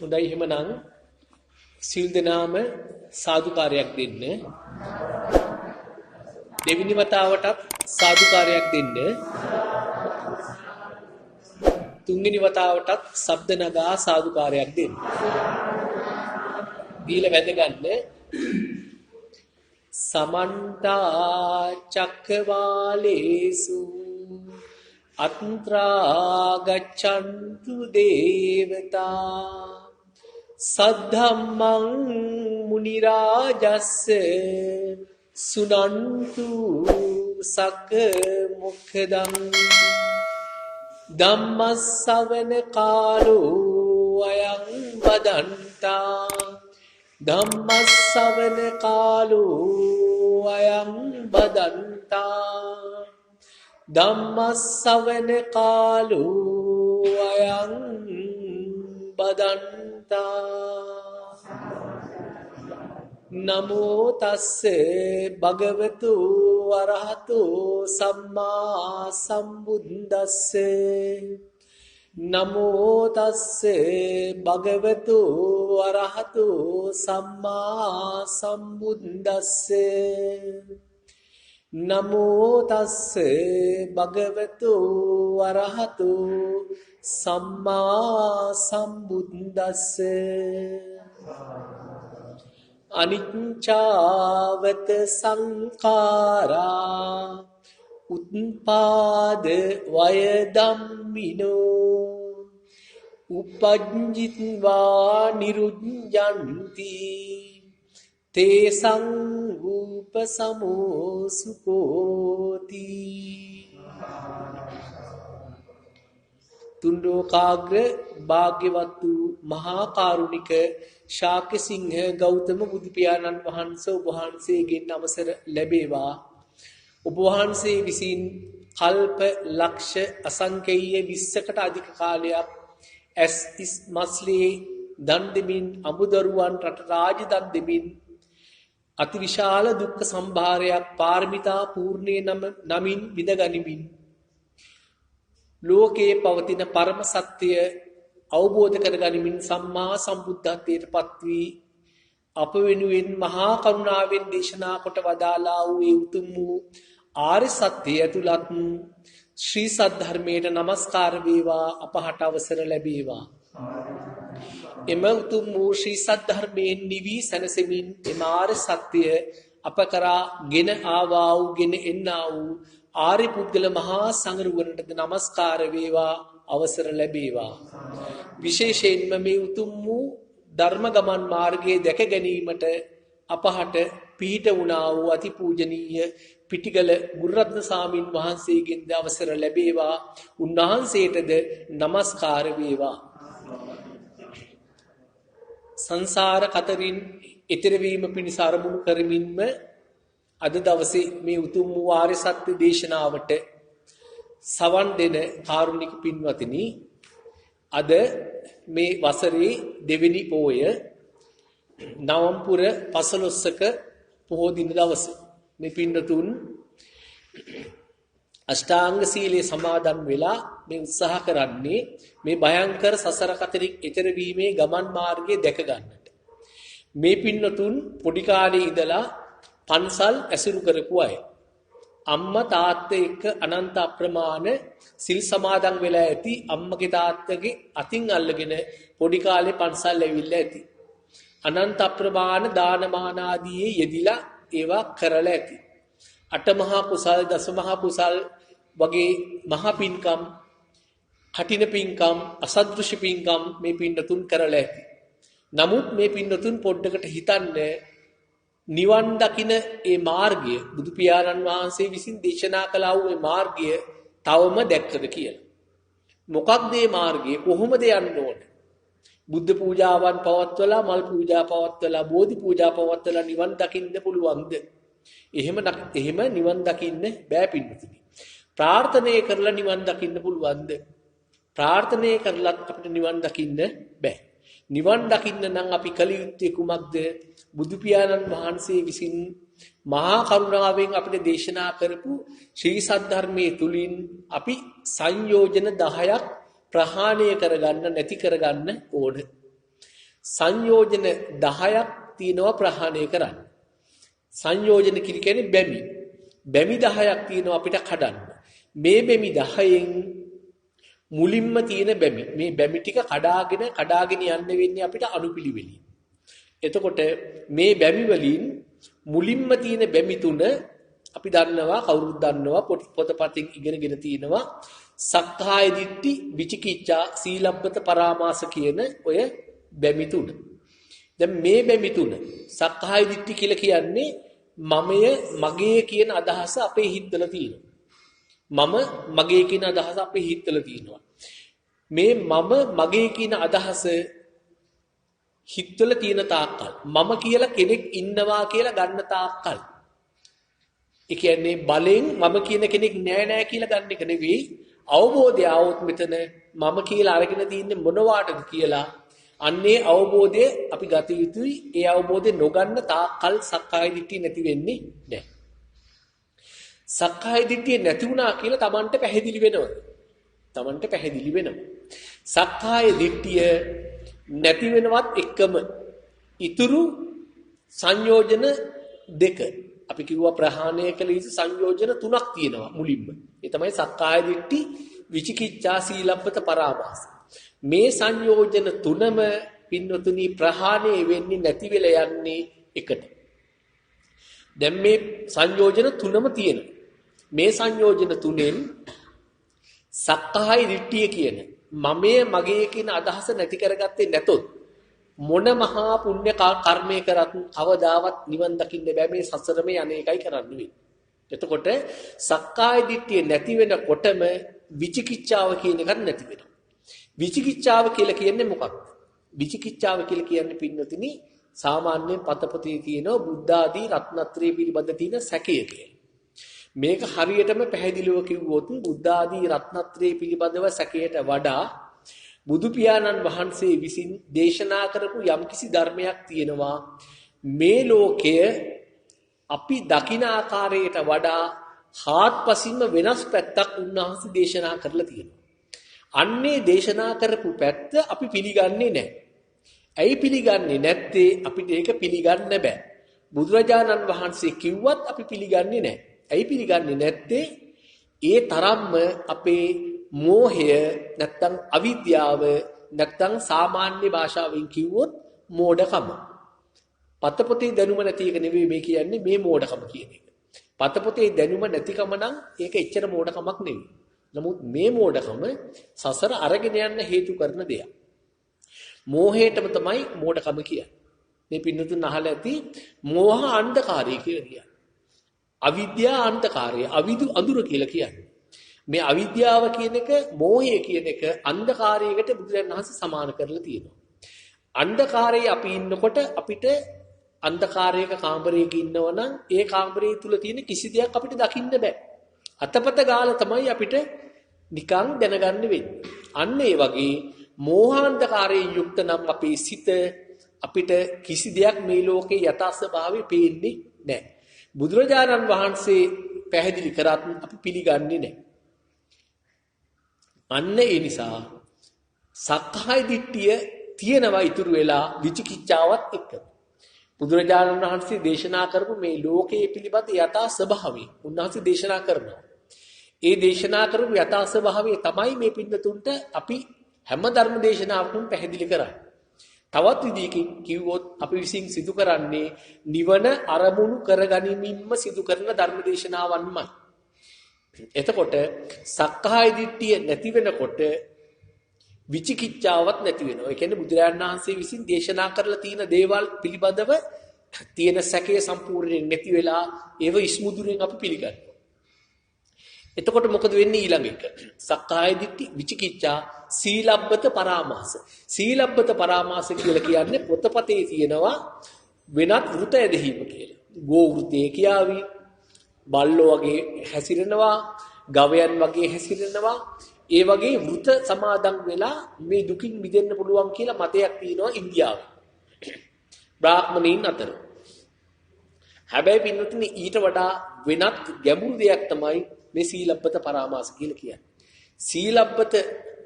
හොඳයි එහෙමනම් සීල් දනාම සාදුකාරයක් දෙන්න. දෙවෙනි වතාවටත් සාදුකාරයක් දෙන්න. තුන්වෙනි වතාවටත් ශබ්ද නගා සාදුකාරයක් දෙන්න. දීලා වැද ගන්න. සමන්ත චක්කවාලේසු අත්‍රා ගච්ඡන්තු දේවතා සද්ධම්මං මුනි රාජස්ස සුනන්තු සක්ක මොක්ඛදං ධම්මස්සවන කාලෝ අයං බදන්තා ධම්මස්සවන කාලෝ අයං බදන්තා ධම්මස්සවන කාලෝ අයං බදන්තා නමෝ තස්ස භගවතු වරහතෝ සම්මා සම්බුද්දස්ස නමෝ තස්ස භගවතු වරහතෝ සම්මා සම්බුද්දස්ස නමෝ තස්ස භගවතු වරහතෝ සම්මා සම්බුද්දස්ස අනිච්චාවත සංඛාරා උත්පාද වය ධම්මිනෝ උපජ්ජිත්වා නිරුඤ්ජන්ති තේසං රූපසමෝ සුඛෝති තුන්ලෝකාග්‍ර භාග්‍යවත් වූ මහා කරුණික ශාක්‍ය සිංහ ගෞතම බුදු පියාණන් වහන්සේ ඔබ වහන්සේගෙන් අවසර ලැබේවා. ඔබ වහන්සේ විසින් කල්ප ලක්ෂ අසංකේය 20කට අධික කාලයක් ඇස් මස්ලී දන් දෙමින් අමුදරුවන් රට රාජ දන් දෙමින් අතිවිශාල දුක්ඛ සම්භාරයක් පාරමිතා පූර්ණේ නමින් විඳගනිමින් ලෝකයේ පවතින පරම සත්‍ය අවබෝධ කරගනිමින් සම්මා සම්බුද්ධත්වයට පත්වී අප වෙනුවෙන් මහා කරුණාවෙන් දේශනා කොට වදාලා වූ ඒ උතුම් වූ ආර්ය සත්‍යය ඇතුළත් ශ්‍රී සද්ධර්මයට නමස්කාර වේවා අපහට අවසර ලැබේවා. එම උතුම් වූ ශ්‍රී සද්ධර්මයෙන් නිවි සැනසෙමින් එම ආර්ය සත්‍යය අප කරා ගෙන ආවා වූ ගෙන එන්නා වූ ආර්ය පුද්ගල මහා සංඝරුවනට නමස්කාර වේවා අවසර ලැබේවා. විශේෂයෙන්ම මේ උතුම් වූ ධර්ම ගමන් මාර්ගයේ දැක ගැනීමට අපහට පිහිට වුණා වූ අතිපූජනීය පිටිගල ගුරුරත්න ස්වාමින් වහන්සේගෙන් අවසර ලැබේවා. උන්වහන්සේටද නමස්කාර වේවා. සංසාර කතරින් ඈතර වීම පිණිස අරමුණු කරමින්ම අද දවසේ මේ උතුම් වූ ආර්ය සත්‍ය දේශනාවට සවන් දෙන කාරුණික පින්වත්නි, අද මේ වසරේ දෙවෙනි පෝය නවම්පුර 15ක පොහොය දින දවසේ මේ පින්වතුන් අෂ්ටාංග සීලයේ සමාදන් වෙලා මේ උත්සාහ කරන්නේ මේ භයංකර සසර කතරින් ඈතර වීමේ ගමන් මාර්ගය දැක ගන්නට. මේ පින්වතුන් පොඩි කාලේ ඉඳලා පන්සල් ඇසුරු කරපු අය. අම්මා තාත්තා එක්ක අනන්ත අප්‍රමාණ සිල් සමාදන් වෙලා ඇති. අම්මගේ තාත්තගේ අතින් අල්ලගෙන පොඩි කාලේ පන්සල් ඇවිල්ලා ඇති. අනන්ත අප්‍රමාණ දානමාන ආදී යෙදිලා ඒවා කරලා ඇති. අටමහා කුසල් දසමහා කුසල් වගේ මහා පින්කම්, කටින පින්කම්, අසදෘශ පින්කම් මේ පින්නතුන් කරලා ඇති. නමුත් මේ පින්නතුන් පොඩ්ඩකට හිතන්නේ නිවන් දකින ඒ මාර්ගය බුදු පියාණන් වහන්සේ විසින් දේශනා කළා වූ මේ මාර්ගය තවම දැක්කද කියලා. මොකක්ද මේ මාර්ගය? කොහොමද යන්න ඕන? බුද්ධ පූජාවන් පවත්වලා, මල් පූජා පවත්වලා, බෝධි පූජා පවත්වලා නිවන් දකින්න පුළුවන්ද? එහෙම නිවන් දකින්න බෑ පින්නතුනි. ප්‍රාර්ථනා කරලා නිවන් දකින්න පුළුවන්ද? ප්‍රාර්ථනා කරලත් අපිට නිවන් දකින්න බෑ. නිවන් දකින්න නම් අපි කල යුත්තේ කුමක්ද? බුදු පියාණන් වහන්සේ විසින් මහා කරුණාවෙන් අපිට දේශනා කරපු ශ්‍රී සද්ධර්මයේ තුලින් අපි සංයෝජන 10ක් ප්‍රහාණය කරගන්න නැති කරගන්න ඕන. සංයෝජන 10ක් තියෙනවා ප්‍රහාණය කරන්න. සංයෝජන කියන්නේ බැමි. බැමි 10ක් තියෙනවා අපිට කඩන්න. මේ බැමි 10න් මුලින්ම තියෙන බැමි. මේ බැමි ටික කඩාගෙන යන්න වෙන්නේ අපිට අනුපිළිවෙලින්. එතකොට මේ බැමි වලින් මුලින්ම තියෙන බැමි තුන අපි දන්නවා කවුරුත් දන්නවා පොතපතින් ඉගෙනගෙන තියෙනවා සක්කාය දිට්ඨි විචිකිච්ඡා සීලබ්බත පරාමාස කියන ඔය බැමි තුන. දැන් මේ බැමි තුන සක්කාය දිට්ඨි කියලා කියන්නේ මමය මගේ කියන අදහස අපේ හිතවල තියෙනවා. මම මගේ කියන අදහස අපේ හිතවල තියෙනවා. මේ මම මගේ කියන අදහස හිතවල තියෙන තාක්කල් මම කියලා කෙනෙක් ඉන්නවා කියලා ගන්න තාක්කල් ඒ කියන්නේ බලෙන් මම කියන කෙනෙක් නෑ කියලා ගන්න එක නෙවෙයි අවබෝධය આવොත් මෙතන මම කියලා අරගෙන තින්නේ මොනවාටද කියලා අන්නේ අවබෝධය අපි ගත යුතුයි ඒ අවබෝධය නොගන්න තාක්කල් සක්කාය දිට්ඨිය නැති වෙන්නේ නෑ සක්කාය දිට්ඨිය නැති වුණා කියලා Tamanට පැහැදිලි වෙනවා සක්කාය දිට්ඨිය නැති වෙනවත් එකම ඉතුරු සංයෝජන දෙක අපි කිව්වා ප්‍රහාණය කළ යුතු සංයෝජන තුනක් තියෙනවා මුලින්ම. ඒ තමයි සක්කාය දිට්ඨි, විචිකිච්ඡා, සීලබ්බත පරාමාස. මේ සංයෝජන තුනම පින්නතුනි ප්‍රහාණය වෙන්නේ නැති වෙලා යන්නේ එකට. දැන් මේ සංයෝජන තුනම තියෙනවා. මේ සංයෝජන තුනෙන් සක්කාය දිට්ඨිය කියන මගේ කියන අදහස නැති කරගත්තේ නැතොත් මොන මහා පුණ්‍ය කර්මය කරත් කවදාවත් නිවන් දකින්න බෑ මේ සසරම යන්නේකයි කරන්නේ. එතකොට සක්කාය දිට්ඨිය නැති වෙනකොටම විචිකිච්ඡාව කියන එකක් නැති වෙනවා. විචිකිච්ඡාව කියලා කියන්නේ මොකක්ද? විචිකිච්ඡාව කියලා කියන්නේ පින්නතිනි සාමාන්‍යයෙන් පතපතේ තියෙන බුද්ධ ආදී රත්නත්‍රය පිළිබඳ තියෙන සැකය කියලා. මේක හරියටම පැහැදිලිව කිව්වොත් බුද්ධ ආදී රත්නත්‍රය පිළිබඳව සැකයට වඩා බුදු පියාණන් වහන්සේ විසින් දේශනා කරපු යම්කිසි ධර්මයක් තියෙනවා මේ ලෝකය අපි දකින ආකාරයට වඩා හාත්පසින්ම වෙනස් පැත්තක් උන්වහන්සේ දේශනා කරලා තියෙනවා. අන්නේ දේශනා කරපු පැත්ත අපි පිළිගන්නේ නැහැ. ඇයි පිළිගන්නේ නැත්තේ? අපිට ඒක පිළිගන්න බෑ. බුදුරජාණන් වහන්සේ කිව්වත් අපි පිළිගන්නේ නැහැ. ඇයි පිළිගන්නේ නැත්තේ? ඒ තරම්ම අපේ මෝහය නැත්තම් අවිද්‍යාව නැත්තම් සාමාන්‍ය භාෂාවෙන් කිව්වොත් මෝඩකම. පතපොතේ දැනුම නැති එක නෙවෙයි මේ කියන්නේ මේ මෝඩකම කියන එක. පතපොතේ දැනුම නැතිකම නම් ඒක එච්චර මෝඩකමක් නෙවෙයි. නමුත් මේ මෝඩකම සසර අරගෙන යන්න හේතු කරන දෙයක්. මෝහයටම තමයි මෝඩකම කියන්නේ. මේ පින්නතුන් අහලා ඇති මෝහ අන්ධකාරය කියලා කියන්නේ. අවිද්‍යා අන්ධකාරය අඳුර කියලා කියන්නේ. මේ අවිද්‍යාව කියන එක මෝහය කියන එක අන්ධකාරයකට බුදුරජාණන් වහන්සේ සමාන කරලා තියෙනවා. අන්ධකාරයේ අපි ඉන්නකොට අපිට අන්ධකාරයක කාමරයක ඉන්නවනම් ඒ කාමරය තුල තියෙන කිසි දෙයක් අපිට දකින්න බෑ. අතපත ගාලා තමයි අපිට නිකන් දැනගන්න වෙන්නේ. අන්න ඒ වගේ මෝහාන්ධකාරයෙන් යුක්ත නම් අපේ සිත අපිට කිසි දෙයක් මේ ලෝකේ යථා ස්වභාවය පේන්නේ නැහැ. බුදුරජාණන් වහන්සේ පැහැදිලි කරත් අපි පිළිගන්නේ නැහැ. අන්න ඒ නිසා සක්කාය දිට්ඨිය තියෙනවා ඉතුරු වෙලා විචිකිච්ඡාවත් එක්ක. බුදුරජාණන් වහන්සේ දේශනා කරපු මේ ලෝකයේ පිළිබඳ යථා ස්වභාවය උන්වහන්සේ දේශනා කරනවා. ඒ දේශනා කරපු යථා ස්වභාවය තමයි මේ පින්නතුන්ට අපි හැම ධර්ම දේශනාවකම පැහැදිලි කරන්නේ. තවත් විදිහකින් කිව්වොත් අපි විසින් සිදු කරන්නේ නිවන අරමුණු කරගනිමින්ම සිදු කරන ධර්ම දේශනාවන්මයි. එතකොට සක්කාය දිට්ඨිය නැති වෙනකොට විචිකිච්ඡාවක් නැති වෙනවා. ඒ කියන්නේ බුදුරජාණන් වහන්සේ විසින් දේශනා කරලා තියෙන දේවල් පිළිබඳව තියෙන සැකය සම්පූර්ණයෙන් නැති වෙලා ඒව ඉස්මුදුරෙන් අපි පිළිගන්නවා. එතකොට මොකද වෙන්නේ ඊළඟ එක? සක්කාය දිට්ඨි, විචිකිච්ඡා, සීලබ්බත පරාමාස. සීලබ්බත පරාමාස කියලා කියන්නේ පොතපතේ තියෙනවා වෙනත් වෘත ඇදහිම කියලා. ගෝ වෘතේ කියාවි, බල්ලෝ වගේ හැසිරෙනවා, ගවයන් වගේ හැසිරෙනවා. ඒ වගේ වෘත සමාදන් වෙලා මේ දුකින් මිදෙන්න පුළුවන් කියලා මතයක් තියෙනවා ඉන්දියාවේ. බ්‍රාහ්මණයින් අතර. හැබැයි පින්නතුනි ඊට වඩා වෙනත් ගැඹුරු දෙයක් තමයි මේ සීලබ්බත පරාමාස කියලා කියන්නේ. සීලබ්බත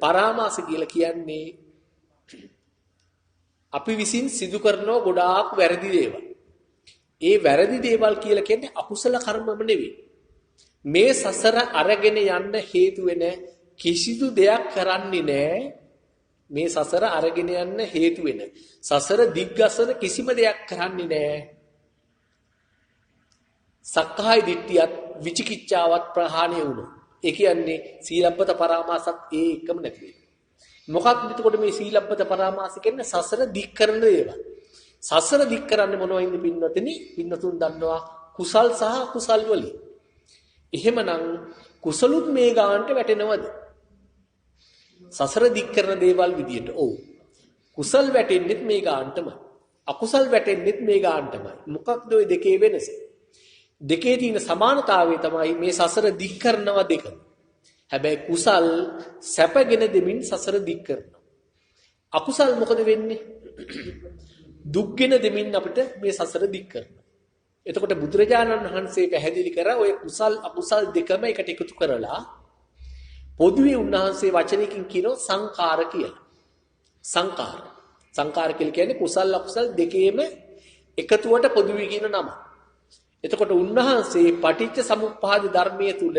පරාමාස කියලා කියන්නේ අපි විසින් සිදු කරන ගොඩාක් වැරදි දේවල්. ඒ වැරදි දේවල් කියලා කියන්නේ අකුසල කර්මම නෙවෙයි. මේ සසර අරගෙන යන්න හේතු වෙන කිසිදු දෙයක් කරන්නේ නැහැ. මේ සසර අරගෙන යන්න හේතු වෙන සසර දිග්ගසන කිසිම දෙයක් කරන්නේ නැහැ. සක්කාය දිට්ඨියත් විචිකිච්ඡාවත් ප්‍රහාණය වුණා. ඒ කියන්නේ සීලබ්බත පරාමාසත් ඒ එකම නැති වෙනවා. මොකක්ද එතකොට මේ සීලබ්බත පරාමාස කියන්නේ සසර දික් කරන දේවල්. සසර දික් කරන්නේ මොනවයින්ද පින්නතනි? පින්නතුන් දන්නවා කුසල් සහ අකුසල් වලින්. එහෙමනම් කුසලුත් මේ ගානට වැටෙනවද? සසර දික් කරන දේවල් විදියට. ඔව්. කුසල් වැටෙන්නෙත් මේ ගානටමයි. අකුසල් වැටෙන්නෙත් මේ ගානටමයි. මොකක්ද ওই දෙකේ වෙනස? දෙකේ තියෙන සමානතාවය තමයි මේ සසර දික් කරනවා දෙක. හැබැයි කුසල් සැපගෙන දෙමින් සසර දික් කරනවා. අකුසල් මොකද වෙන්නේ? දුක්ගෙන දෙමින් අපිට මේ සසර දික් කරනවා. එතකොට බුදුරජාණන් වහන්සේ පැහැදිලි කරා ඔය කුසල් අකුසල් දෙකම එකට එකතු කරලා පොදුවේ උන්වහන්සේ වචනයකින් කියනවා සංකාර කියලා. සංකාර. සංකාර කියලා කියන්නේ කුසල් අකුසල් දෙකේම එකතුවට පොදුවේ කියන නම. එතකොට උන්වහන්සේ පටිච්ච සමුප්පාද ධර්මයේ තුල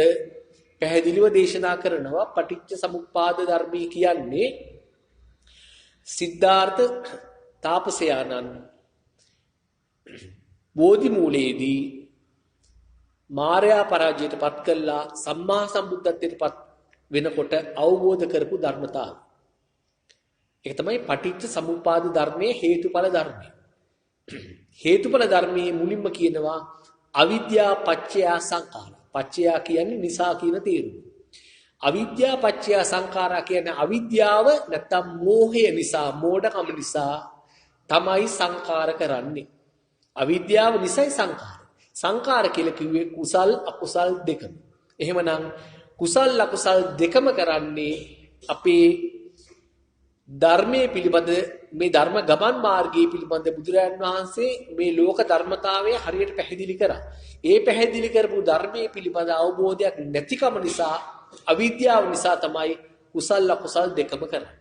පැහැදිලිව දේශනා කරනවා පටිච්ච සමුප්පාද ධර්මී කියන්නේ සිද්ධාර්ථ තාපසයාණන් බෝධි මූලයේදී මාර්යා පරාජයට පත් කළා සම්මා සම්බුද්ධත්වයට පත් වෙනකොට අවබෝධ කරපු ධර්මතාව. ඒක තමයි පටිච්ච සමුප්පාද ධර්මයේ හේතුඵල ධර්මය. හේතුඵල ධර්මයේ මුලින්ම කියනවා අවිද්‍යා පත්‍ය සංඛාර. පත්‍ය කියන්නේ නිසා කියන තේරුම. අවිද්‍යා පත්‍ය සංඛාරා කියන්නේ අවිද්‍යාව නැත්තම් මෝහය නිසා, මෝඩකම නිසා තමයි සංඛාර කරන්නේ. අවිද්‍යාව නිසයි සංඛාර. සංඛාර කියලා කිව්වේ කුසල් අකුසල් දෙකම. එහෙමනම් කුසල් අකුසල් දෙකම කරන්නේ අපේ ධර්මයේ පිළිබඳ මේ ධර්ම ගමන් මාර්ගයේ පිළිබඳ බුදුරජාණන් වහන්සේ මේ ලෝක ධර්මතාවය හරියට පැහැදිලි කරා. ඒ පැහැදිලි කරපු ධර්මයේ පිළිබඳ අවබෝධයක් නැතිකම නිසා අවිද්‍යාව නිසා තමයි කුසල අකුසල් දෙකම කරන්නේ.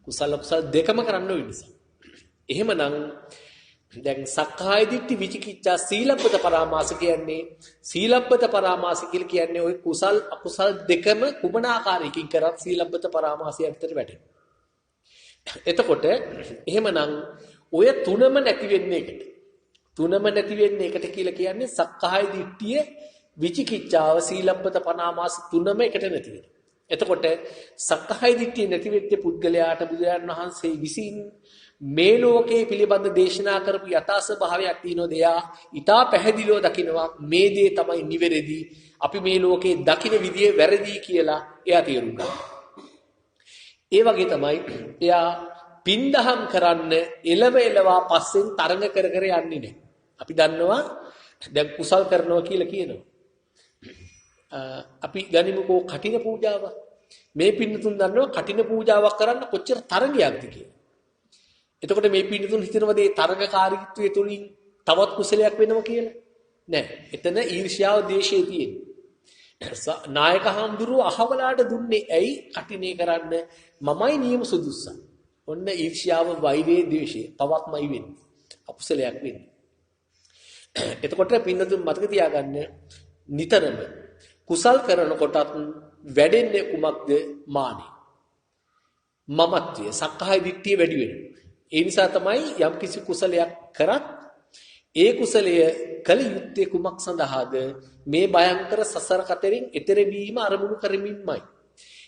කුසල අකුසල් දෙකම කරන්න ඕන නිසා. එහෙමනම් දැන් සක්කාය දිට්ඨි විචිකිච්ඡා සීලබ්බත පරාමාස කියන්නේ සීලබ්බත පරාමාස කියලා කියන්නේ ওই කුසල් අකුසල් දෙකම කුමන ආකාරයකින් කරත් සීලබ්බත පරාමාසය ඇත්තට වැටෙනවා. එතකොට එහෙමනම් ඔය තුනම නැති වෙන්නේ එකට. තුනම නැති වෙන්නේ එකට කියලා කියන්නේ සක්කාය දිට්ඨිය විචිකිච්ඡාව සීලබ්බත පරාමාස තුනම එකට නැති වෙනවා. එතකොට සක්කාය දිට්ඨිය නැති වෙච්ච පුද්ගලයාට බුදුරජාණන් වහන්සේ විසින් මේ ලෝකයේ පිළිබඳ දේශනා කරපු යථා ස්වභාවයක් තියෙනවා. එයා ඊටා පැහැදිලිව දකිනවා මේ දේ තමයි නිවැරදි. අපි මේ ලෝකේ දකින විදිය වැරදි කියලා එයා තේරුම් ගන්නවා. ඒ වගේ තමයි එයා පින්දහම් කරන්න එළවෙලවා පස්සෙන් තරඟ කර කර යන්නේ නැහැ. අපි දන්නවා දැන් කුසල් කරනවා කියලා කියනවා. අපි ගනිමුකෝ කටින පූජාව. මේ පින්නතුන් දන්නවා කටින පූජාවක් කරන්න කොච්චර තරගයක්ද කියලා. එතකොට මේ පින්නතුන් හිතනවාද මේ තරගකාරීත්වයේ තුලින් තවත් කුසලයක් වෙනවා කියලා? නෑ. එතන ඊර්ෂ්‍යාව, ද්වේෂය තියෙන්නේ. නායක හඳුරු අහවලාට දුන්නේ ඇයි කටිනේ කරන්න මමයි නියම සුදුස්සා. ඔන්න ඊර්ෂ්‍යාව, වෛරය, ද්වේෂය තවත්මයි වෙන්නේ. අකුසලයක් වෙන්නේ. එතකොට පින්නතුන් මතක තියාගන්න නිතරම කුසල් කරනකොටත් වැඩෙන්නේ කුමක්ද? මානෙ. මමත්වය, සක්කාය දිට්ඨිය වැඩි වෙනවා. ඒ නිසා තමයි යම් කිසි කුසලයක් කරත් ඒ කුසලය කල යුත්තේ කුමක් සඳහාද? මේ භයංකර සසර කතරින් එතර වීම අරමුණු කරමින්මයි.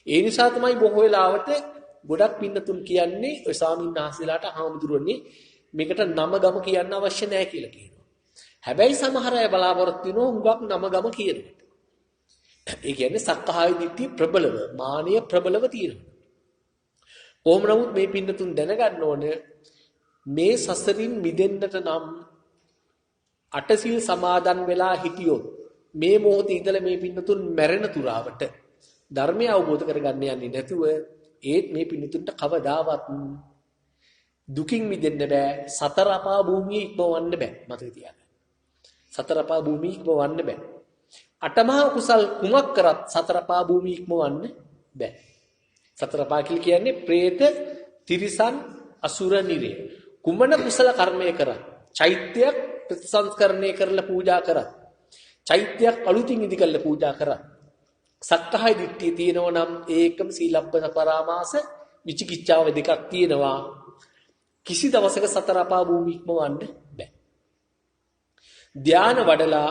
ඒ නිසා තමයි බොහෝ වෙලාවට ගොඩක් පින්නතුන් කියන්නේ ඔය ස්වාමීන් වහන්සේලාට හාමුදුරනේ මේකට නම ගම කියන්න අවශ්‍ය නැහැ කියලා කියනවා. හැබැයි සමහර අය බලාපොරොත්තු වෙනවා හුඟක් නම ගම කියනකට. ඒ කියන්නේ සක්කාය දිට්ඨිය ප්‍රබලව, මානය ප්‍රබලව තියෙනවා. කොහොම නමුත් මේ පින්නතුන් දැනගන්න ඕනේ මේ සසරින් මිදෙන්නට නම් අටසිල් සමාදන් වෙලා හිටියොත් මේ මොහොතේ ඉඳලා මේ පින්නතුන් මැරෙන තුරාවට ධර්මය අවබෝධ කරගන්න යන්නේ නැතුව ඒත් මේ පින්නතුන්ට කවදාවත් දුකින් මිදෙන්න බෑ. සතර අපා භූමිය ඉක්මවන්න බෑ. මතක තියාගන්න. සතර අපා භූමිය ඉක්මවන්න බෑ. අටමහා කුසල් කුමක් කරත් සතර අපා භූමිය ඉක්මවන්න බෑ. සතර පා කියන්නේ പ്രേත, තිරිසන්, අසුර නිරය. කුමන කුසල කර්මය කරත් චෛත්‍යයක් ප්‍රතිසංස්කරණය කරලා පූජා කරත් චෛත්‍යයක් අලුතින් ඉදි කරලා පූජා කරත් සක්කාය දිට්ඨිය තියෙනවා නම් ඒකම සීලබ්බත පරාමාස විචිකිච්ඡාව දෙකක් තියෙනවා. කිසි දවසක සතර අපා භූමි ඉක්මවන්න බෑ. ධාන වඩලා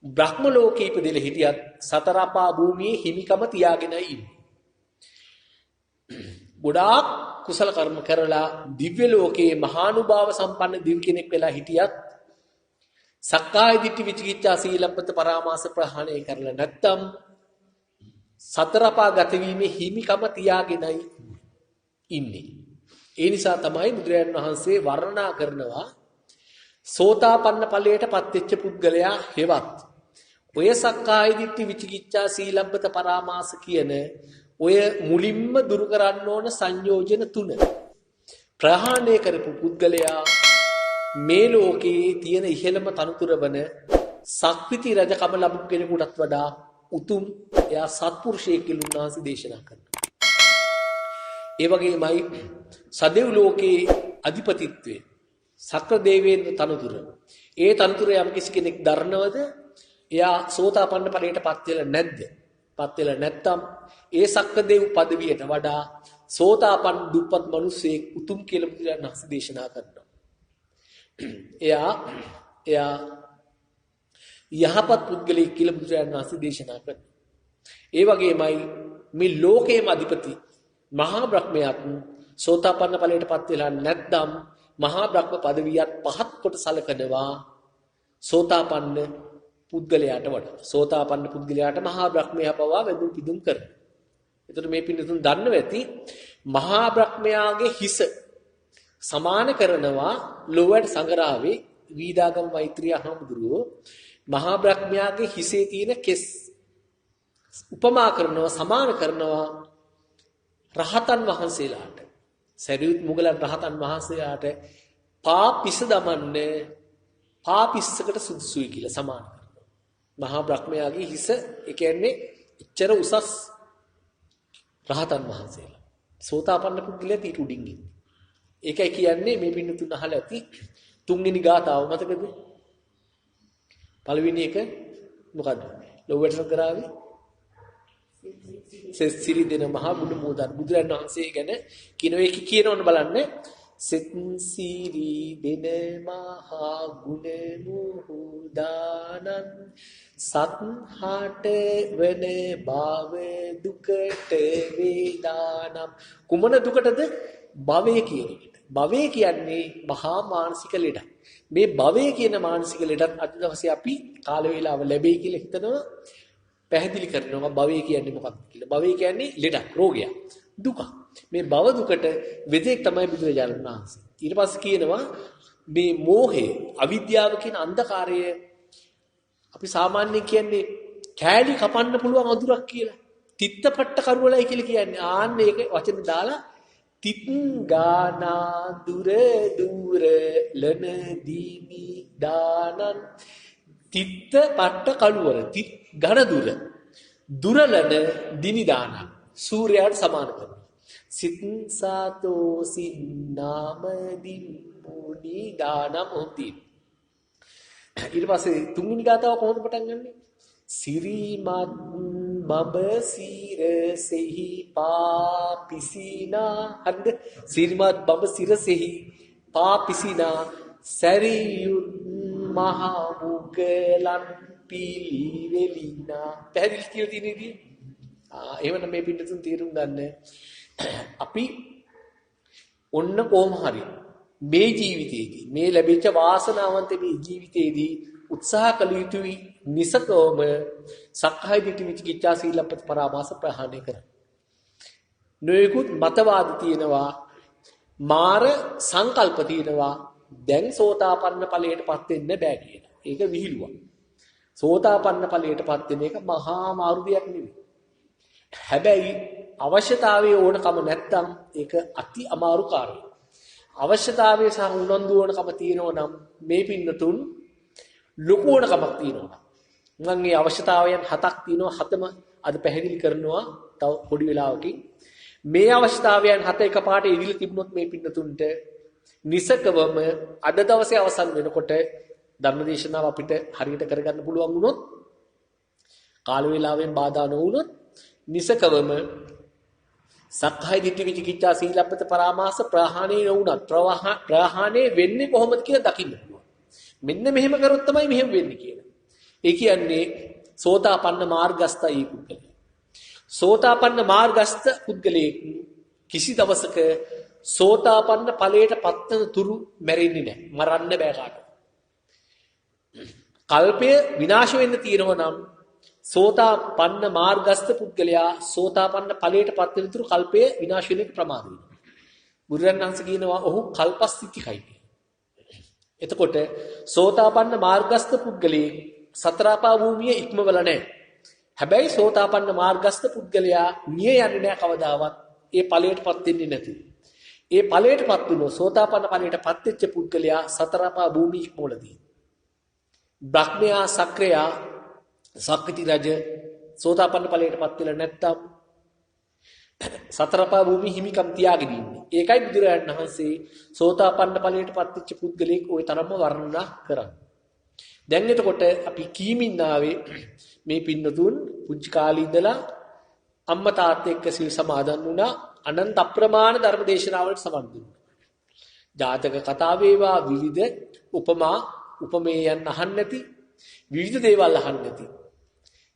බ්‍රහ්ම ලෝකේ ඉපදෙලා හිටියත් සතර අපා භූමියේ හිමිකම තියාගෙනයි ඉන්නේ. ගොඩාක් කුසල කර්ම කරලා දිව්‍ය ලෝකයේ මහානුභාව සම්පන්න දිව් කෙනෙක් වෙලා හිටියත් සක්කාය දිට්ඨි විචිකිච්ඡා සීලබ්බත පරාමාස ප්‍රහාණය කරලා නැත්තම් සතර අපා ගත වීමේ හිමිකම තියාගෙනයි ඉන්නේ. ඒ නිසා තමයි බුදුරජාණන් වහන්සේ වර්ණනා කරනවා සෝතාපන්න ඵලයට පත්වෙච්ච පුද්ගලයා හෙවත් ඔය සක්කාය දිට්ඨි විචිකිච්ඡා සීලබ්බත පරාමාස කියන ඔය මුලින්ම දුරු කරන්න ඕන සංයෝජන තුන ප්‍රහාණය කරපු පුද්ගලයා මේ ලෝකයේ තියෙන ඉහළම තනතුර වන සක්විති රජකම ලැබු කෙනෙකුටත් වඩා උතුම් එයා සත්පුරුෂයෙක් කියලා උන්වහන්සේ දේශනා කරනවා. ඒ වගේමයි සදෙව් ලෝකයේ අධිපතිත්වයේ සක්‍ර දේවේන්ද්‍ර තනතුර. ඒ තනතුර යම් කිසි කෙනෙක් දරනවද එයා සෝතාපන්න ඵලයටපත් වෙලා නැද්ද? පත් වෙලා නැත්තම් ඒ සක්‍ර දේව পদවියට වඩා සෝතාපන්න දුප්පත් මිනිසෙක් උතුම් කියලා බුදුරජාණන් වහන්සේ දේශනා කරනවා. එයා යහපත් පුද්ගලයෙක් කියලා බුදුරජාණන් වහන්සේ දේශනා කරනවා. ඒ වගේමයි මේ ලෝකයේම අධිපති මහා බ්‍රහ්මයාත් සෝතාපන්න ඵලයටපත් වෙලා නැත්නම් මහා බ්‍රහ්ම පදවියත් පහත් කොට සලකනවා සෝතාපන්න පුද්ගලයාට වඩා. සෝතාපන්න පුද්ගලයාට මහා බ්‍රහ්මයා පවා වැඳුම් පිදුම් කරනවා. එතකොට මේ පින්නතුන් දන්නව ඇති මහා බ්‍රහ්මයාගේ හිස සමාන කරනවා ලෝවැඩ් සංගරාවේ වීදාගම් මෛත්‍රිය හමුදුරුවෝ මහා බ්‍රහ්මයාගේ හිසේ තියෙන කෙස් උපමා කරනවා සමාන කරනවා රහතන් වහන්සේලාට. සරියුත් මුගලන් රහතන් වහන්සේලාට පාපිස දමන්නේ පාපිස්සකට සුදුසුයි කියලා සමාන කරනවා. මහා බ්‍රහ්මයාගේ හිස ඒ කියන්නේ එච්චර උසස් රහතන් වහන්සේලා. සෝතාපන්න පුද්ගලයා ඊට උඩින් ඉන්නේ. ඒකයි කියන්නේ මේ පින්න තුන අහලා ඇති තුන්වෙනි ගාතාව මතකද? පළවෙනි එක මොකද්ද? ලෝවැඩ් සංගරාවේ සිරි දෙන මහා බුදු මෝදන් බුදුරන් වහන්සේ ගැන කියනවන බලන්න සෙත් සිරි දෙන මහා ගුණ මුහුදානන් සත්හාට වන භව දුකට වේදානම් කුමන දුකටද භවය කියන එකට භවය කියන්නේ මහා මානසික ලෙඩක් මේ භවය කියන මානසික ලෙඩත් අද දවසේ අපි කාල වේලාව ලැබෙයි කියලා හිතනවා පැහැදිලි කරනවා භවය කියන්නේ මොකක්ද කියලා. භවය කියන්නේ ලෙඩක්, රෝගයක්, දුක. මේ භව දුකට වෙදෙක් තමයි බුදුරජාණන් වහන්සේ. ඊට පස්සේ කියනවා මේ මෝහය, අවිද්‍යාව කියන අන්ධකාරය අපි සාමාන්‍යයෙන් කියන්නේ කෑලි කපන්න පුළුවන් අඳුරක් කියලා. තිත්තපට්ට කරුවලයි කියලා කියන්නේ. ආන්න ඒක වචන දාලා තිත් ගානා දුර දුර ලන දීමි දානන් තිත්ත පට්ට කළුවර තිත් ඝන දුර දුරලන දිනිදාන සූර්යයාට සමාන කරනවා සිත් සාතෝ සින්නාම දිම්මුනි දානම් හොති ඊට පස්සේ තුන්වෙනි ගාතාව කොහොමද පටන් ගන්නෙ සිරිමත් බබ සිරසෙහි පාපිසිනා හරිද සිරිමත් බබ සිරසෙහි පාපිසිනා සරියුත් මහා මුගලන් පිළිවෙලිනා පැහැදිලි කියලා තියෙන ඉතින් එහෙනම් මේ පිටුතුන් තීරුම් ගන්න අපි ඔන්න කොහොම හරි මේ ජීවිතේදී මේ ලැබිච්ච වාසනාවන්ත මේ ජීවිතේදී උත්සාහ කළ යුතුයි නිසකවම සක්කාය දිට්ඨි විචිකිච්ඡා සීලපත පරාමාස ප්‍රහාණය කරන්න. නොයෙකුත් මතවාද තියෙනවා මාර සංකල්ප තියෙනවා දැන් සෝතාපන්න ඵලයටපත් වෙන්න බෑ කියලා. ඒක විහිළුවක්. සෝතාපන්න ඵලයටපත් වෙන එක මහා මාරු දෙයක් නෙවෙයි. හැබැයි අවශ්‍යතාවයේ ඕනකම නැත්තම් ඒක අති අමාරු කාර්යයක්. අවශ්‍යතාවයේ සහ උනන්දු ඕනකම තියෙනවා නම් මේ පින්නතුන් ලොකු ඕනකමක් තියෙනවා. මම මේ අවශ්‍යතාවයන් 7ක් තියෙනවා. 7ම අද පැහැදිලි කරනවා තව පොඩි වෙලාවකින්. මේ අවස්ථාවයන් හත එකපාරට ඉදිරිය තිබුණොත් මේ පින්නතුන්ට නිසකවම අද දවසේ අවසන් වෙනකොට ධර්මදේශනාව අපිට හරියට කරගන්න පුළුවන් වුණොත් කාල වේලාවෙන් බාධා නොවුනොත් නිසකවම සක්කාය දිට්ඨි විචිකිච්ඡා සීලබ්බත පරාමාස ප්‍රහාණය නොවුනත් ප්‍රහාණය වෙන්නේ කොහොමද කියලා දකින්න පුළුවන්. මෙන්න මෙහෙම කරොත් තමයි මෙහෙම වෙන්නේ කියලා. ඒ කියන්නේ සෝතාපන්න මාර්ගස්ථයි පුද්ගලයා. සෝතාපන්න මාර්ගස්ථ පුද්ගලයෙක් කිසි දවසක සෝතාපන්න ඵලයට පත්වන තුරු මැරෙන්නේ නැහැ. මරන්න බෑ කාටවත්. කල්පය විනාශ වෙන්න තියෙනවා නම් සෝතාපන්න මාර්ගස්ථ පුද්ගලයා සෝතාපන්න ඵලයට පත්වන තුරු කල්පය විනාශ වෙන එක ප්‍රමාද වෙනවා. බුදුරජාණන් වහන්සේ කියනවා ඔහු කල්පස්තිතිකයි. එතකොට සෝතාපන්න මාර්ගස්ථ පුද්ගලයෙක් සතරපා භූමිය ඉක්මවල නැහැ. හැබැයි සෝතාපන්න මාර්ගස්ථ පුද්ගලයා නිය යන්නේ නැහැ කවදාවත්. ඒ ඵලයටපත් වෙන්නේ නැති. ඒ ඵලයටපත් වුණොත් සෝතාපන්න ඵලයටපත් වෙච්ච පුද්ගලයා සතරපා භූමිය ඉක්මවලදී. බ්‍රහ්මයා සක්‍රයා සක්විති රජ සෝතාපන්න ඵලයටපත් වෙලා නැත්තම් සතරපා භූමිය හිමිකම් තියාගෙන ඉන්නේ. ඒකයි බුදුරජාණන් වහන්සේ සෝතාපන්න ඵලයටපත් වෙච්ච පුද්ගලෙක් ওই තරම්ම වර්ණනා කරන්නේ. දැන් එතකොට අපි කීමින් ආවේ මේ පින්නතුන් පුංචි කාලේ ඉඳලා අම්මා තාත්තා එක්ක සිල් සමාදන් වුණා අනන්ත අප්‍රමාණ ධර්ම දේශනාවලට සමන් දුන්නා. ජාතක කතා වේවා විවිධ උපමා උපමේයන් අහන්න නැති විවිධ දේවල් අහන්න නැති.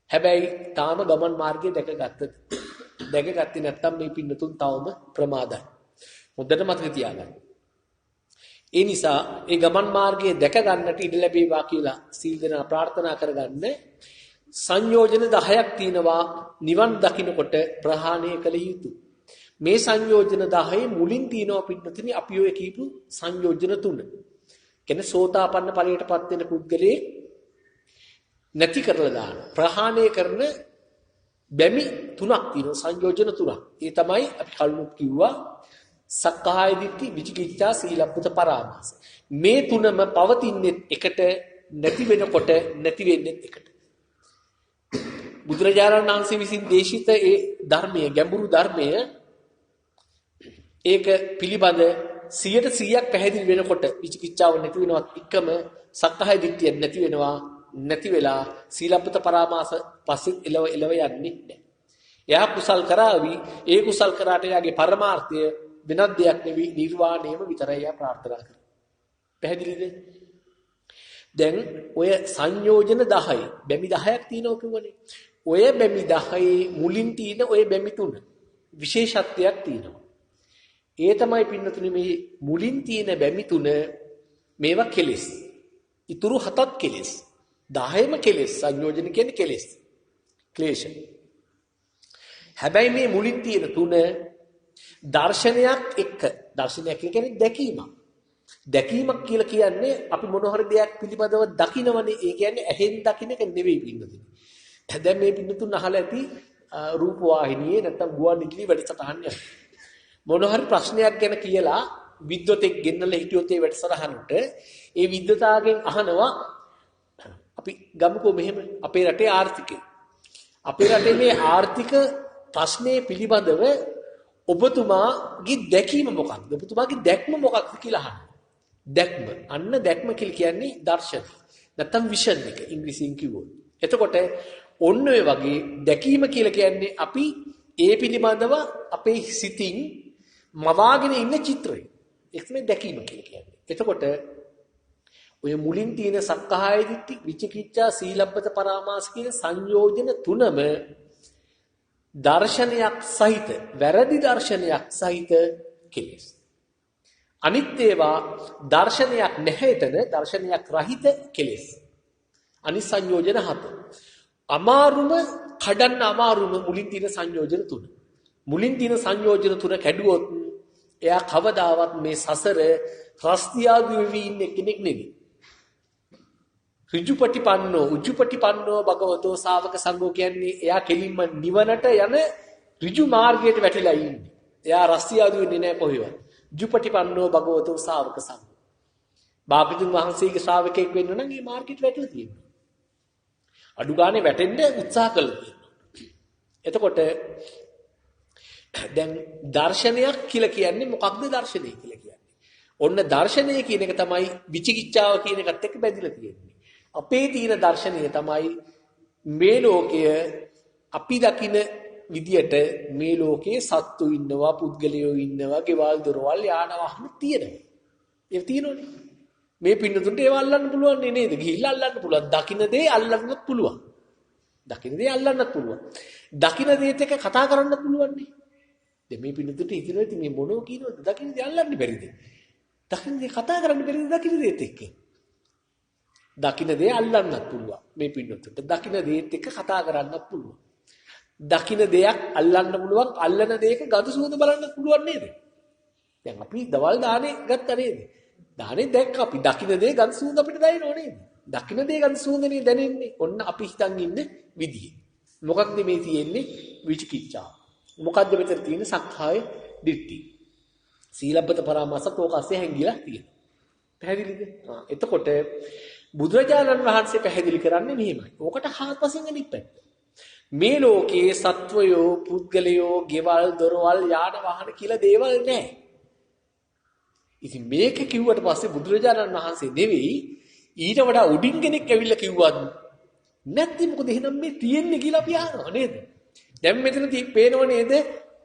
හැබැයි තාම ගමන් මාර්ගය දැකගත්තේ නැත්නම් මේ පින්නතුන් තවම ප්‍රමාදයි. හොඳට මතක තියාගන්න. ඒ නිසා ඒ ගමන් මාර්ගයේ දැක ගන්නට ඉඩ ලැබේවා කියලා සීල් දෙනා ප්‍රාර්ථනා කරගන්න. සංයෝජන 10ක් තියෙනවා නිවන් දකින්නකොට ප්‍රහාණය කළ යුතු. මේ සංයෝජන 10 මුලින් තියෙනවා පිටුතුනි අපි ඔය කියපු සංයෝජන 3. කියන්නේ සෝතාපන්න ඵලයටපත් වෙන පුද්ගලයේ නැති කරලා දාන ප්‍රහාණය කරන බැමි 3ක් තියෙනවා සංයෝජන 3ක්. ඒ තමයි අපි කලින් කිව්වා සක්කාය දිට්ඨි විචිකිච්ඡා සීලබ්බත පරාමාස. මේ තුනම පවතින්නේ එකට නැති වෙනකොට නැති වෙන්නේ එකට. බුදුරජාණන් වහන්සේ විසින් දේශිත ඒ ධර්මයේ ගැඹුරු ධර්මය ඒක පිළිබඳ 100% පැහැදිලි වෙනකොට විචිකිච්ඡාව නැති වෙනවත් එකම සක්කාය දිට්ඨිය නැති වෙනවා. නැති වෙලා සීලබ්බත පරාමාස පස්සේ එලව යන්නේ නැහැ. එයා කුසල් කරાવી ඒ කුසල් කරාට එයාගේ පරමාර්ථය වෙනත් දෙයක් නෙවෙයි නිර්වාණයම විතරයි එයා ප්‍රාර්ථනා කරන්නේ. පැහැදිලිද? දැන් ඔය සංයෝජන 10 බැමි 10ක් තියෙනවා කියවනේ. ඔය බැමි 10 මුලින් තියෙන ඔය බැමි තුන විශේෂත්වයක් තියෙනවා. ඒ තමයි පින්නතුනේ මේ මුලින් තියෙන බැමි තුන මේවා කෙලෙස්. ඊතුරු 7ක් කෙලෙස්. 10ම කෙලෙස් සංයෝජන කියන්නේ කෙලෙස්. ක්ලේශ. හැබැයි මේ මුලින් තියෙන තුන දර්ශනයක් එක්ක දර්ශනයක් කියන්නේ දැකීමක්. දැකීමක් කියලා කියන්නේ අපි මොන හරි දෙයක් පිළිබඳව දකිනවනේ. ඒ කියන්නේ ඇහෙන් දකින්න එක නෙවෙයි පින්නතුනේ. දැන් මේ පින්නතුන් අහලා ඇති රූප වාහිනියේ නැත්තම් ගුවන් විදුලි වැඩසටහන් එක. මොන හරි ප්‍රශ්නයක් ගැන කියලා විද්වතෙක් ගෙන්නලා හිටියොත් ඒ වැඩසටහනට ඒ විද්වතාවගෙන් අහනවා අපි ගමුකෝ මෙහෙම අපේ රටේ ආර්ථිකය. අපේ රටේ මේ ආර්ථික ප්‍රශ්නේ පිළිබඳව ඔබතුමාගේ දැකීම මොකක්ද? ඔබතුමාගේ දැක්ම මොකක්ද කියලා අහනවා. දැක්ම. අන්න දැක්ම කියලා කියන්නේ දර්ශන. නැත්තම් විෂන් එක ඉංග්‍රීසියෙන් කිව්වොත්. එතකොට ඔන්න ඔය වගේ දැකීම කියලා කියන්නේ අපි ඒ පිළිබඳව අපේ සිතින් මවාගෙන ඉන්න චිත්‍රය. ඒක තමයි දැකීම කියලා කියන්නේ. එතකොට ඔය මුලින් තියෙන සක්කාය දිට්ඨි විචිකිච්ඡා සීලබ්බත පරාමාස කියන සංයෝජන තුනම දර්ශනයක් සහිත වැරදි දර්ශනයක් සහිත කෙලෙස්. අනිත් ඒවා දර්ශනයක් නැහැ එතන දර්ශනයක් රහිත කෙලෙස්. අනිත් සංයෝජන 7. අමාරුම කඩන්න අමාරුම මුලින් තියෙන සංයෝජන තුන. මුලින් තියෙන සංයෝජන තුන කැඩුවොත් එයා කවදාවත් මේ සසර රස්තියාදු වෙවි ඉන්න කෙනෙක් නෙවෙයි. ඍජුපටිපන්නෝ උජුපටිපන්නෝ භගවතෝ ශාවක සංඝෝ කියන්නේ එයා කෙලින්ම නිවනට යන ඍජු මාර්ගයට වැටිලා ඉන්නේ. එයා රස්තියාදු වෙන්නේ නැහැ කොහෙවත්. උජුපටිපන්නෝ භගවතෝ ශාවක සංඝෝ. භාග්‍යවතුන් වහන්සේගේ ශ්‍රාවකෙක් වෙන්න නම් මේ මාර්ගයට වැටලා තියෙනවා. අඩු ගානේ වැටෙන්න උත්සාහ කළා තියෙනවා. එතකොට දැන් දර්ශනයක් කියලා කියන්නේ මොකක්ද දර්ශනය කියලා කියන්නේ? ඔන්න දර්ශනය කියන එක තමයි විචිකිච්ඡාව කියන එකත් එක්ක බැඳිලා තියෙන්නේ. අපේ තියෙන දර්ශනය තමයි මේ ලෝකය අපි දකින විදියට මේ ලෝකයේ සත්තු ඉන්නවා, පුද්ගලයෝ ඉන්නවා, ගෙවල් දොරවල් යාන වාහන තියෙනවා. ඒක තියෙනවනේ. මේ පින්නතුන්ට ඒව අල්ලන්න පුළුවන් නේද? ගිහිල්ලා අල්ලන්න පුළුවන්. දකින්න දේ අල්ලන්නත් පුළුවන්. දකින්න දේ අල්ලන්නත් පුළුවන්. දකින්න දේත් එක්ක කතා කරන්නත් පුළුවන් නේ. දැන් මේ පින්නතුන්ට ඉතින් මේ මොනෝ කියනවද? දකින්න දේ අල්ලන්න බැරිද? දකින්න දේ කතා කරන්න බැරිද? දකින්න දේත් එක්ක. දකින්න දේ අල්ලන්නත් පුළුවන්. මේ පින්නතුන්ට දකින්න දේත් එක්ක කතා කරන්නත් පුළුවන්. දකින්න දෙයක් අල්ලන්න පුළුවන්. අල්ලන දෙයක ගඳ සුවඳ බලන්නත් පුළුවන් නේද? දැන් අපි දවල් දානේ ගත්තා නේද? දානේ දැක්ක අපි දකින්න දේ ගඳ සුවඳ අපිට දැනෙනව නේද? දකින්න දේ ගඳ සුවඳනේ දැනෙන්නේ. ඔන්න අපි හිතන් ඉන්න විදිය. මොකක්ද මේ තියෙන්නේ? විචිකිච්ඡාව. මොකද්ද මෙතන තියෙන සක්කාය දිට්ඨිය. සීලබ්බත පරාමාසත් ඕක අස්සේ හැංගිලා තියෙනවා. පැහැදිලිද? එතකොට බුදුරජාණන් වහන්සේ පැහැදිලි කරන්නේ මෙහෙමයි. ඕකට හාත්පසින් අනිත් පැත්ත. මේ ලෝකයේ සත්වයෝ, පුද්ගලයෝ, ගෙවල්, දොරවල්, යාන වාහන කියලා දේවල් නැහැ. ඉතින් මේක කිව්වට පස්සේ බුදුරජාණන් වහන්සේ නෙවෙයි ඊට වඩා උඩින් කෙනෙක් ඇවිල්ලා කිව්වත් නැත්නම් මොකද එහෙනම් මේ තියෙන්නේ කියලා අපි අහනවා නේද? දැන් මෙතන පේනව නේද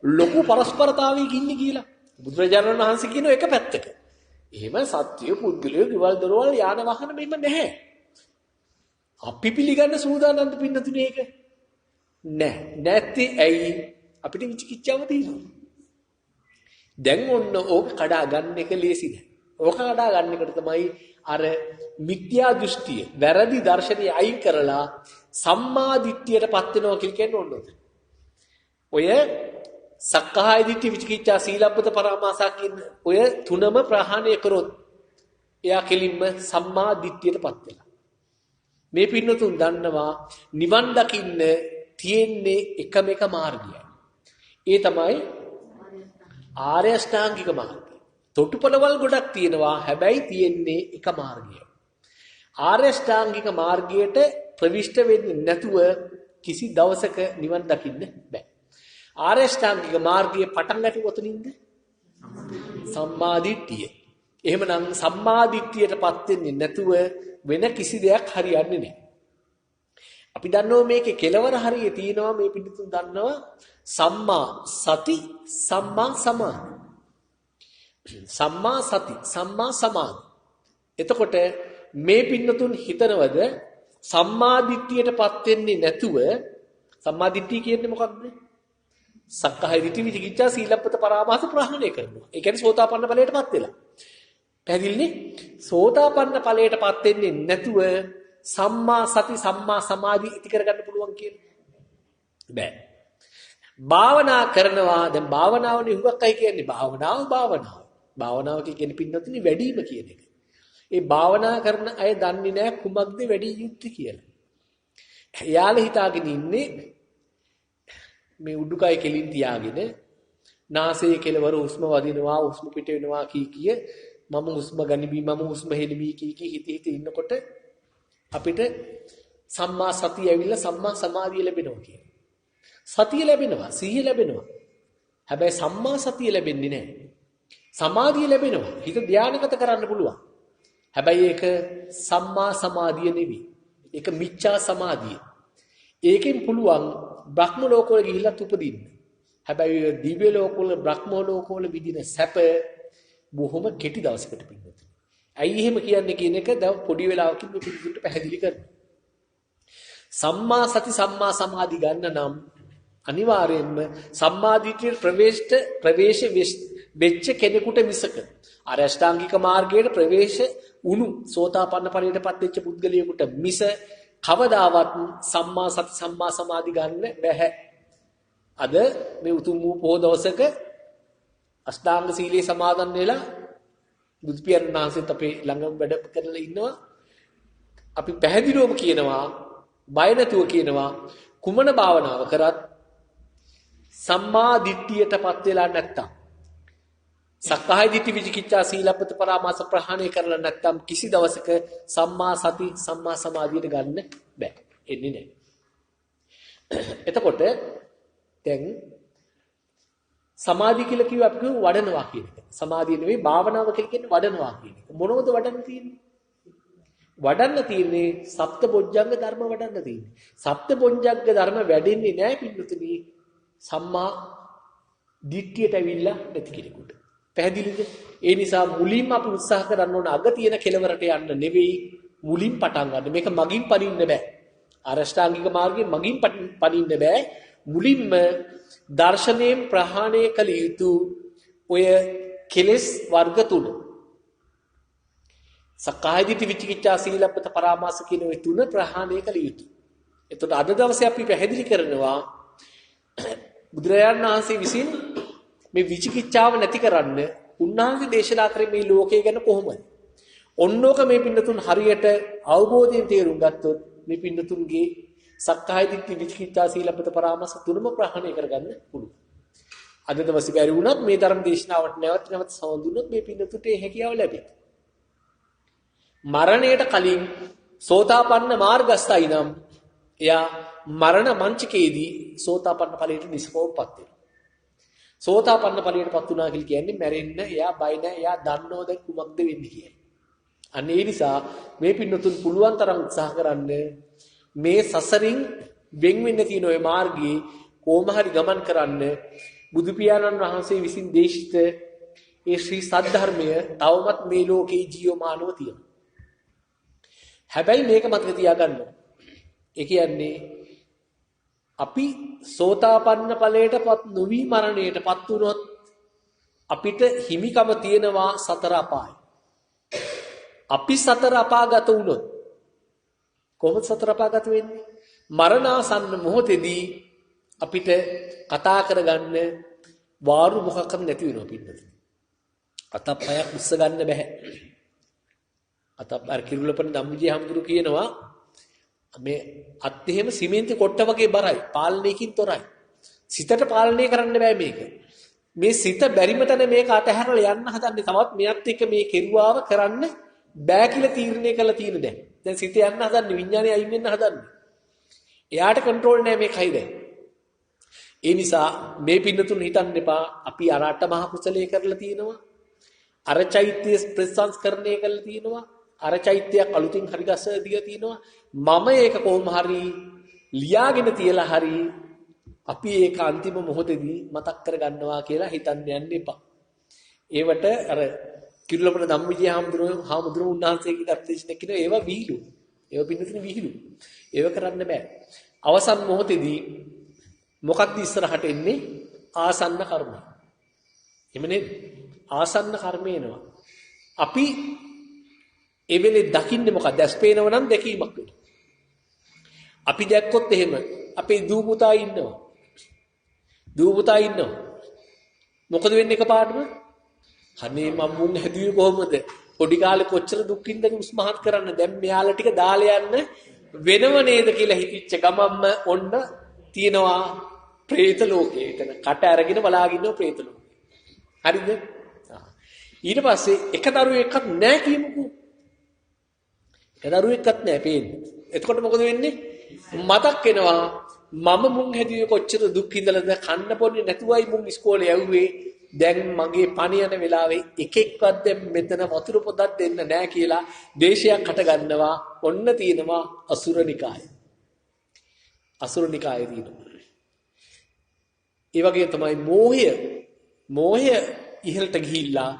ලොකු පරස්පරතාවයක ඉන්නේ කියලා. බුදුරජාණන් වහන්සේ කියන එක පැත්තක. එහෙම සත්‍ය පුද්ගලයෝ ගෙවල් දොරවල් යාන වාහන මෙහෙම නැහැ. අපි පිළිගන්න සූදානම්ද පින්නතුනේ ඒක? නැහැ. නැත්te ඇයි අපිට විචිකිච්ඡාව තියෙනවා. දැන් ඔන්න ඕක කඩා ගන්න එක ලේසි නෑ. ඕක කඩා ගන්න එකට තමයි අර මිත්‍යා දෘෂ්ටිය, වැරදි දර්ශනය අයින් කරලා සම්මා දිට්ඨියටපත් වෙනවා කියලා කියන්නේ ඕනද? ඔය සක්කාය දිට්ඨි, විචිකිච්ඡා, සීලබ්බත පරාමාසා කියන ඔය තුනම ප්‍රහාණය කරොත් එයා කෙලින්ම සම්මා දිට්ඨියටපත් වෙනවා. මේ පින්නතුන් දන්නවා නිවන් දකින්න තියෙන්නේ එකම එක මාර්ගයයි. ඒ තමයි ආර්ය අෂ්ටාංගික මාර්ගය. තොටුපළවල් ගොඩක් තියෙනවා. හැබැයි තියෙන්නේ එක මාර්ගයයි. ආර්ය අෂ්ටාංගික මාර්ගයට ප්‍රවිෂ්ඨ වෙන්නේ නැතුව කිසි දවසක නිවන් දකින්න බෑ. ආර්ය අෂ්ටාංගික මාර්ගයේ පටන් ගන්නේ කොතනින්ද? සම්මා දිට්ඨිය. එහෙමනම් සම්මා දිට්ඨියටපත් වෙන්නේ නැතුව වෙන කිසි දෙයක් හරියන්නේ නැහැ. අපි දන්නවා මේකේ කෙලවර හරිය තියෙනවා. මේ පිටුතුන් දන්නවා සම්මා සති, සම්මා සමාධි. සම්මා සති, සම්මා සමාධි. එතකොට මේ පින්නතුන් හිතනවද සම්මා දිට්ඨියටපත් වෙන්නේ නැතුව සම්මා දිට්ඨිය කියන්නේ මොකක්ද? සක්කාය දිට්ඨි, විචිකිච්ඡා, සීලබ්බත පරාමාස ප්‍රහාණය කරනවා. ඒ කියන්නේ සෝතාපන්න ඵලයටපත් වෙලා. පැහැදිලිනේ? සෝතාපන්න ඵලයටපත් වෙන්නේ නැතුව සම්මා සති, සම්මා සමාධි ඉති කරගන්න පුළුවන් කියන්නේ බෑ. භාවනා කරනවා. දැන් භාවනාවනේ හුඟක් අය කියන්නේ භාවනාව කියන්නේ පින්නතුනි වැඩිම කියන එක. ඒ භාවනා කරන අය දන්නේ නැහැ කුමක්ද වැඩි යුත්තේ කියලා. එයාලා හිතාගෙන ඉන්නේ මේ උඩුකය කෙලින් තියාගෙන නාසයේ කෙලවර හුස්ම වදිනවා, හුස්ම පිට වෙනවා කී මම හුස්ම ගනිමි, මම හුස්ම හෙලිමි කී හිත ඉන්නකොට අපිට සම්මා සතිය ඇවිල්ලා සම්මා සමාධිය ලැබෙනවා කියන. සතිය ලැබෙනවා, සිහිය ලැබෙනවා. හැබැයි සම්මා සතිය ලැබෙන්නේ නැහැ. සමාධිය ලැබෙනවා. හිත ධානයගත කරන්න පුළුවන්. හැබැයි ඒක සම්මා සමාධිය නෙවෙයි. ඒක මිච්ඡා සමාධිය. ඒකෙන් පුළුවන් බ්‍රහ්ම ලෝකවල ගිහිල්ලා උපදින්න. හැබැයි දිව්‍ය ලෝකවල, බ්‍රහ්ම ලෝකවල විදින සැප බොහොම කෙටි දවසකට පින්නතුනි. ඇයි එහෙම කියන්නේ කියන එක දැන් පොඩි වෙලාවකින් මේ පිළිතුරට පැහැදිලි කරනවා. සම්මා සති, සම්මා සමාධි ගන්න නම් අනිවාර්යයෙන්ම සම්මාදිටියට ප්‍රවේශ වෙච්ච කෙනෙකුට මිසක අර අෂ්ටාංගික මාර්ගයට ප්‍රවේශ වුණු සෝතාපන්න ඵලයටපත් වෙච්ච පුද්ගලයෙකුට මිස කවදාවත් සම්මා සති, සම්මා සමාධි ගන්න බැහැ. අද මේ උතුම් වූ පොහොය දවසක අෂ්ටාංග සීලයේ සමාදන් වෙලා බුදු පියාණන් වහන්සේත් අපේ ළඟම වැඩ කරලා ඉන්නවා. අපි පැහැදිලිවම කියනවා, බය නැතුව කියනවා, කුමන භාවනාව කරත් සම්මා දිට්ඨියටපත් වෙලා නැත්තම්, සක්කාය දිට්ඨි, විචිකිච්ඡා, සීලබ්බත පරාමාස ප්‍රහාණය කරලා නැත්තම් කිසි දවසක සම්මා සති, සම්මා සමාධියට ගන්න බෑ. එන්නේ නැහැ. එතකොට දැන් සමාධිය කියලා කිව්ව අපි කියමු වඩනවා කියන එක. සමාධිය නෙවෙයි භාවනාව කියලා කියන්නේ වඩනවා කියන එක. මොනවද වඩන්න තියෙන්නේ? වඩන්න තියෙන්නේ සප්තබොජ්ජංග ධර්ම වඩන්න තියෙන්නේ. සප්තබොජ්ජංග ධර්ම වැඩෙන්නේ නැහැ පින්නතුනි සම්මා දිට්ඨියට ඇවිල්ලා නැති කෙනෙකුට. පැහැදිලිද? ඒ නිසා මුලින්ම අපි උත්සාහ කරන්න ඕන අග තියෙන කෙලවරට යන්න නෙවෙයි මුලින් පටන් ගන්න. මේක මගින් පනින්න බෑ. අරෂ්ඨාංගික මාර්ගයෙන් මගින් පනින්න බෑ. මුලින්ම දර්ශනයෙන් ප්‍රහාණය කළ යුතු ඔය කෙලෙස් වර්ග තුන. සක්කාය දිට්ඨි විචිකිච්ඡා සීලබ්බත පරාමාස කියන ওই තුන ප්‍රහාණය කළ යුතුයි. එතකොට අද දවසේ අපි පැහැදිලි කරනවා බුදුරජාණන් වහන්සේ විසින් මේ විචිකිච්ඡාව නැති කරන්න උන්වහන්සේ දේශනා කරේ මේ ලෝකය ගැන කොහොමද? ඔන්නෝක මේ පින්නතුන් හරියට අවබෝධයෙන් තේරුම් ගත්තොත් මේ පින්නතුන්ගේ සක්කාය දිට්ඨි විචිකිච්ඡා සීලබ්බත පරාමාස තුනම ප්‍රහාණය කරගන්න පුළුවන්. අද දවසේ බැරි වුණත් මේ ධර්ම දේශනාවට නැවත සම්බන්ධුනොත් මේ පින්නතුන්ට හැකියාව ලැබෙයි. මරණයට කලින් සෝතාපන්න මාර්ගස්ථයි නම් එයා මරණ මංචකයේදී සෝතාපන්න ඵලයට නිසකවපත් වෙනවා. සෝතාපන්න ඵලයටපත් වුණා කියලා කියන්නේ මැරෙන්න එයා බය නැහැ. එයා දන්නෝ දැන් කුමක්ද වෙන්නේ කියලා. අන්න ඒ නිසා මේ පින්නතුන් පුළුවන් තරම් උත්සාහ කරන්න මේ සසරින් වෙන් වෙන්න තියෙන ওই මාර්ගයේ කොහොම හරි ගමන් කරන්න බුදු පියාණන් වහන්සේ විසින් දේශිත ඒ ශ්‍රී සද්ධර්මය තවමත් මේ ලෝකේ ජීවමානව තියෙනවා. හැබැයි මේක මතක තියාගන්න. ඒ කියන්නේ අපි සෝතාපන්න ඵලයටපත් නොවි මරණයටපත් වුණොත් අපිට හිමිකම තියෙනවා සතර අපාය. අපි සතර අපාගත වුණොත් කොහොමද සතර අපාගත වෙන්නේ? මරණාසන්න මොහොතේදී අපිට කතා කරගන්න වාරු මොකක්වත් නැති වෙනවා පින්නත. අතප්පයක් උස්ස ගන්න බෑ. අර කිරුළපන ධම්මජී හඳුරු කියනවා මේ අත් එහෙම සිමෙන්ති කොට්ට වගේ බරයි පාලනයකින් තොරයි සිතට පාලනය කරන්න බෑ මේක මේ සිත බැරිම තැන මේක අතහැරලා යන්න හදන්නේ තවත් මෙයත් එක්ක මේ කෙරුවාව කරන්න බෑ කියලා තීරණය කළා තියෙන දැන් සිත යන්න හදන්නේ විඥානය අයින් වෙන්න හදන්නේ එයාට කන්ට්‍රෝල් නෑ මේකයි දැන් ඒ නිසා මේ පින්නතුන් හිතන්න එපා අපි අරට මහ කුසලයේ කරලා තියෙනවා අර චෛත්‍ය ප්‍රසංස්කරණය කරලා තියෙනවා අර චෛත්‍යයක් අලුතින් හරි ගස්සලා දීලා තිනවා මම ඒක කොහොම හරි ලියාගෙන තියලා හරි අපි ඒක අන්තිම මොහොතේදී මතක් කර ගන්නවා කියලා හිතන්න යන්න එපා. ඒවට අර කිරුළපන ධම්මවිජය හාමුදුරුවෝ උන්වහන්සේගේ දර්ශනයක් කියන ඒවා විහිළු. ඒවා පින්නතුනි විහිළු. ඒව කරන්න බෑ. අවසන් මොහොතේදී මොකක්ද ඉස්සරහට එන්නේ? ආසන්න කර්මය. එහෙම නේද? ආසන්න කර්මය එනවා. අපි ඒ වෙලේ දකින්නේ මොකක්ද? දැස් පේනව නම් දැකීමක් වෙනවා. අපි දැක්කොත් එහෙම අපේ දූ පුතා ඉන්නවා. මොකද වෙන්නේ එකපාරටම? අනේ මම මුන් හැදුවේ කොහොමද? පොඩි කාලේ කොච්චර දුක් විඳගෙන උස්මහත් කරන්න දැන් මෙයාලා ටික දාලා යන්න වෙනව නේද කියලා හිතිච්ච ගමම්ම ඔන්න තියනවා പ്രേත ලෝකේ. එතන කට අරගෙන බලාගෙන ඉන්නවා പ്രേත ලෝකේ. හරිද? ඊට පස්සේ එක දරුවෙක්වත් නැහැ කියමුකෝ. දරුවෙක්වත් නැහැ පේන්නේ. එතකොට මොකද වෙන්නේ? මතක් වෙනවා මම මුන් හැදුවේ කොච්චර දුක් විඳලාද කන්න පොන්නේ නැතුවයි මුන් ඉස්කෝලේ යවුවේ. දැන් මගේ පණ යන වෙලාවේ එකෙක්වත් දැන් මෙතන වතුර පොදක් දෙන්න නැහැ කියලා දේශයක් හට ගන්නවා. ඔන්න තියෙනවා අසුරනිකාය. අසුරනිකායේ තියෙනවා. ඒ වගේ තමයි මෝහය ඉහළට ගිහිල්ලා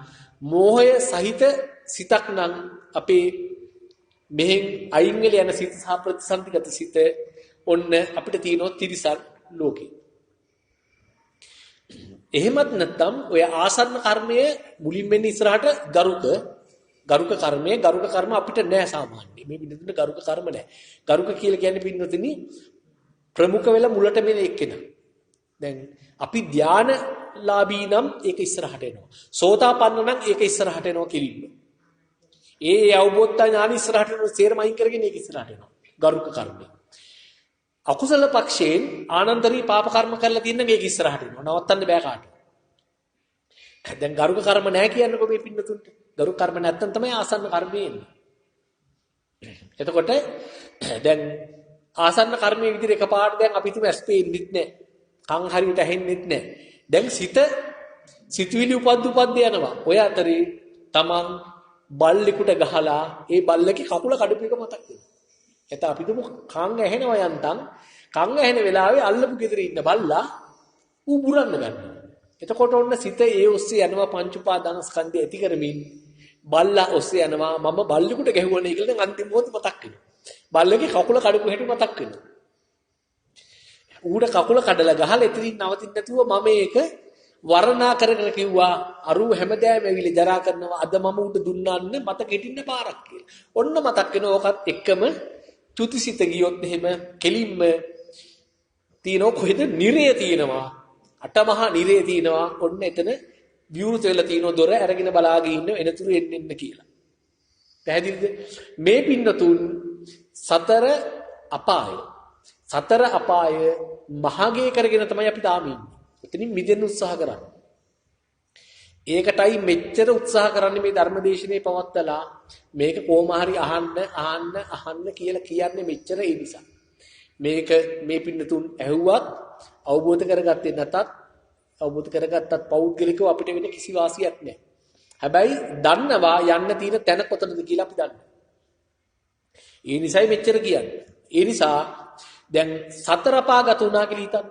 මෝහය සහිත සිතක් නම් අපේ මෙහෙන් අයින් වෙලා යන සිත සහ ප්‍රතිසන්දිගත සිත ඔන්න අපිට තියෙනවා තිරිසන් ලෝකේ. එහෙමත් නැත්නම් ඔය ආසන්න කර්මය මුලින් වෙන්නේ ඉස්සරහට ගරුක කර්ම අපිට නෑ සාමාන්‍යයෙන්. මේ පින්නතුන්ට ගරුක කර්ම නෑ. ගරුක කියලා කියන්නේ පින්නතුනි ප්‍රමුඛ වෙලා මුලට මෙන එක්කෙනා. දැන් අපි ධානලාභී නම් ඒක ඉස්සරහට එනවා. සෝතාපන්න නම් ඒක ඉස්සරහට එනවා කිලින්න. ඒ අවබෝධ ඥාන ඉස්සරහට එනවා සේරම අයින් කරගෙන ඒක ඉස්සරහට එනවා. ගරුක කර්මය. අකුසල පක්ෂයෙන් ආනන්තරී පාප කර්ම කරලා තියෙන මේක ඉස්සරහට එනවා. නවත්තන්න බෑ කාට. දැන් ගරුක කර්ම නැහැ කියන්නකො මේ පින්නතුන්ට. ගරුක කර්ම නැත්තම් තමයි ආසන්න කර්මය එන්නේ. එතකොට දැන් ආසන්න කර්මයේ විදිහට එකපාරට දැන් අපි තුම ඇස් පේන්නෙත් නැහැ. කන් හරියට ඇහෙන්නෙත් නැහැ. දැන් සිතුවිලි උපද්ද යනවා. ඔය අතරේ තමන් බල්ලෙකුට ගහලා ඒ බල්ලගේ කකුල කඩපු එක මතක් වෙනවා. එතන අපි දුමු කංග ඇහෙනවා යන්තම් කංග ඇහෙන වෙලාවේ අල්ලපු ගෙදර ඉන්න බල්ලා ඌ බුරන්න ගන්නවා. එතකොට ඔන්න සිත ඒ ඔස්සේ යනවා පංච උපාදානස්කන්ධය ඇති කරමින් බල්ලා ඔස්සේ යනවා මම බල්ලෙකුට ගැහුවනේ කියලා දැන් අන්තිම මොහොත මතක් වෙනවා. බල්ලගේ කකුල කඩපු හැටි මතක් වෙනවා. ඌට කකුල කඩලා ගහලා එතනින් නවතින්න නැතුව මම ඒක වර්ණනා කරගෙන කිව්වා අරු හැමදාම ඇවිල්ලා ජරා කරනවා අද මම උට දුන්නාන්න මතක හිටින්න පාරක් කියලා. ඔන්න මතක් වෙන ඕකත් එක්කම චුතිසිත ගියොත් එහෙම කෙලින්ම තියෙනවා කොහෙද නිරය තියෙනවා අටමහා නිරය තියෙනවා ඔන්න එතන විවෘත වෙලා තියෙනවා දොර අරගෙන බලාගෙන ඉන්න එනතුරු එන්න කියලා. පැහැදිලිද? මේ පින්නතුන් සතර අපාය මහගේ කරගෙන තමයි අපි තාම ඉන්නේ. එතනින් මිදෙන්න උත්සාහ කරන්නේ. ඒකටයි මෙච්චර උත්සාහ කරන්නේ මේ ධර්මදේශනේ පවත්තලා මේක කොහොම හරි අහන්න කියලා කියන්නේ මෙච්චර ඒ නිසා. මේක මේ පින්නතුන් ඇහුවත් අවබෝධ කරගත්තේ නැතත් අවබෝධ කරගත්තත් පෞද්ගලිකව අපිට වෙන කිසි වාසියක් නැහැ. හැබැයි දන්නවා යන්න තියෙන තැන කොතනද කියලා අපි දන්නවා. ඒ නිසායි මෙච්චර කියන්නේ. ඒ නිසා දැන් සතර අපාගත වුණා කියලා හිතන්න.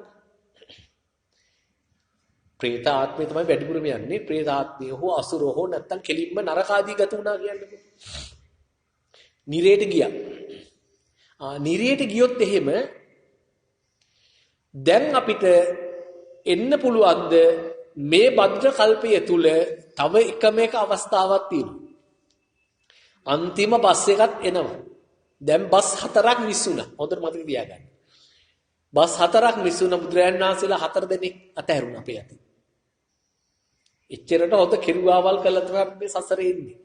ප්‍රේත ආත්මය තමයි වැඩිපුරම යන්නේ. ප්‍රේත ආත්මය හෝ අසුර හෝ නැත්තම් කෙලින්ම නරක ආදී ගත වුණා කියන්නේ. නිරේට ගියා. නිරේට ගියොත් එහෙම දැන් අපිට එන්න පුළුවන්ද මේ භද්‍ර කල්පය තුල තව එකම එක අවස්ථාවක් තියෙනවා. අන්තිම බස් එකක් එනවා. දැන් බස් 4ක් මිස් වුණා. හොඳට මතක තියාගන්න. බස් 4ක් මිස් වුණා බුදුරජාණන් වහන්සේලා 4 දෙනෙක් අතහැරුණා අපේ අතින්. එච්චරට හොඳ කෙරුවාවල් කළා තමයි මේ සසරේ ඉන්නේ.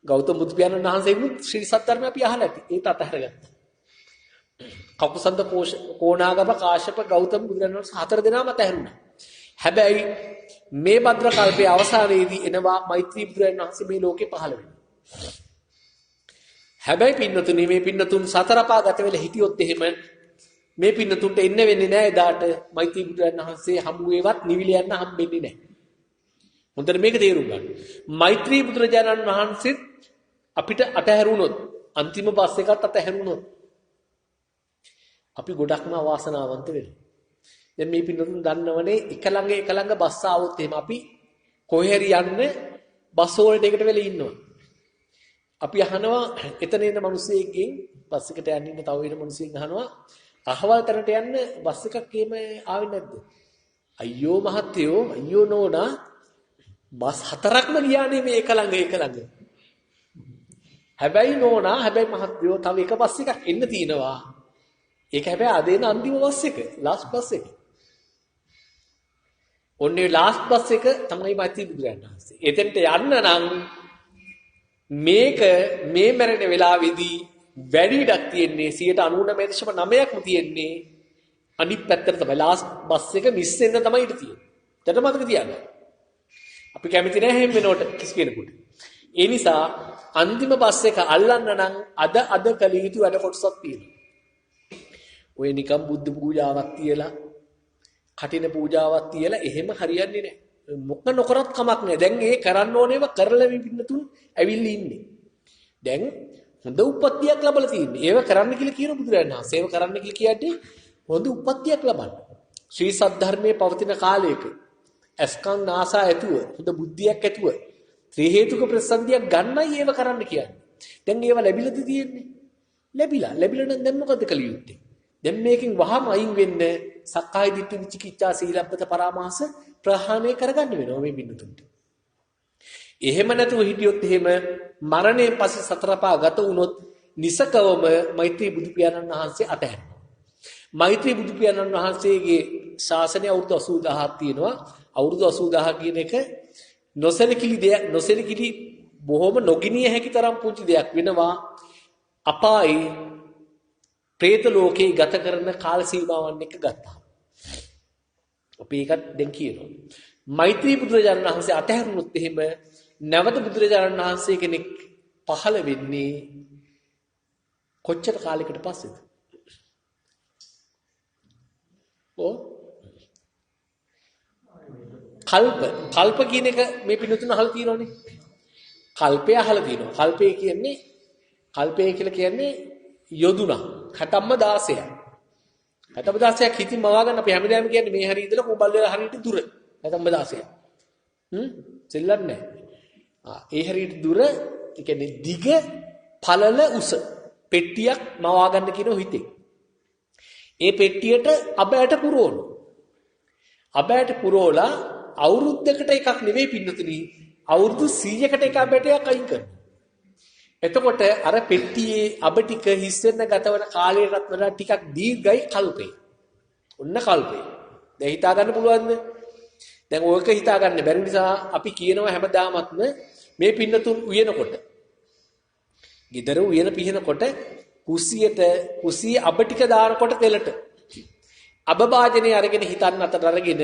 ගෞතම බුදු පියාණන් වහන්සේගෙනුත් ශ්‍රී සත්‍යධර්මය අපි අහලා ඇති. ඒත් අතහැරගත්තා. කකුසන්ද කෝණාගම කාශ්‍යප ගෞතම බුදුරජාණන් වහන්සේ 4 දෙනාම අතහැරුණා. හැබැයි මේ භද්‍ර කල්පයේ අවසානයේදී එනවා මෛත්‍රී බුදුරජාණන් වහන්සේ මේ ලෝකේ පහළ වෙනවා. හැබැයි පින්නතුනි මේ පින්නතුන් සතර පා ගත වෙලා හිටියොත් එහෙම මේ පින්නතුන්ට එන්න වෙන්නේ නැහැ එදාට මෛත්‍රී බුදුරජාණන් වහන්සේ හමුවේවත් නිවිල යන්න හම්බෙන්නේ නැහැ. හොඳට මේක තේරුම් ගන්න. මෛත්‍රී බුදුරජාණන් වහන්සේ අපිට අතහැරුණොත් අන්තිම බස් එකත් අතහැරුණොත් අපි ගොඩක්ම අවාසනාවන්ත වෙනවා. දැන් මේ පින්නතුන් දන්නවනේ එක ළඟ බස් ආවොත් එහෙම අපි කොහේ හරි යන්න බස් වලට එකට වෙලා ඉන්නවා. අපි අහනවා එතන ඉන්න මිනිස්සෙක්ගෙන් බස් එකට යන්න ඉන්න තව ඉන්න මිනිස්සෙක්ගෙන් අහනවා අහවල් තැනට යන්න බස් එකක් එහෙම ආවේ නැද්ද? අයියෝ මහත්තයෝ අයියෝ නෝනා බස් 4ක්ම ගියානේ මේ එක ළඟ. හැබැයි නෝනා හැබැයි මහත්තයෝ තව එක බස් එකක් එන්න තියෙනවා. ඒක හැබැයි අද එන අන්තිම බස් එක ලාස්ට් බස් එක. ඔන්නේ ලාස්ට් බස් එක තමයි මෛත්‍රී බුදුරජාණන් වහන්සේ. එතෙන්ට යන්න නම් මේක මේ මැරෙන වෙලාවේදී වැඩි ඉඩක් තියෙන්නේ 99.9%ක්ම තියෙන්නේ අනිත් පැත්තට තමයි. ලාස්ට් බස් එක මිස් වෙන්න තමයි ඉඩ තියෙන්නේ. දැන් මතක තියාගන්න. අපි කැමති නැහැ හැම වෙනකොට කිසි කෙනෙකුට. ඒ නිසා අන්තිම බස් එක අල්ලන්න නම් අද කළ යුතු වැඩ කොටසක් තියෙනවා. ඔය නිකම් බුද්ධ පූජාවක් තියලා කටින පූජාවක් තියලා එහෙම හරියන්නේ නැහැ. මොක නොකරත් කමක් නැහැ. දැන් ඒ කරන්න ඕනේව කරලා විපින්නතුන් ඇවිල්ලා ඉන්නේ. දැන් හොඳ උප්පත්තියක් ලැබලා තියෙන්නේ. ඒව කරන්න කියලා කියන බුදුරජාණන් වහන්සේ. ඒව කරන්න කියලා කියන්නේ හොඳ උප්පත්තියක් ලබන්න. ශ්‍රී සද්ධර්මයේ පවතින කාලයක අස්කන් නාසා ඇතුව හොඳ බුද්ධියක් ඇතුව ත්‍රි හේතුක ප්‍රසන්දියක් ගන්නයි ඒව කරන්න කියන්නේ. දැන් ඒව ලැබිලාද තියෙන්නේ? ලැබිලා නම් දැන් මොකද කළ යුත්තේ? දැන් මේකෙන් වහම අයින් වෙන්න සක්කාය දිට්ඨි විචිකිච්ඡා සීලබ්බත පරාමාස ප්‍රහාණය කරගන්න වෙනවා මේ බින්දුතුන්ට. එහෙම නැතුව හිටියොත් එහෙම මරණයෙන් පස්සේ සතරපා ගත වුණොත් නිසකවම මෛත්‍රී බුදු පියාණන් වහන්සේ අතහැරෙනවා. මෛත්‍රී බුදු පියාණන් වහන්සේගේ ශාසනය අවුරුදු 80000ක් තියෙනවා. අවුරුදු 80000 කියන එක නොසැලකිලි බොහොම නොගිනිය හැකි තරම් පුංචි දෙයක් වෙනවා. අපායේ പ്രേත ලෝකේ ගත කරන කාල සීමාවන් එක ගත්තා. අපි ඒකත් දැන් කියනවා. මෛත්‍රී බුදුරජාණන් වහන්සේ අතහැරුණොත් එහෙම නැවත බුදුරජාණන් වහන්සේ කෙනෙක් පහළ වෙන්නේ කොච්චර කාලයකට පස්සේද? කල්ප කියන එක මේ පින්නතුන් අහලා තියෙනවනේ. කල්පය අහලා තියෙනවා. කල්පය කියලා කියන්නේ යොදුනා. කටම්ම 16ක්. කටම්ම 16ක් හිතින් මවා ගන්න අපි හැමදාම කියන්නේ මේ හරිය ඉඳලා කොබල් වල හරියට දුර. කටම්ම 16ක්. සෙල්ලන්නේ නැහැ. ඒ හරියට දුර ඒ කියන්නේ දිග පළල උස පෙට්ටියක් මවා ගන්න කියනවා හිතේ. ඒ පෙට්ටියට අබෑට පුරවන. අබෑට පුරවලා අවුරුද්දකට එකක් නෙවෙයි පින්නතුනි අවුරුදු 100කට එක අබෑටයක් අයින් කරනවා. එතකොට අර පෙට්ටියේ අබ ටික හිස් වෙන්න ගතවන කාලයටත් වඩා ටිකක් දීර්ඝයි කල්පේ. ඔන්න කල්පේ. දැන් හිතා ගන්න පුළුවන්ද? දැන් ඔයක හිතා ගන්න බැරි නිසා අපි කියනවා හැමදාමත්ම මේ පින්නතුන් උයනකොට ගෙදර උයන පිහිනකොට කුසියේ අබ ටික දානකොට තෙලට අබ වාදනේ අරගෙන හිතන්න අතට අරගෙන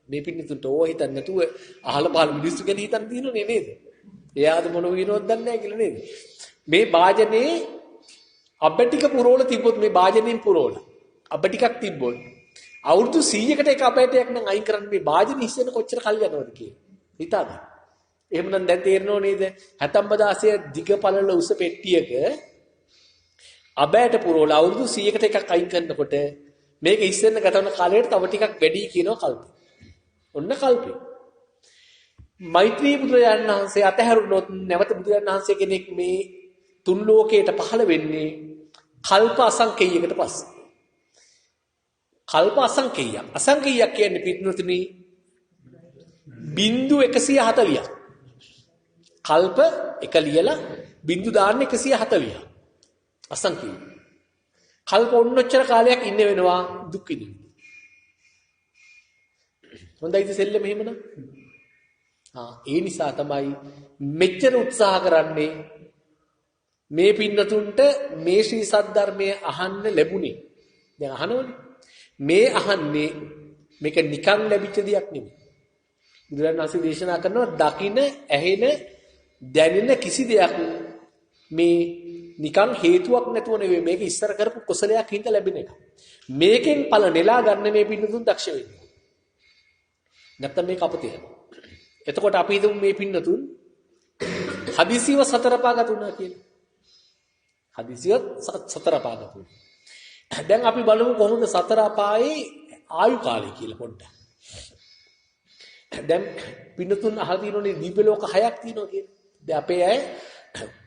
මේ පින්නතුන්ට ඕව හිතන්න නැතුව අහල පහල මිනිස්සු ගැන හිතන්න තියෙනනේ නේද? එයාද මොන විනෝද දන්නේ නැහැ කියලා නේද? මේ වාදනේ අබ ටික පුරවල තිබ්බොත් මේ වාදනෙන් පුරවල අබ ටිකක් තිබ්බොත් අවුරුදු 100කට එක අබෑටයක් නම් අයින් කරන්න මේ වාදනේ හිස්සෙන කොච්චර කල් යනවද කියලා හිතා ගන්න. එහෙමනම් දැන් තේරෙනව නේද? 76 දිග පළල උස පෙට්ටියක අබෑට පුරවල අවුරුදු 100කට එකක් අයින් කරනකොට මේක ඉස්සෙන්න ගතවන කාලයට තව ටිකක් වැඩි කියනවා කල්පේ. ඔන්න කල්පේ. මෛත්‍රී බුදුරජාණන් වහන්සේ අතහැරුණොත් නැවත බුදුරජාණන් වහන්සේ කෙනෙක් මේ තුන් ලෝකයට පහළ වෙන්නේ කල්ප අසංකේයයකට පස්සේ. කල්ප අසංකේයයක්. අසංකේයයක් කියන්නේ පිටුතුනි බිංදු 140ක්. කල්ප එක ලියලා බිංදු දාන්න 140ක්. අසංකේය. කල්ප ඔන්නොච්චර කාලයක් ඉන්න වෙනවා දුක් විඳින්න. හොඳයිද සෙල්ලම එහෙමනම්? ඒ නිසා තමයි මෙච්චර උත්සාහ කරන්නේ මේ පින්නතුන්ට මේ ශ්‍රී සද්ධර්මයේ අහන්න ලැබුණේ. දැන් අහනවනේ. මේ අහන්නේ මේක නිකන් ලැබිච්ච දෙයක් නෙමෙයි. බුදුරජාණන් වහන්සේ දේශනා කරනවා දකින, ඇහෙන, දැනෙන කිසි දෙයක් මේ නිකන් හේතුවක් නැතුව නෙවෙයි මේක ඉස්සර කරපු කුසලයක් හින්දා ලැබෙන එක. මේකෙන් ඵල නෙලා ගන්න මේ පින්නතුන් දක්ෂ වෙන්නේ. නැත්තම් මේක අපතේ යනවා. එතකොට අපි හිතමු මේ පින්නතුන් හදිසියව සතර පාගත වුණා කියලා. හදිසියව සතර පාගත වුණා. දැන් අපි බලමු කොහොමද සතර අපායේ ආයු කාලය කියලා පොඩ්ඩක්. දැන් පින්නතුන් අහලා තියෙනෝනේ දිව්‍ය ලෝක 6ක් තියෙනවා කියලා. දැන් අපේ අය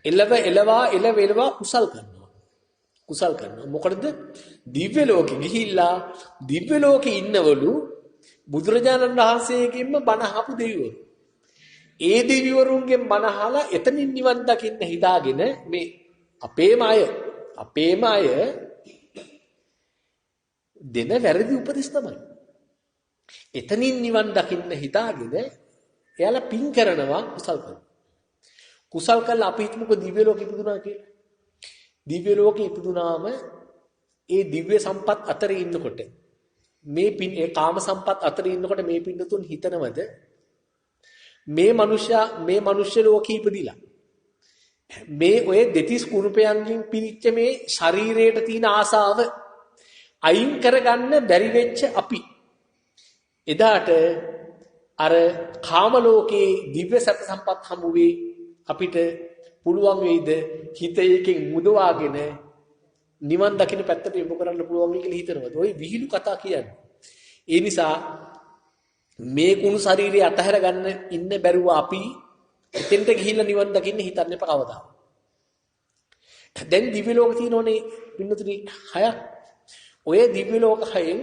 එලවා කුසල් කරනවා. මොකටද? දිව්‍ය ලෝකෙ ගිහිල්ලා දිව්‍ය ලෝකෙ ඉන්නවලු බුදුරජාණන් වහන්සේගෙන්ම බණ අහපු දෙවිවරු. ඒ දෙවිවරුන්ගෙන් බණ අහලා එතනින් නිවන් දකින්න හිතාගෙන මේ අපේම අය දෙන වැරදි උපදෙස් තමයි. එතනින් නිවන් දකින්න හිතාගෙන එයාලා පින් කරනවා කුසල් කරනවා. කුසල් කළා අපි හිතමුකෝ දිව්‍ය ලෝකෙ ඉපදුනා කියලා. දිව්‍ය ලෝකෙ ඉපදුනාම ඒ දිව්‍ය සම්පත් අතරේ ඉන්නකොට ඒ කාම සම්පත් අතරේ ඉන්නකොට මේ පින්නතුන් හිතනවද මේ මනුෂ්‍ය ලෝකෙ ඉපදිලා මේ ඔය දෙතිස් කුරුපයන්ගෙන් පිරිච්ච මේ ශරීරයට තියෙන ආසාව අයින් කරගන්න බැරි වෙච්ච අපි එදාට අර කාම ලෝකේ දිව්‍ය සැප සම්පත් හමුවේ අපිට පුළුවන් වෙයිද හිත එකෙන් මුදවාගෙන නිවන් දකින්න පැත්තට යොමු කරන්න පුළුවන් වෙයි කියලා හිතනවද? ওই විහිළු කතා කියන්නේ. ඒ නිසා මේ කුණු ශරීරය අතහැර ගන්න ඉන්න බැරුව අපි එතෙන්ට ගිහිල්ලා නිවන් දකින්න හිතන්න එපා කවදා. දැන් දිව්‍ය ලෝක තියෙනෝනේ පින්නතුනි 6ක්. ඔය දිව්‍ය ලෝක 6න්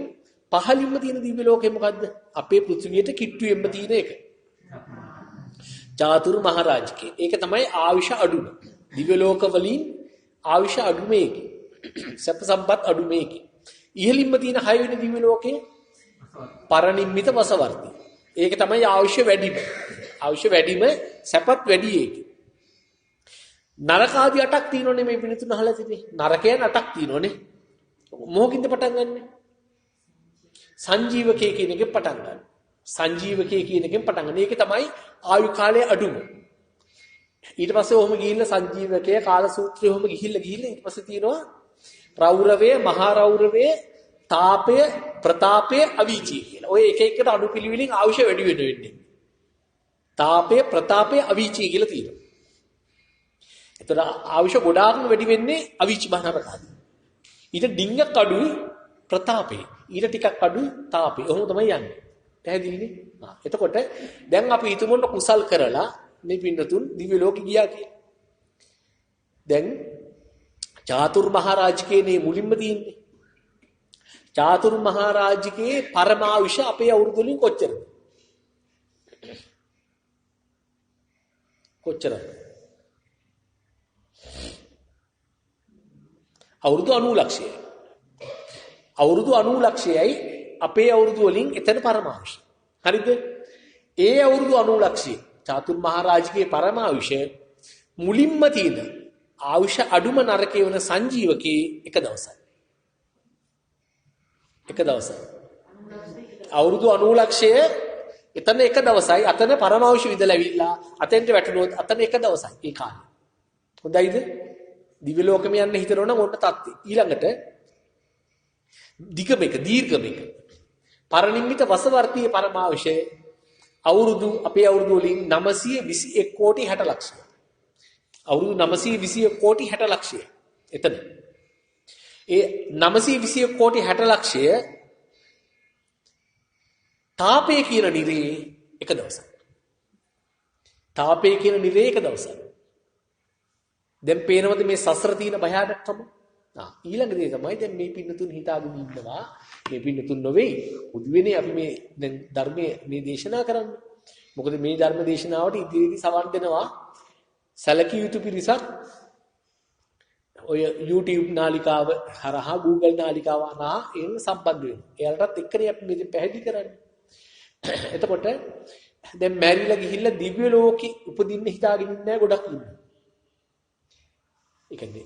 පහළින්ම තියෙන දිව්‍ය ලෝකෙ මොකද්ද? අපේ පෘථිවියට කිට්ටුවෙන්ම තියෙන එක. චාතුරු මහරජකේ. ඒක තමයි ආයුෂ අඩුම. දිව්‍ය ලෝක වලින් ආයුෂ අඩු මේකේ. සැප සම්පත් අඩු මේකේ. ඉහළින්ම තියෙන 6 වෙනි දිව්‍ය ලෝකේ පරනිම්මිත වසවර්ති. ඒක තමයි ආයුෂ වැඩිම. ආයුෂ වැඩිම සැපත් වැඩි ඒකේ. නරක ආදී 8ක් තියෙනෝනේ මේ පිළිතුරු අහලා තිබේ. නරකයන් 8ක් තියෙනෝනේ. මොකකින්ද පටන් ගන්නෙ? සංජීවකයේ කියන එකෙන් පටන් ගන්න. සංජීවකයේ කියන එකෙන් පටන් ගන්න. ඒක තමයි ආයු කාලය අඩුම. ඊට පස්සේ ඔහොම ගිහිල්ලා සංජීවකයේ කාල සූත්‍රය ඔහොම ගිහිල්ලා ඊට පස්සේ තියෙනවා රෞරවය, මහා රෞරවය, තාපය, ප්‍රතාපය, අවීචිය කියලා. ඔය එක එකට අනුපිළිවෙලින් අවශ්‍ය වැඩි වෙන්නේ. තාපය, ප්‍රතාපය, අවීචිය කියලා තියෙනවා. එතන අවශ්‍ය ගොඩාක්ම වැඩි වෙන්නේ අවීචි බහනරකාදී. ඊට ඩිංගක් අඩුයි ප්‍රතාපේ. ඊට ටිකක් අඩුයි තාපේ. ඔහොම තමයි යන්නේ. පැහැදිලිනේ? එතකොට දැන් අපි හිතමුන්න කුසල් කරලා මේ පින්නතුන් දිව්‍ය ලෝකෙ ගියා කියලා. දැන් චාතුර් මහරජකේ නේ මුලින්ම තියෙන්නේ. චාතුර් මහරජකේ පරමාවිෂ අපේ අවුරුදු වලින් කොච්චරද? කොච්චරද? අවුරුදු 90 ලක්ෂයයි. අවුරුදු 90 ලක්ෂයයි අපේ අවුරුදු වලින් එතන පරමාවිෂ. හරිද? ඒ අවුරුදු 90 ලක්ෂය චාතුර් මහරජකේ පරමාවිෂ මුලින්ම තියෙන ආවිෂ අඩුම නරකේ වන සංජීවකේ එක දවසයි. එක දවසයි. අවුරුදු 90 ලක්ෂය එතන එක දවසයි. අතන පරමාවිෂ විදලා ඇවිල්ලා අතෙන්ට වැටුණොත් අතන එක දවසයි. ඒ කාලේ. හොඳයිද? දිව්‍ය ලෝකෙම යන්න හිතනවා නම් ඔන්න තත්ති. ඊළඟට දිගම එක දීර්ඝම එක. පරිනිම්මිත වසවර්තීය පරමාවිෂය අවුරුදු අපේ අවුරුදු වලින් 921 කෝටි 60 ලක්ෂය. අවුරුදු 921 කෝටි 60 ලක්ෂය. එතන. ඒ 921 කෝටි 60 ලක්ෂය තාපේ කියන නිරේ එක දවසක්. තාපේ කියන නිරේ එක දවසක්. දැන් පේනවද මේ සසර තියෙන භයානකකම? ඊළඟ දේ තමයි දැන් මේ පින්නතුන් හිතාගෙන ඉන්නවා. මේ පින්නතුන් නොවේ. උද්විනේ අපි මේ දැන් ධර්මයේ මේ දේශනා කරන්නේ. මොකද මේ ධර්ම දේශනාවට ඉදිරියේදී සවන් දෙනවා සැලකිය යුතු පිරිසක් ඔය YouTube නාලිකාව හරහා Google නාලිකාව හරහා එන්න සම්බන්ධ වෙනවා. එයාලටත් එක්කනේ අපි මේ පැහැදිලි කරන්නේ. එතකොට දැන් මැරිලා ගිහිල්ලා දිව්‍ය ලෝකෙ උපදින්න හිතාගෙන ඉන්නේ ගොඩක් ඉන්නවා. ඒ කියන්නේ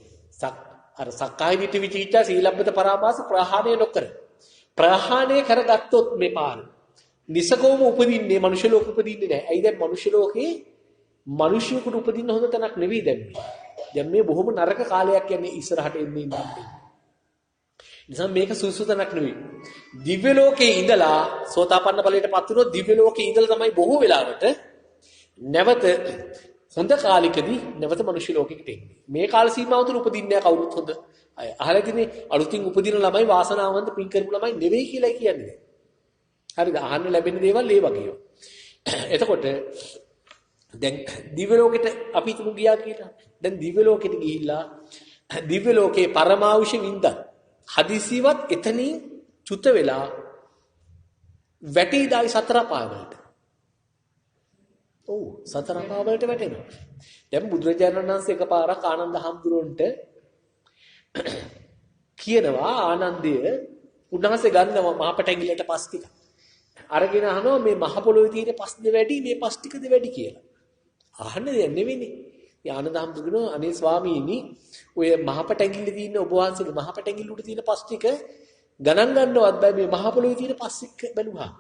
අර සක්කාය දිට්ඨි විචිකිච්ඡා සීලබ්බත පරාමාස ප්‍රහාණය නොකර ප්‍රහාණය කරගත්තොත් මේ පාර නිසකවම උපදින්නේ මනුෂ්‍ය ලෝක උපදින්නේ නැහැ. ඇයි දැන් මනුෂ්‍ය ලෝකේ මිනිසියෙකුට උපදින්න හොඳ තැනක් නෙවෙයි දැන් මේ. දැන් මේ බොහොම නරක කාලයක් යන්නේ ඉස්සරහට එන්නේ ඉන්නේ. නිසා මේක සුසු තැනක් නෙවෙයි. දිව්‍ය ලෝකේ ඉඳලා සෝතාපන්න ඵලයටපත් වුණොත් දිව්‍ය ලෝකේ ඉඳලා තමයි බොහෝ වෙලාවට නැවත හොඳ කාලිකදී නැවත මනුෂ්‍ය ලෝකෙකට එන්නේ. මේ කාල සීමාව තුළ උපදින්නේ නැහැ කවුරුත් හොඳ අය. අහලා ඉතිනේ අලුතින් උපදින ළමයි වාසනාවන්ත පින් කරපු ළමයි නෙවෙයි කියලා කියන්නේ. හරිද? අහන්න ලැබෙන දේවල් ඒ වගේ. එතකොට දැන් දිව්‍ය ලෝකෙට අපි තුමු ගියා කියලා. දැන් දිව්‍ය ලෝකෙට ගිහිල්ලා දිව්‍ය ලෝකේ පරමාවිෂ වින්දා. හදිසියවත් එතනින් චුත වෙලා වැටීදායි සතර පාවලට. ඔව් සතර පාවලට වැටෙනවා. දැන් බුදුරජාණන් වහන්සේ එකපාරක් ආනන්ද හාමුදුරුවන්ට කියනවා ආනන්දය උන්වහන්සේ ගන්නවා මහපටැඟිල්ලට පස් ටික. අරගෙන අහනවා මේ මහ පොළොවේ තියෙන පස්ද වැඩි මේ පස් ටිකද වැඩි කියලා. අහන්නේ දැන් නෙවෙයිනේ. ආනන්ද හාමුදුරුවෝ අනේ ස්වාමීනි ඔය මහපටැඟිල්ලේ තියෙන ඔබ වහන්සේගේ මහපටැඟිල්ල උඩ තියෙන පස් ටික ගණන් ගන්නවත් බෑ මේ මහ පොළොවේ තියෙන පස් එක්ක බැලුවා.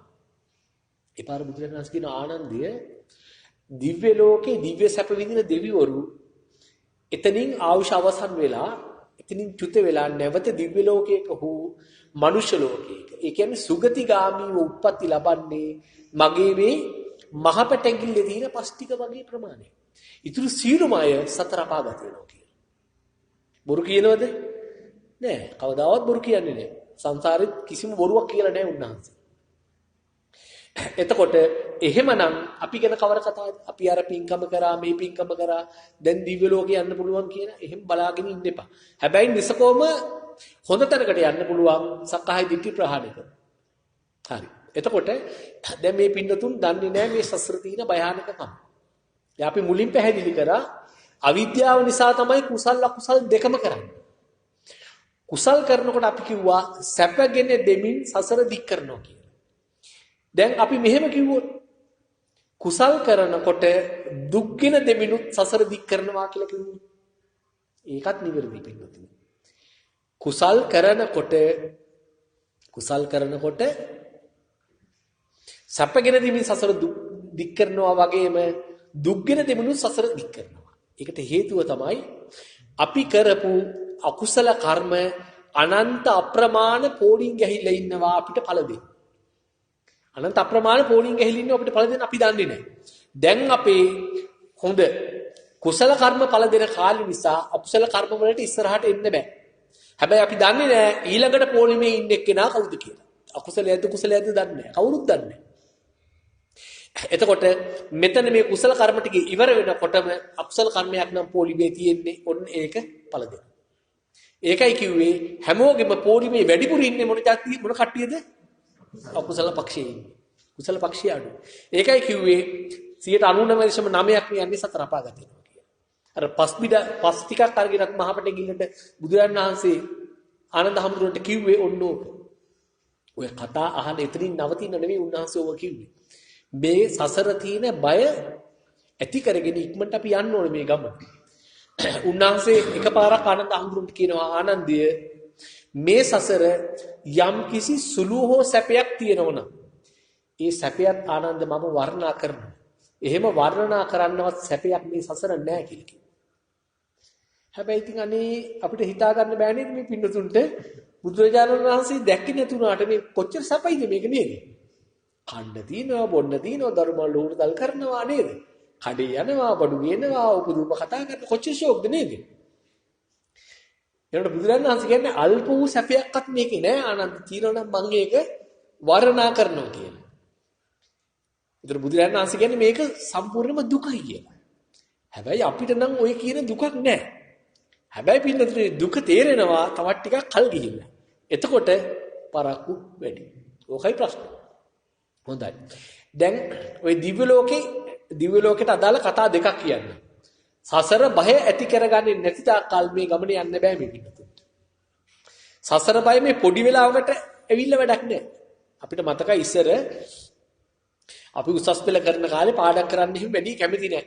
ඒ පාර බුදුරජාණන් වහන්සේ කියන ආනන්දය දිව්‍ය ලෝකේ දිව්‍ය සැප විඳින දෙවිවරු එතනින් ආයුෂ අවසන් වෙලා එතනින් චුත වෙලා නැවත දිව්‍ය ලෝකයක හෝ මනුෂ්‍ය ලෝකයක ඒ කියන්නේ සුගතිගාමීව උප්පත්ති ලබන්නේ මගේ මේ මහපටැඟිල්ලේ තියෙන පස් ටික වගේ ප්‍රමාණය. ඊටු සීලමය සතර අපාගත වෙනවා කියලා. බොරු කියනවද? නෑ. කවදාවත් බොරු කියන්නේ නෑ. සංසාරෙත් කිසිම බොරුවක් කියලා නෑ උන්වහන්සේ. එතකොට එහෙමනම් අපි ගැන කවර කතාවද? අපි අර පින්කම කරා මේ පින්කම කරා දැන් දිව්‍ය ලෝකේ යන්න පුළුවන් කියන එහෙම බලාගෙන ඉන්න එපා. හැබැයි නිසකෝම හොඳ තැනකට යන්න පුළුවන් සක්කාය දිට්ඨි ප්‍රහාණය කරන. හරි. එතකොට දැන් මේ පින්නතුන් දන්නේ නැහැ මේ සසර තියෙන භයානකකම. දැන් අපි මුලින් පැහැදිලි කරා අවිද්‍යාව නිසා තමයි කුසල අකුසල් දෙකම කරන්නේ. කුසල් කරනකොට අපි කිව්වා සැපගෙන දෙමින් සසර දික් කරනවා කියලා. දැන් අපි මෙහෙම කිව්වොත් කුසල් කරනකොට දුක්ගෙන දෙමිනුත් සසර දික් කරනවා කියලා කිව්වොත් ඒකත් නිවැරදි පින්නතුනි. කුසල් කරනකොට සැපගෙන දෙමින් සසර දික් කරනවා වගේම දුක්ගෙන දෙමිනුත් සසර දික් කරනවා. ඒකට හේතුව තමයි අපි කරපු අකුසල කර්ම අනන්ත අප්‍රමාණ පෝලිං ගැහිලා ඉන්නවා අපිට ඵල දෙන්න. අනන්ත අප්‍රමාණ පෝලිං ගැහිලා ඉන්නවා අපිට ඵල දෙන්න අපි දන්නේ නැහැ. දැන් අපේ හොඳ කුසල කර්ම ඵල දෙන කාලේ නිසා අකුසල කර්ම වලට ඉස්සරහට එන්න බෑ. හැබැයි අපි දන්නේ නැහැ ඊළඟට පොලිමේ ඉන්න එක්කෙනා කවුද කියලා. අකුසලයේද කුසලයේද දන්නේ නැහැ. කවුරුත් දන්නේ නැහැ. එතකොට මෙතන මේ කුසල කර්ම ටික ඉවර වෙනකොටම අකුසල කර්මයක් නම් පොලිමේ තියෙන්නේ ඔන්න ඒක ඵල දෙන. ඒකයි කිව්වේ හැමෝගෙම පොලිමේ වැඩිපුර ඉන්නේ මොන කට්ටියද? අකුසල පක්ෂයේ ඉන්නේ. කුසල පක්ෂය අඩු. ඒකයි කිව්වේ 99.9ක් යන්නේ සතර අපාගත වෙනවා කියලා. අර පස් ටිකක් අරගෙනත් මහපටේ ගිල්ලට බුදුරන් වහන්සේ ආනන්ද හැඳුනට කිව්වේ ඔන්න ඕක. ඔය කතා අහන එතනින් නවතින නෙවෙයි උන්වහන්සේ ඔය කිව්වේ. මේ සසර තියෙන බය ඇති කරගෙන ඉක්මනට අපි යන්න ඕනේ මේ ගමන. උන්වහන්සේ එකපාරක් ආනන්ද හැඳුනට කියනවා ආනන්දය මේ සසර යම් කිසි සුළු හෝ සැපයක් තියෙනවනම් ඒ සැපයත් ආනන්ද මම වර්ණනා කරනවා. එහෙම වර්ණනා කරන්නවත් සැපයක් මේ සසර නැහැ කියලා කිව්වා. හැබැයි ඉතින් අනේ අපිට හිතා ගන්න බෑ නේද මේ පින්නතුන්ට බුදුරජාණන් වහන්සේ දැක්කේ නැතුණාට මේ කොච්චර සැපයිද මේක නේද? කන්න දිනවා, බොන්න දිනවා, ධර්මවල උරුදල් කරනවා නේද? කඩේ යනවා, බඩු ගේනවා, උපදූප කතා කරන කොච්චර ෂෝක්ද නේද? එනකොට බුදුරජාණන් වහන්සේ කියන්නේ අල්ප වූ සැපයක්වත් මේකේ නෑ ආනන්ද තියෙනවා නම් මම ඒක වර්ණනා කරනවා කියලා. ඒතර බුදුරජාණන් වහන්සේ කියන්නේ මේක සම්පූර්ණයෙන්ම දුකයි කියලා. හැබැයි අපිට නම් ওই කියන දුකක් නැහැ. හැබැයි පින්නතුනේ දුක තේරෙනවා තවත් ටිකක් කල් ගිහිල්ලා. එතකොට පරක්කු වැඩි. ඕකයි ප්‍රශ්නේ. හොඳයි. දැන් ওই දිව්‍ය ලෝකෙට අදාළ කතා දෙකක් කියන්නේ. සසර බය ඇති කරගන්නේ නැති තාක්කල් මේ ගමනේ යන්න බෑ මේ පින්නතුන්ට. සසර බය මේ පොඩි වෙලාවකට ඇවිල්ලා වැඩක් නැහැ. අපිට මතකයි ඉස්සර අපි උසස් පෙළ කරන කාලේ පාඩම් කරන්න හිම වැඩි කැමති නැහැ.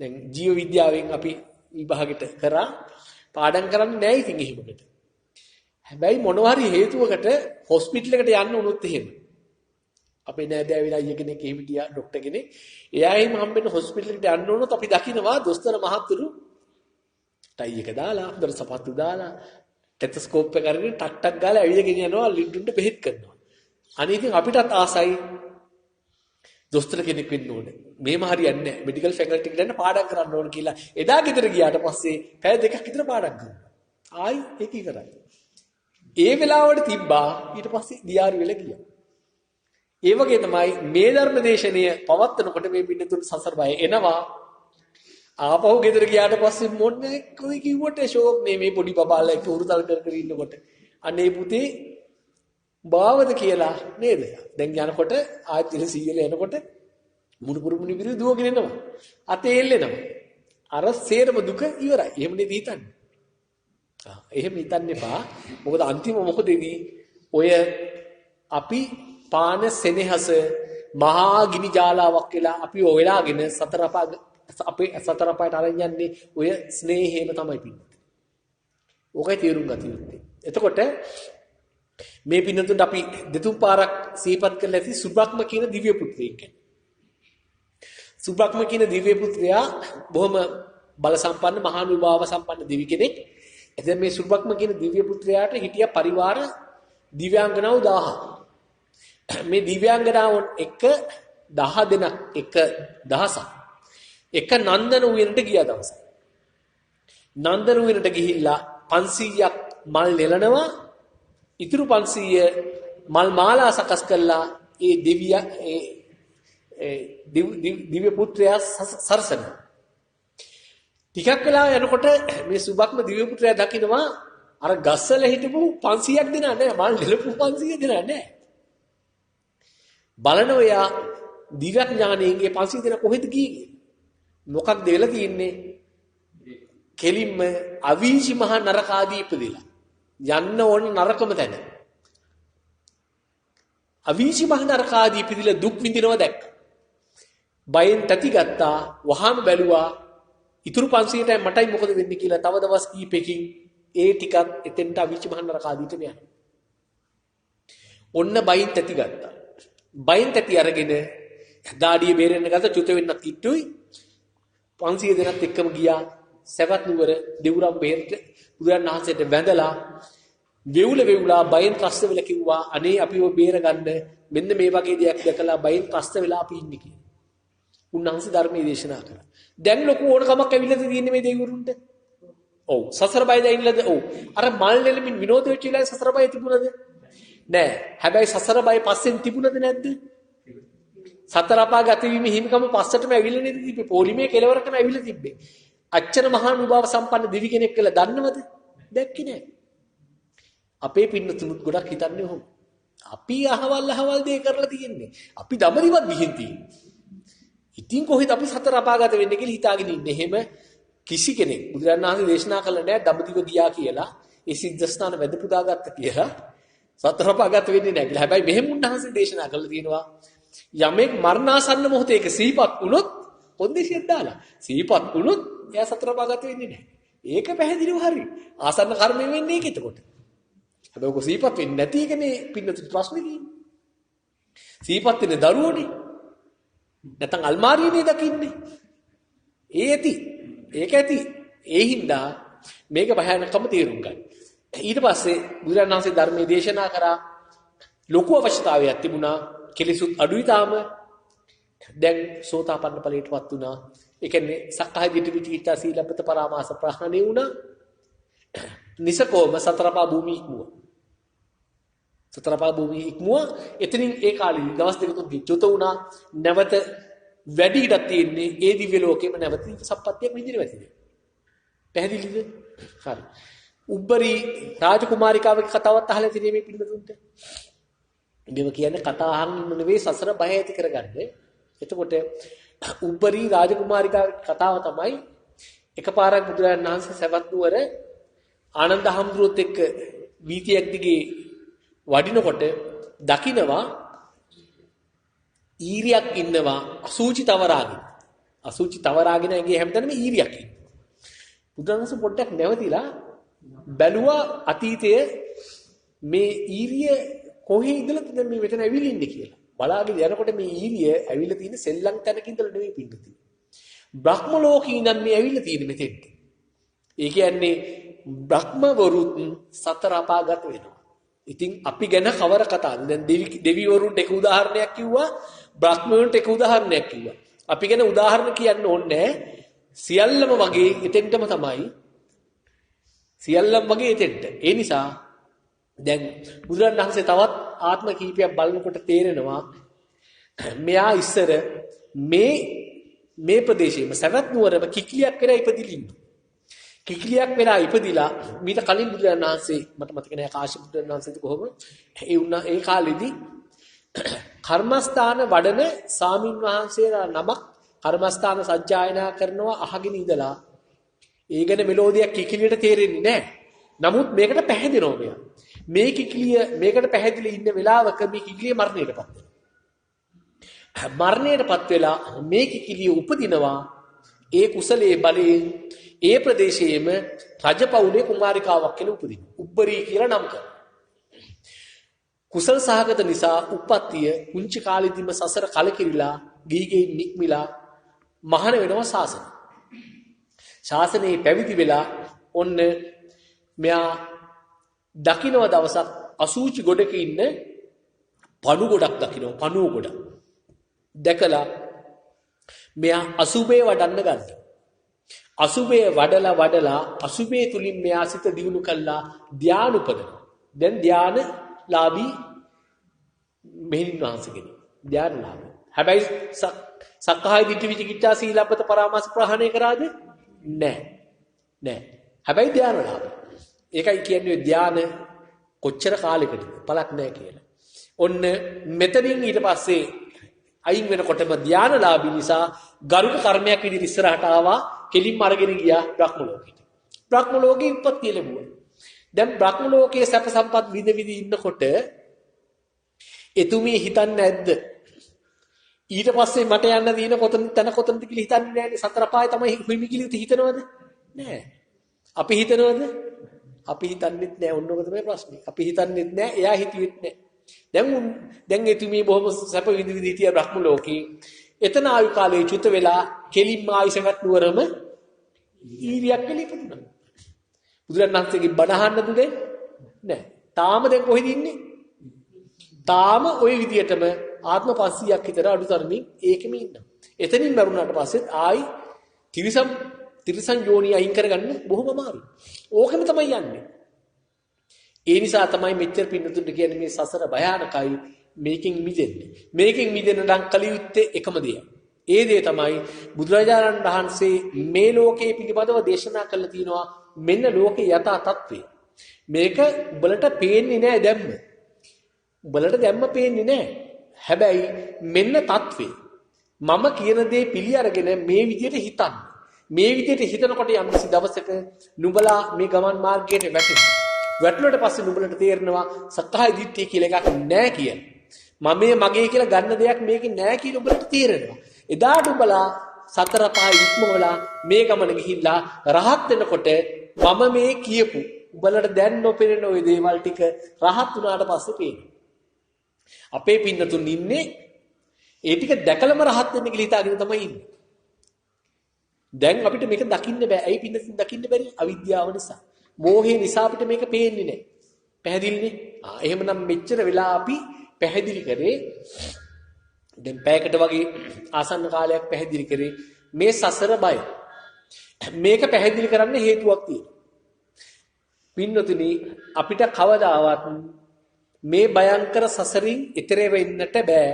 දැන් ජීව විද්‍යාවෙන් අපි විභාගෙට කරා පාඩම් කරන්නේ නැහැ ඉතින් එහෙමකට. හැබැයි මොනවා හරි හේතුවකට හොස්පිටල් එකට යන්න උනොත් එහෙම. අපේ නෑදෑයලා අයිය කෙනෙක් එහෙම ගියා ડોක්ටර් කෙනෙක්. එයා එහෙම හම්බෙන්න හොස්පිටල් එකට යන්න උනොත් අපි දකින්නවා දොස්තර මහතුරු ටයි එක දාලා හොඳට සපත්තු දාලා ටෙතස්කෝප් එක අරගෙන ටක් ටක් ගාලා ඇවිදගෙන යනවා ලිඩුන්ට බෙහෙත් කරනවා. අනේ ඉතින් අපිටත් ආසයි දොස්තර කෙනෙක් වෙන්න ඕනේ. මේම හරියන්නේ නැහැ. මෙඩිකල් ෆැකල්ටි එකට යන්න පාඩම් කරන්න ඕන කියලා. එදා ගෙදර ගියාට පස්සේ පැය දෙකක් විතර පාඩම් කරනවා. ආයි ඒක ඉවරයි. ඒ වෙලාවට තිබ්බා ඊට පස්සේ දියාරු වෙලා ගියා. ඒ වගේ තමයි මේ ධර්ම දේශනය පවත්වනකොට මේ පින්නතුන් සසර බය එනවා. ආපහු ගෙදර ගියාට පස්සේ මොන්නේ කොයි කිව්වට ෂෝක් මේ පොඩි බබාලා එක්ක උරුතල් කර ඉන්නකොට. අනේ පුතේ බාවද කියලා නේද? දැන් යනකොට ආයෙත් සීයල එනකොට මුණුපුරු මුණිපිරු දුවගෙන එනවා. අතේ එල්ලෙනවා. අර සේරම දුක ඉවරයි. එහෙම නේද හිතන්නේ? එහෙම හිතන්න එපා. මොකද අන්තිම මොහොතේදී ඔය අපි පාන සෙනෙහස මහා ගිනි ජාලාවක් වෙලා අපි ඔයලාගෙන අපේ සතර අපායට අරන් යන්නේ ඔය ස්නේහේම තමයි පින්නත්. ඕකයි තේරුම් ගත යුත්තේ. එතකොට මේ පින්නතුන්ට අපි දෙතුන් පාරක් සිහිපත් කරලා ඇති සුබ්‍රහ්ම කියන දිව්‍ය පුත්‍රයෙක් ගැන. සුබ්‍රහ්ම කියන දිව්‍ය පුත්‍රයා බොහොම බල සම්පන්න මහානුභාව සම්පන්න දෙවි කෙනෙක්. එතෙන් මේ සුබ්‍රහ්ම කියන දිව්‍ය පුත්‍රයාට හිටිය පරිවාර දිව්‍යාංගනාව 1000. මේ දිව්‍යාංගනාවන් එක 10 දෙනෙක් එක දහසක්. එක නන්දන උයනට ගියා දවසක්. නන්දන උයනට ගිහිල්ලා 500ක් මල් නෙලනවා. ඉතුරු 500 මල් මාලා සකස් කළා ඒ දෙවියා දිව්‍ය පුත්‍රයා සරසන. ටිකක් වෙලා යනකොට මේ සුබක්ම දිව්‍ය පුත්‍රයා දකිනවා අර ගස්සල හිටපු 500ක් දෙනා නැහැ මල් නෙලපු 500 දෙනා නැහැ. බලනවා යා දිව්‍යඥානයේ 500 දෙනා කොහෙද ගියේ? මොකක්ද වෙලා තියෙන්නේ? කෙලින්ම අවීචි මහ නරක ආදී ඉපදෙලා. යන්න ඕන නරකම තැන. අවීචි මහ නරක ආදී ඉපදිලා දුක් විඳිනවා දැක්ක. බයෙන් තැති ගත්තා, වහාම බැලුවා. ඉතුරු 500ටයි මටයි මොකද වෙන්නේ කියලා තව දවස් කීපෙකින් ඒ ටිකත් එතෙන්ට අවීචි මහ නරක ආදීට යනවා. ඔන්න බයෙන් තැති ගත්තා. බයෙන් තැති අරගෙන දාඩිය බේරෙන්න ගත්ත චුත වෙන්නත් කිට්ටුයි. 500 දෙනත් එක්කම ගියා සවැත් නුවර දෙවුරම් බෙහෙරට බුදුරන් වහන්සේට වැඳලා වෙවුලා බයෙන් ත්‍රස්ත වෙලා කිව්වා අනේ අපිව බේරගන්න මෙන්න මේ වගේ දෙයක් දැකලා බයෙන් ත්‍රස්ත වෙලා අපි ඉන්නේ කියලා. උන්වහන්සේ ධර්මයේ දේශනා කළා. දැන් ලොකු ඕනකමක් ඇවිල්ලාද තියෙන්නේ මේ දෙවිවරුන්ට? ඔව්. සසර බය දැයින්නද? ඔව්. අර මල් නෙලමින් විනෝද වෙච්ච වෙලාවේ සසර බය තිබුණද? නෑ. හැබැයි සසර බය පස්සෙන් තිබුණද නැද්ද? සතර අපාගත වීම හිමිකම පස්සටම ඇවිල්ලා නේද තිබ්බේ. පොලිමේ කෙලවරටම ඇවිල්ලා තිබ්බේ. අච්චර මහානුභාව සම්පන්න දිවි කෙනෙක් කියලා දන්නවද? දැක්කේ නෑ. අපේ පින්නතුනුත් ගොඩක් හිතන්නේ ඔහොම. අපි අහවල් දේ කරලා තියෙන්නේ. අපි දමරිවත් ගිහින් තියෙන්නේ. ඉතින් කොහෙද අපි සතර අපාගත වෙන්නේ කියලා හිතාගෙන ඉන්නේ. එහෙම කිසි කෙනෙක් බුදුරණන් වහන්සේ දේශනා කළා නෑ දඹදිව ගියා කියලා ඒ සිද්ධාස්ථාන වැද පුදාගත්ත කියලා සතර අපාගත වෙන්නේ නෑ කියලා. හැබැයි මෙහෙම උන්වහන්සේ දේශනා කළා තියෙනවා යමෙක් මරණාසන්න මොහොතේක සිහිපත් වුණොත් පොන්දේසියක් දාලා සිහිපත් වුණොත් එයා සතර අපාගත වෙන්නේ නෑ. ඒක පැහැදිලිව හරි. ආසන්න කර්මය වෙන්නේ ඒක එතකොට. හැබැයි ඔක සිහිපත් වෙන්නේ නැති එකනේ පින්නතුත් ප්‍රශ්නේ තියෙන්නේ. සිහිපත් වෙන දරුවෝනේ. නැත්නම් අල්මාරියනේ දකින්නේ. ඒක ඇති. ඒ හින්දා මේක භයානකම තේරුම් ගන්න. ඊට පස්සේ බුදුරජාණන් වහන්සේ ධර්මයේ දේශනා කරා ලොකු අවශ්‍යතාවයක් තිබුණා. කෙලිසුත් අඩුයි තාම. දැන් සෝතාපන්න ඵලයටපත් වුණා. ඒ කියන්නේ සක්කාය දිට්ඨි විචිකිච්ඡා සීලබ්බත පරාමාස ප්‍රහාණය වුණා. නිසකෝම සතරපා භූමි ඉක්මුව. සතරපා භූමි ඉක්මුව එතනින් ඒ කාලේ දවස් දෙක තුනක් චුත වුණා. නැවත වැඩි ඉඩක් තියෙන්නේ ඒ දිව්‍ය ලෝකෙම නැවත සම්පත්තියක් විඳින වැතිද. පැහැදිලිද? හරි. උබ්බරි රාජකුමාරිකාවගේ කතාවත් අහලා තියෙන්නේ මේ පිළිබඳුන්ට. මේව කියන්නේ කතා අහන්න නෙවෙයි සසර බය ඇති කරගන්න. එතකොට උබ්බරි රාජකුමාරිකාවගේ කතාව තමයි එකපාරක් බුදුරජාණන් වහන්සේ සවැත් නුවර ආනන්ද හාමුදුරුවොත් එක්ක වීතියක් දිගේ වඩිනකොට දකින්නවා ඊරියක් ඉන්නවා අසූචි තවරාගෙන ඇඟේ හැමතැනම ඊරියක් ඉන්නවා. බුදුරජාණන් පොඩ්ඩක් නැවතිලා බැලුවා අතීතයේ මේ ඊරිය කොහේ ඉඳලාද මේ මෙතන ඇවිල්ලා ඉන්නේ කියලා. බලාගෙන යනකොට මේ ඊරිය ඇවිල්ලා තියෙන සෙල්ලම් තැනක ඉඳලා නෙවෙයි පින්නතියි. බ්‍රහ්ම ලෝකේ ඉඳන් මේ ඇවිල්ලා තියෙන්නේ මෙතෙන්ට. ඒ කියන්නේ බ්‍රහ්මවරුත් සතර අපාගත වෙනවා. ඉතින් අපි ගැන කවර කතාවද? දැන් දෙවිවරුන්ට එක උදාහරණයක් කිව්වා, බ්‍රහ්මවරුන්ට එක උදාහරණයක් කිව්වා. අපි ගැන උදාහරණ කියන්න ඕනේ සියල්ලම වගේ එතෙන්ටම තමයි. සියල්ලම වගේ එතෙන්ට. ඒ නිසා දැන් බුදුරජාණන් වහන්සේ තවත් ආත්ම කීපයක් බලනකොට තේරෙනවා මෙයා ඉස්සර මේ ප්‍රදේශයේම සවැත් නුවරම කික්ලියක් වෙලා ඉපදිලින්න. කික්ලියක් වෙලා ඉපදිලා මීට කලින් බුදුරජාණන් වහන්සේ මට මතක නෑ කාශ්‍යප බුදුරජාණන් වහන්සේද කොහොම ඒ කාලෙදී කර්මස්ථාන වඩන සාමින් වහන්සේලා නමක් කර්මස්ථාන සජ්ජායනා කරනවා අහගෙන ඉඳලා ඒ ගැන මෙලෝදියක් කිකිලියට තේරෙන්නේ නැහැ. නමුත් මේකට පැහැදෙනවා මෙයා. මේ කිකිලිය මේකට පැහැදිලි ඉන්න වෙලාවක මේ කිකිලිය මරණයටපත් වෙනවා. මරණයටපත් වෙලා මේ කිකිලිය උපදිනවා ඒ කුසලයේ බලයෙන් ඒ ප්‍රදේශයේම රජපෞලේ කුමාරිකාවක් කියලා උපදිනවා. උබ්බරී කියලා නම් කරනවා. කුසල් සහගත නිසා උප්පත්තිය කුංචි කාලෙදිම සසර කලකිරිලා ගිහිගේ නික්මිලා මහාන වෙනවා ශාසනය. ශාසනයේ පැවිදි වෙලා ඔන්න මෙයා දකින්න දවසක් අසූචි ගොඩක ඉන්න පණු ගොඩක් දකින්න පණුව ගොඩක් දැකලා මෙයා අසුබේ වඩන්න ගන්නවා. අසුබේ වඩලා අසුබේ තුලින් මෙයා සිත දියුණු කළා ධානය උපදනවා. දැන් ධානලාභී මෙහිණින් වහන්සේගෙන ධානලාභී. හැබැයි සක්කාය දිට්ඨි විචිකිච්ඡා සීලබ්බත පරාමාස ප්‍රහාණය කරාද? නෑ. හැබැයි ධානලාභී. ඒකයි කියන්නේ ධාන කොච්චර කාලෙකද පළක් නෑ කියලා. ඔන්න මෙතනින් ඊට පස්සේ අයින් වෙනකොටම ධානලාභී නිසා ගරුක කර්මයක් විදිහට ඉස්සරහට ආවා. කෙලින්ම අරගෙන ගියා බ්‍රහ්ම ලෝකෙට. බ්‍රහ්ම ලෝකේ උපත්ති ලැබුවා. දැන් බ්‍රහ්ම ලෝකයේ සැප සම්පත් විඳ ඉන්නකොට එතුමිය හිතන්නේ නැද්ද? ඊට පස්සේ මට යන්න දින කොතනද කියලා හිතන්නේ නැන්නේ. සතර පාය තමයි හිමි කියලා හිතනවද? නෑ. අපි හිතනවද? අපි හිතන්නේත් නෑ. ඔන්නෝක තමයි ප්‍රශ්නේ. අපි හිතන්නේත් නෑ. එයා හිතුවෙත් නෑ. දැන් එතුමිය බොහොම සැප විඳ හිටිය බ්‍රහ්ම ලෝකේ එතන ආයු කාලේ චුත වෙලා කෙලින්ම ආයිසගත් නුවරම ඊරියක් කියලා ඉපදුනා. බුදුරජාණන් වහන්සේගේ බණ අහන්න දුන්නේ නැහැ. තාම දැන් කොහෙද ඉන්නේ? තාම ওই විදියටම ආත්ම 500ක් විතර අඩුතරමින් ඒකෙම ඉන්නවා. එතනින් මරුණාට පස්සෙත් ආයි තිරිසන් යෝනිය අයින් කරගන්න බොහොම අමාරුයි. ඕකෙම තමයි යන්නේ. ඒ නිසා තමයි මෙච්චර පින්නතුන්ට කියන්නේ මේ සසර භයානකයි මේකෙන් මිදෙන්න. මේකෙන් මිදෙන්න නම් කල යුත්තේ එකම දෙයක්. ඒ දේ තමයි බුදුරජාණන් වහන්සේ මේ ලෝකයේ පිළිබඳව දේශනා කළා තියෙනවා මෙන්න ලෝකේ යථා තත්ත්වය. මේක උඹලට පේන්නේ නැහැ දැම්ම. උඹලට දැම්ම පේන්නේ නැහැ. හැබැයි මෙන්න තත්ත්වය. මම කියන දේ පිළි අරගෙන මේ විදිහට හිතන්න. මේ විදිහට හිතනකොට යම් කිසි දවසක නුඹලා මේ ගමන් මාර්ගයට වැටෙනවා. වැටුණට පස්සේ නුඹලට තේරෙනවා සක්කාය දිට්ඨිය කියලා එකක් නැහැ කියලා. මම මගේ කියලා ගන්න දෙයක් මේකේ නැහැ කියලා නුඹලට තේරෙනවා. එදාට නුඹලා සතර පහ ඉක්මවලා මේ ගමන ගිහිල්ලා රහත් වෙනකොට මම මේ කියපු උඹලට දැන් නොපෙනෙන ওই දේවල් ටික රහත් වුණාට පස්සේ පේනවා. අපේ පින්නතුන් ඉන්නේ ඒ ටික දැකලම රහත් වෙන්න කියලා හිතාගෙන තමයි ඉන්නේ. දැන් අපිට මේක දකින්න බෑ. ඇයි පින්නතුන් දකින්න බැරි? අවිද්‍යාව නිසා. මෝහය නිසා අපිට මේක පේන්නේ නැහැ. පැහැදිලිනේ? එහෙමනම් මෙච්චර වෙලා අපි පැහැදිලි කරේ දැන් පැයකට වගේ ආසන්න කාලයක් පැහැදිලි කරේ මේ සසර බය. මේක පැහැදිලි කරන්න හේතුවක් තියෙනවා. පින්නතුනි අපිට කවදාවත් මේ භයංකර සසරින් ඈතර වෙන්නට බෑ.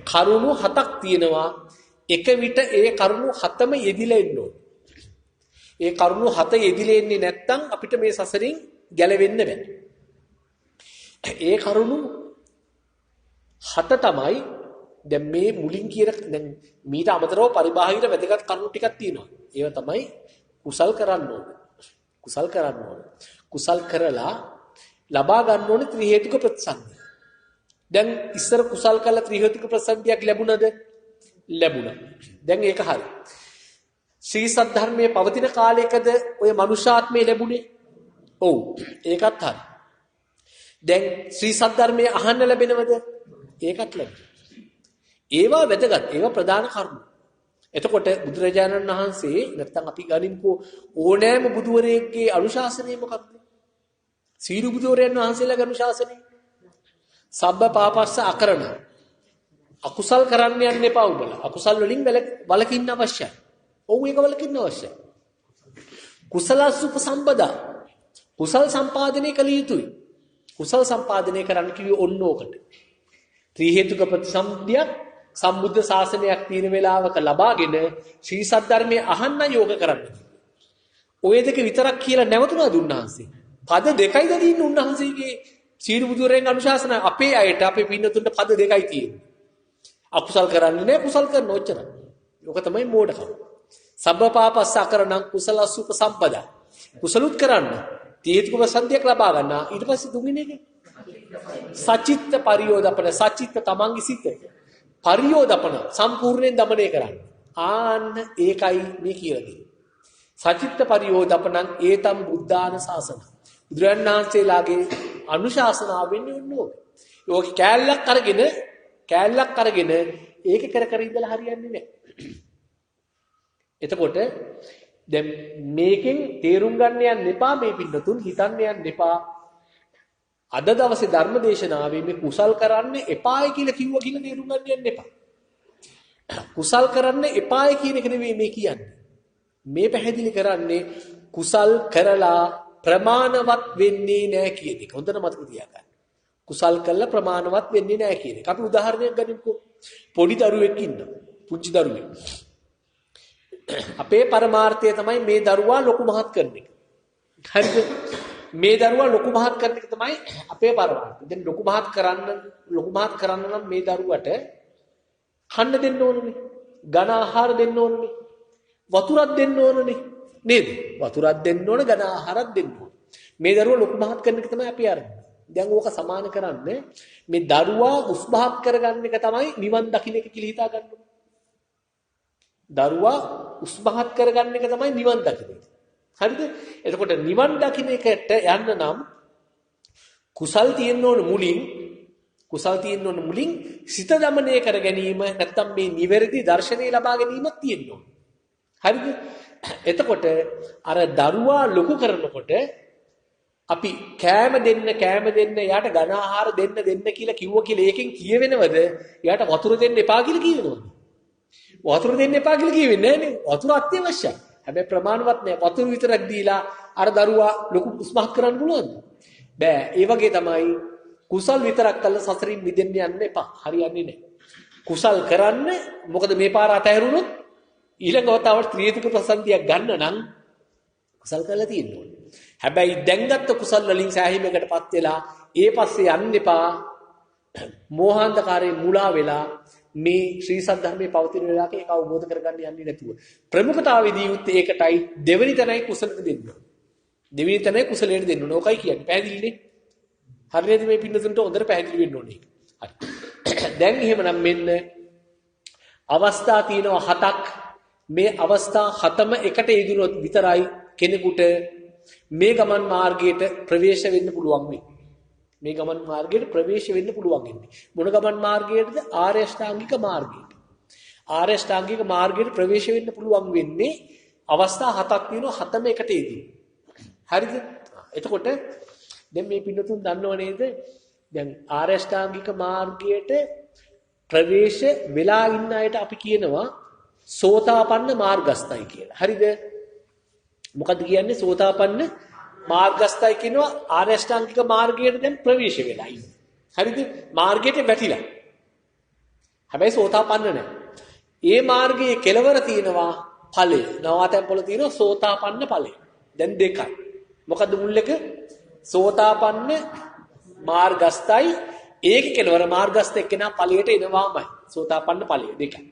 කරුණු 7ක් තියෙනවා. එක විට ඒ කරුණු 7ම යෙදිලා ඉන්න ඕනේ. ඒ කරුණු 7 යෙදිලා ඉන්නේ නැත්නම් අපිට මේ සසරින් ගැලවෙන්න බෑ. ඒ කරුණු 7 තමයි දැන් මේ මුලින් කියන දැන් මීට අමතරව පරිබාහිර වැදගත් කරුණු ටිකක් තියෙනවා. ඒවා තමයි කුසල් කරන්න ඕනේ. කුසල් කරන්න ඕනේ. කුසල් කරලා ලබා ගන්න ඕනේ ත්‍රි හේතුක ප්‍රතිසන්දි. දැන් ඉස්සර කුසල් කළා ත්‍රි හේතුක ප්‍රතිසන්දියක් ලැබුණද? ලැබුණා. දැන් ඒක හරි. ශ්‍රී සද්ධර්මයේ පවතින කාලයකද ඔය මනුෂ්‍යාත්මය ලැබුණේ? ඔව්. ඒකත් හරි. දැන් ශ්‍රී සද්ධර්මයේ අහන්න ලැබෙනවද? ඒකත් ලැබෙනවා. ඒවා වැදගත්. ඒවා ප්‍රධාන කරුණු. එතකොට බුදුරජාණන් වහන්සේ නැත්තම් අපි ගනින්කෝ ඕනෑම බුදුවරයෙක්ගේ අනුශාසනය මොකක්ද? සීළු බුදුවරයන් වහන්සේලාගේ අනුශාසනය. සබ්බ පාපස්ස අකරණ. අකුසල් කරන්න යන්න එපා උඹලා. අකුසල් වලින් වලකින්න අවශ්‍යයි. ඔව් ඒක වලකින්න අවශ්‍යයි. කුසලස් උපසම්පදා. කුසල් සම්පාදනය කළ යුතුයි. කුසල් සම්පාදනය කරන්න කිව්වේ ඔන්න ඕකට. ත්‍රි හේතුක ප්‍රතිසම්පදියක් සම්බුද්ධ ශාසනයක් තියෙන වෙලාවක ලබාගෙන ශ්‍රී සද්ධර්මයේ අහන්න යෝග කරන්න. ඔය දෙක විතරක් කියලා නැවතුණා දුන්නාන්සේ. පද දෙකයි දෙන්න උන්වහන්සේගේ සීළු බුදුරෙන් අනුශාසන අපේ අයට අපේ පින්නතුන්ට පද දෙකයි තියෙන්නේ. අකුසල් කරන්නේ නැහැ කුසල් කරන ඔච්චරයි. ඕක තමයි මෝඩකම. සබ්බ පාපස්ස අකරණං කුසලස් උපසම්පදා. කුසලුත් කරන්න. තීත්‍ක ප්‍රසන්දියක් ලබා ගන්න. ඊට පස්සේ තුන්වෙනි එක සචිත්ත පරියෝදපන සචිත්ත තමන්ගේ සිත පරියෝදපන සම්පූර්ණයෙන් দমনය කරන්න. ආන්න ඒකයි මේ කියලා දෙන්නේ. සචිත්ත පරියෝදපනං ඒතම් බුද්ධාන ශාසන. බුදුරජාණන් වහන්සේලාගේ අනුශාසනාව වෙන්නේ ඕක. ඒක කෑල්ලක් අරගෙන ඒක කර ඉඳලා හරියන්නේ නැහැ. එතකොට දැන් මේකෙන් තේරුම් ගන්න යන්න එපා මේ පින්නතුන් හිතන්න යන්න එපා. අද දවසේ ධර්ම දේශනාවේ මේ කුසල් කරන්න එපායි කියලා කිව්වා කියලා තේරුම් ගන්න යන්න එපා. කුසල් කරන්න එපායි කියන එක නෙවෙයි මේ කියන්නේ. මේ පැහැදිලි කරන්නේ කුසල් කරලා ප්‍රමාණවත් වෙන්නේ නැහැ කියන එක. හොඳට මතක තියාගන්න. කුසල් කළා ප්‍රමාණවත් වෙන්නේ නැහැ කියන එක. අපි උදාහරණයක් ගනිමුකෝ. පොඩි දරුවෙක් ඉන්නවා. පුංචි දරුවෙක්. අපේ පරමාර්ථය තමයි මේ දරුවා ලොකු මහත් කරන එක. හරිද? මේ දරුවා ලොකු මහත් කරන එක තමයි අපේ පරමාර්ථය. දැන් ලොකු මහත් කරන්න නම් මේ දරුවට කන්න දෙන්න ඕනනේ. ඝන ආහාර දෙන්න ඕනනේ. වතුරක් දෙන්න ඕනනේ. නේද? වතුරක් දෙන්න ඕන, ඝන ආහාරක් දෙන්න ඕන. මේ දරුවා ලොකු මහත් කරන එක තමයි අපි අරන්නේ. දැන් ඕක සමාන කරන්නේ මේ දරුවා උස්මහත් කරගන්න එක තමයි නිවන් දකින්න එක කියලා හිතා ගන්න ඕනේ. දරුවා උස්මහත් කරගන්න එක තමයි නිවන් දකින්න. හරිද? එතකොට නිවන් දකින්න එකට යන්න නම් කුසල් තියෙන්න ඕන මුලින් සිත දමනය කර ගැනීම නැත්තම් මේ නිවැරදි දර්ශනය ලබා ගැනීමක් තියෙන්න ඕන. හරිද? එතකොට අර දරුවා ලොකු කරනකොට අපි කෑම දෙන්න එයාට ඝන ආහාර දෙන්න කියලා කිව්ව කියලා ඒකෙන් කියවෙනවද? එයාට වතුර දෙන්න එපා කියලා කියවෙනවද? වතුර දෙන්න එපා කියලා කියවෙන්නේ නැහැ නේ. වතුර අත්‍යවශ්‍යයි. හැබැයි ප්‍රමාණවත් නෑ. වතුර විතරක් දීලා අර දරුවා ලොකු උස්මහත් කරන්න පුළුවන්ද? බෑ. ඒ වගේ තමයි කුසල් විතරක් කළා සසරින් මිදෙන්න යන්න එපා. හරියන්නේ නෑ. කුසල් කරන්න මොකද මේ පාර අතහැරුණොත් ඊළඟ වතාවට ත්‍රිේතුක ප්‍රසන්තියක් ගන්න නම් කුසල් කරලා තියෙන්න ඕනේ. හැබැයි දැන් ගත්ත කුසල් වලින් සෑහීමකටපත් වෙලා ඒ පස්සේ යන්න එපා. මෝහාන්ධකාරයේ මුලා වෙලා මේ ශ්‍රී සද්ධර්මයේ පවතින වෙලාවක ඒක අවබෝධ කරගන්න යන්නේ නැතුව ප්‍රමුඛතාවයේදී යුත් ඒකටයි දෙවෙනි තැනයි කුසලට දෙන්න. දෙවෙනි තැනයි කුසලයට දෙන්න ඕන. ඔකයි කියන්නේ. පැහැදිලිනේ? හරියට මේ පින්නතුන්ට හොඳට පැහැදිලි වෙන්න ඕනේ. හරි. දැන් එහෙමනම් මෙන්න අවස්ථා තියෙනවා 7ක්. මේ අවස්ථා 7ම එකට යෙදුනොත් විතරයි කෙනෙකුට මේ ගමන් මාර්ගයට ප්‍රවේශ වෙන්න පුළුවන් වෙන්නේ. මේ ගමන් මාර්ගයට ප්‍රවේශ වෙන්න පුළුවන් වෙන්නේ. මොන ගමන් මාර්ගයටද? ආර්ය අෂ්ටාංගික මාර්ගයට. ආර්ය අෂ්ටාංගික මාර්ගයට ප්‍රවේශ වෙන්න පුළුවන් වෙන්නේ අවස්ථා 7ක් තියෙනවා 7ම එකට යෙදී. හරිද? එතකොට දැන් මේ පින්නතුන් දන්නව නේද? දැන් ආර්ය අෂ්ටාංගික මාර්ගයට ප්‍රවේශ වෙලා ඉන්න අයට අපි කියනවා සෝතාපන්න මාර්ගස්ථයි කියලා. හරිද? මොකද්ද කියන්නේ? සෝතාපන්න මාර්ගස්ථයි කියනවා ආර්ය අෂ්ටාංගික මාර්ගයට දැන් ප්‍රවේශ වෙලා ඉන්නේ. හරිද? මාර්ගයට වැටිලා. හැබැයි සෝතාපන්න නැහැ. ඒ මාර්ගයේ කෙලවර තියෙනවා ඵලය. නවාතැන්පොළ තියෙනවා සෝතාපන්න ඵලය. දැන් දෙකයි. මොකද්ද මුල් එක? සෝතාපන්න මාර්ගස්ථයි ඒකේ කෙලවර මාර්ගස්ථ එක්කෙනා ඵලයට එනවාමයි. සෝතාපන්න ඵලය දෙකයි.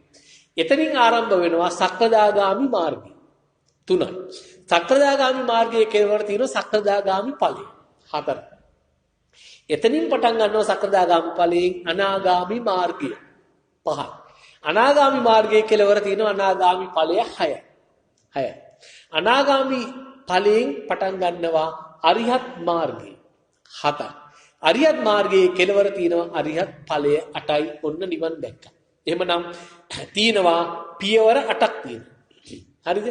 එතනින් ආරම්භ වෙනවා සක්‍රදාගාමි මාර්ගය. තුනයි. සක්‍රදාගාමි මාර්ගයේ කෙලවර තියෙනවා සක්‍රදාගාමි ඵලය. හතර. එතනින් පටන් ගන්නවා සක්‍රදාගාමි ඵලයෙන් අනාගාමි මාර්ගය. පහයි. අනාගාමි මාර්ගයේ කෙලවර තියෙනවා අනාගාමි ඵලය 6යි. 6යි. අනාගාමි ඵලයෙන් පටන් ගන්නවා අරිහත් මාර්ගය. 7යි. අරිහත් මාර්ගයේ කෙලවර තියෙනවා අරිහත් ඵලය 8යි. ඔන්න නිවන් දැක්කා. එහෙමනම් තියෙනවා පියවර 8ක් තියෙනවා. හරිද?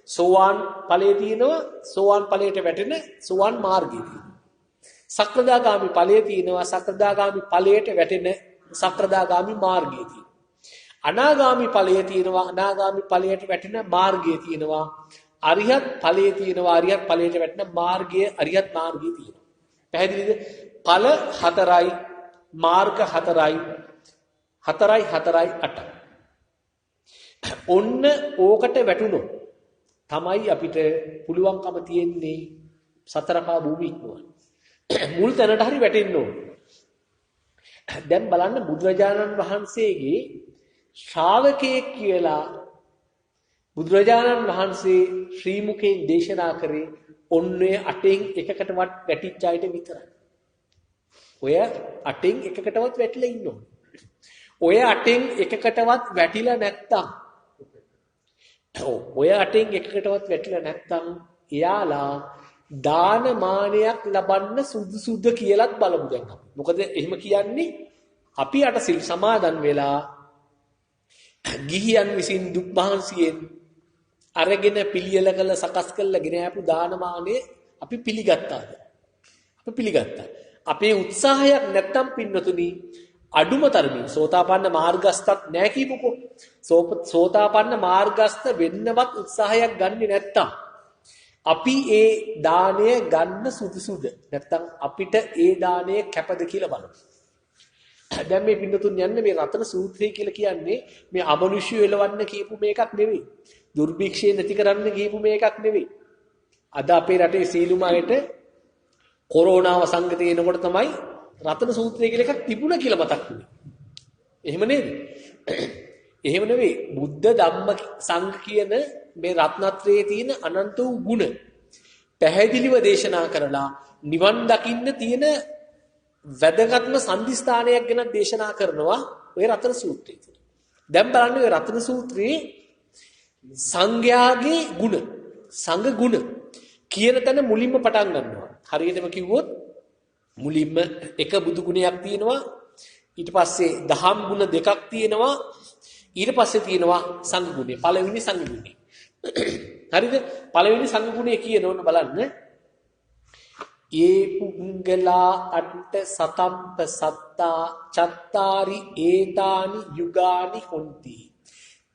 සෝවාන් ඵලයේ තියෙනවා සෝවාන් ඵලයට වැටෙන සෝවාන් මාර්ගය තියෙනවා. සක්‍රදාගාමි ඵලයේ තියෙනවා සක්‍රදාගාමි ඵලයට වැටෙන සක්‍රදාගාමි මාර්ගය තියෙනවා. අනාගාමි ඵලයේ තියෙනවා අනාගාමි ඵලයට වැටෙන මාර්ගය තියෙනවා. අරිහත් ඵලයේ තියෙනවා අරිහත් ඵලයට වැටෙන මාර්ගය අරිහත් මාර්ගය තියෙනවා. පැහැදිලිද? ඵල 4යි මාර්ග 4යි 4යි 4යි 8යි. ඔන්න ඕකට වැටුණොත් තමයි අපිට පුළුවන්කම තියෙන්නේ සතරපා භූමි ඉක්මවන්න. මුල් තැනට හරි වැටෙන්න ඕන. දැන් බලන්න බුදුරජාණන් වහන්සේගේ ශ්‍රාවකයෙක් කියලා බුදුරජාණන් වහන්සේ ශ්‍රී මුඛයෙන් දේශනා කරේ ඔන්නේ 8න් එකකටවත් වැටිච්ච අයට විතරයි. ඔය 8න් එකකටවත් වැටිලා ඉන්න ඕන. ඔය 8න් එකකටවත් වැටිලා නැත්තම් ඔය 8න් එකකටවත් වැටිලා නැත්තම් එයාලා දානමානයක් ලබන්න සුදුසුද කියලාත් බලමු දැන් අපි. මොකද එහෙම කියන්නේ අපි අට සිල් සමාදන් වෙලා ගිහියන් විසින් දුක් මහන්සියෙන් අරගෙන පිළියෙල කළ සකස් කළ ගෙන ආපු දානමානය අපි පිළිගත්තාද? අපි පිළිගත්තා. අපේ උත්සාහයක් නැත්තම් පින්නතුනි අඩුම තරමින් සෝතාපන්න මාර්ගස්ථත් නැහැ කියමුකෝ. සෝතාපන්න මාර්ගස්ථ වෙන්නවත් උත්සාහයක් ගන්නේ නැත්තම් අපි ඒ දාණය ගන්න සුදුසුද? නැත්තම් අපිට ඒ දාණය කැපද කියලා බලමු. දැන් මේ පින්නතුන් යන්නේ මේ රතන සූත්‍රය කියලා කියන්නේ මේ අමනුෂ්‍ය එලවන්න කියපු මේකක් නෙවෙයි. දුර්භික්ෂය නැති කරන්න කියපු මේකක් නෙවෙයි. අද අපේ රටේ සීලුම අයට කොරෝනා වසංගතය එනකොට තමයි රතන සූත්‍රය කියලා එකක් තිබුණා කියලා මතක් වුණේ. එහෙම නේද? එහෙම නෙවෙයි. බුද්ධ ධම්ම සංඝ කියන මේ රත්නත්‍රයේ තියෙන අනන්ත වූ ගුණ පැහැදිලිව දේශනා කරලා නිවන් දකින්න තියෙන වැදගත්ම සම්දිස්ථානයක් ගැන දේශනා කරනවා ඔය රතන සූත්‍රය තුළ. දැන් බලන්න ඔය රතන සූත්‍රයේ සංඝයාගේ ගුණ, සංඝ ගුණ කියන තැන මුලින්ම පටන් ගන්නවා. හරියටම කිව්වොත් මුලින්ම එක බුදු ගුණයක් තියෙනවා, ඊට පස්සේ දහම් ගුණ දෙකක් තියෙනවා, ඊට පස්සේ තියෙනවා සංඝ ගුණය. පළවෙනි සංඝ ගුණය. හරිද? පළවෙනි සංගුණය කියන ඕන බලන්න. ඒ පුංගලා අට්ඨ සතම්ප සත්තා චත්තාරි ඒතානි යුගානි හොಂತಿ.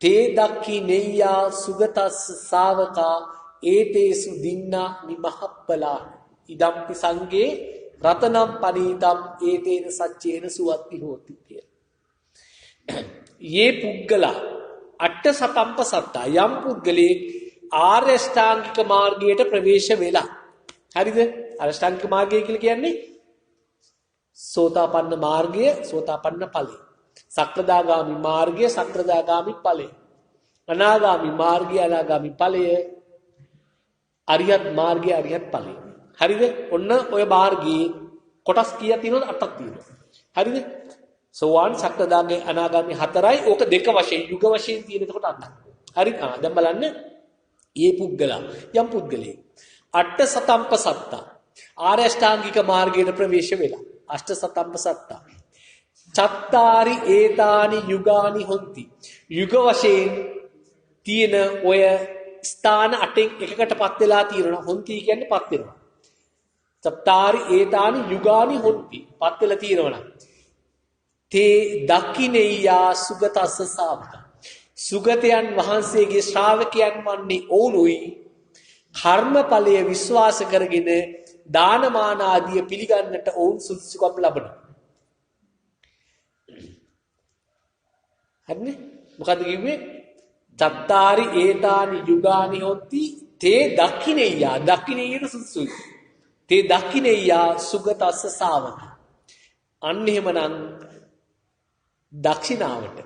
තේ දක්ඛිනෙය්‍යා සුගතස්ස ශාවකා ඒතේසු දින්නා නිමහප්පලා. ඉදම්පි සංගේ රතනම් පනීතම් ඒතේන සච්චේන සුවත්ති හෝති කිය. යේ පුද්ගලා අට්ඨ සතම්ප සත්තා යම් පුද්ගලෙක් ආර්ය ශ්‍රාංගික මාර්ගයට ප්‍රවේශ වෙලා. හරිද? අෂ්ටාංගික මාර්ගය කියලා කියන්නේ සෝතාපන්න මාර්ගය, සෝතාපන්න ඵලය. සක්‍රදාගාමි මාර්ගය, සක්‍රදාගාමි ඵලය. අනාගාමි මාර්ගය, අනාගාමි ඵලය. අරියත් මාර්ගය, අරියත් ඵලය. හරිද? ඔන්න ඔය මාර්ගයේ කොටස් කීයක් තියෙනවද? 8ක් තියෙනවා. හරිද? සෝවාන්, සක්‍රදාගාමි, අනාගාමි 4යි. ඕක දෙක වශයෙන්, යුග වශයෙන් තියෙන එතකොට 8ක්. හරි? දැන් බලන්න. ඊ පුද්ගලයා යම් පුද්ගලයෙක් අට්ඨ සතම්ප සත්තා ආර්ය අෂ්ටාංගික මාර්ගයට ප්‍රවේශ වෙලා. අෂ්ඨ සතම්ප සත්තා චත්තාරි ඒතානි යුගානි හොಂತಿ. යුග වශයෙන් තියෙන ඔය ස්ථාන 8න් එකකටපත් වෙලා තියෙනවා. හොಂತಿ කියන්නේ පත් වෙනවා. චත්තාරි ඒතානි යුගානි හොಂತಿ. පත් වෙලා තියෙනවා. තේ දක්ඛිනෙය්‍යා සුගතස්ස ශාවකා. සුගතයන් වහන්සේගේ ශ්‍රාවකයන් වන්නේ ඔවුනුයි. කර්මඵලය විශ්වාස කරගෙන දානමාන ආදිය පිළිගන්නට ඔවුන් සුදුසුකම් ලබනවා. හරිනේ? මොකද කිව්වේ? චත්තාරි ඒතානි යුගානි හොಂತಿ තේ දක්ඛිනෙය්‍යා. දක්ඛිනෙය්‍යට සුදුසුයි. තේ දක්ඛිනෙය්‍යා සුගතස්ස ශාවක. අන්න එහෙමනම් දක්ෂිනාවට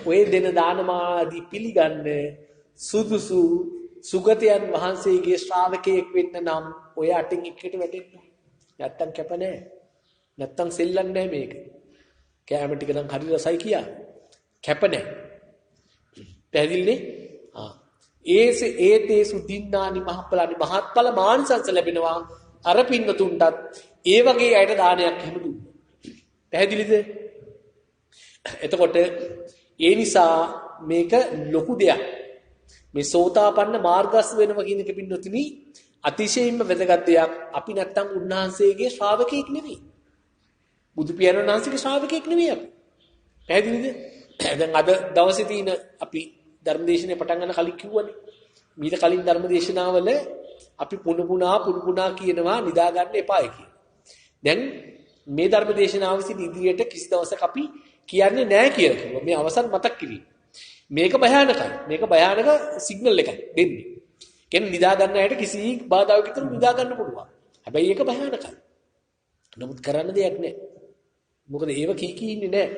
ඔය දෙන දානමාන ආදී පිළිගන්න සුදුසු සුගතයන් වහන්සේගේ ශ්‍රාවකයෙක් වෙන්න නම් ඔය අටින් එකට වැටෙන්න. නැත්තම් කැප නැහැ. නැත්තම් සෙල්ලන්නේ නැහැ මේක. කැම ටික නම් හරි රසයි කියා. කැප නැහැ. පැහැදිලිනේ? ඒතේසු දින්නානි මහප්පලානි මහත්ඵල මානසංස ලැබෙනවා. අර පින්නතුන්ටත් ඒ වගේ අයට දානයක් එහෙම දුන්නා. පැහැදිලිද? එතකොට ඒ නිසා මේක ලොකු දෙයක්. මේ සෝතාපන්න මාර්ගස් වෙනවා කියන එක පින්නතුනි අතිශයින්ම වැදගත් දෙයක්. අපි නැත්තම් උන්වහන්සේගේ ශ්‍රාවකෙක් නෙවෙයි. බුදු පියාණන් වහන්සේගේ ශ්‍රාවකෙක් නෙවෙයි අපි. පැහැදිලිද? දැන් අද දවසේ තියෙන අපි ධර්මදේශනේ පටන් ගන්න කලින් කිව්වනේ. මීට කලින් ධර්මදේශනාවල අපි පුනුපුනා කියනවා නිදා ගන්න එපායි කියලා. දැන් මේ ධර්මදේශනාව විසින් ඉදිරියට කිසි දවසක අපි කියන්නේ නැහැ කියලා කිව්වා. මේ අවසන් මතක් කිරීම. මේක භයානකයි. මේක භයානක සිග්නල් එකක් දෙන්නේ. කියන්නේ නිදා ගන්න අයට කිසි බාධාවක් විතර නිදා ගන්න පුළුවන්. හැබැයි ඒක භයානකයි. නමුත් කරන්න දෙයක් නැහැ. මොකද ඒව කී ඉන්නේ නැහැ.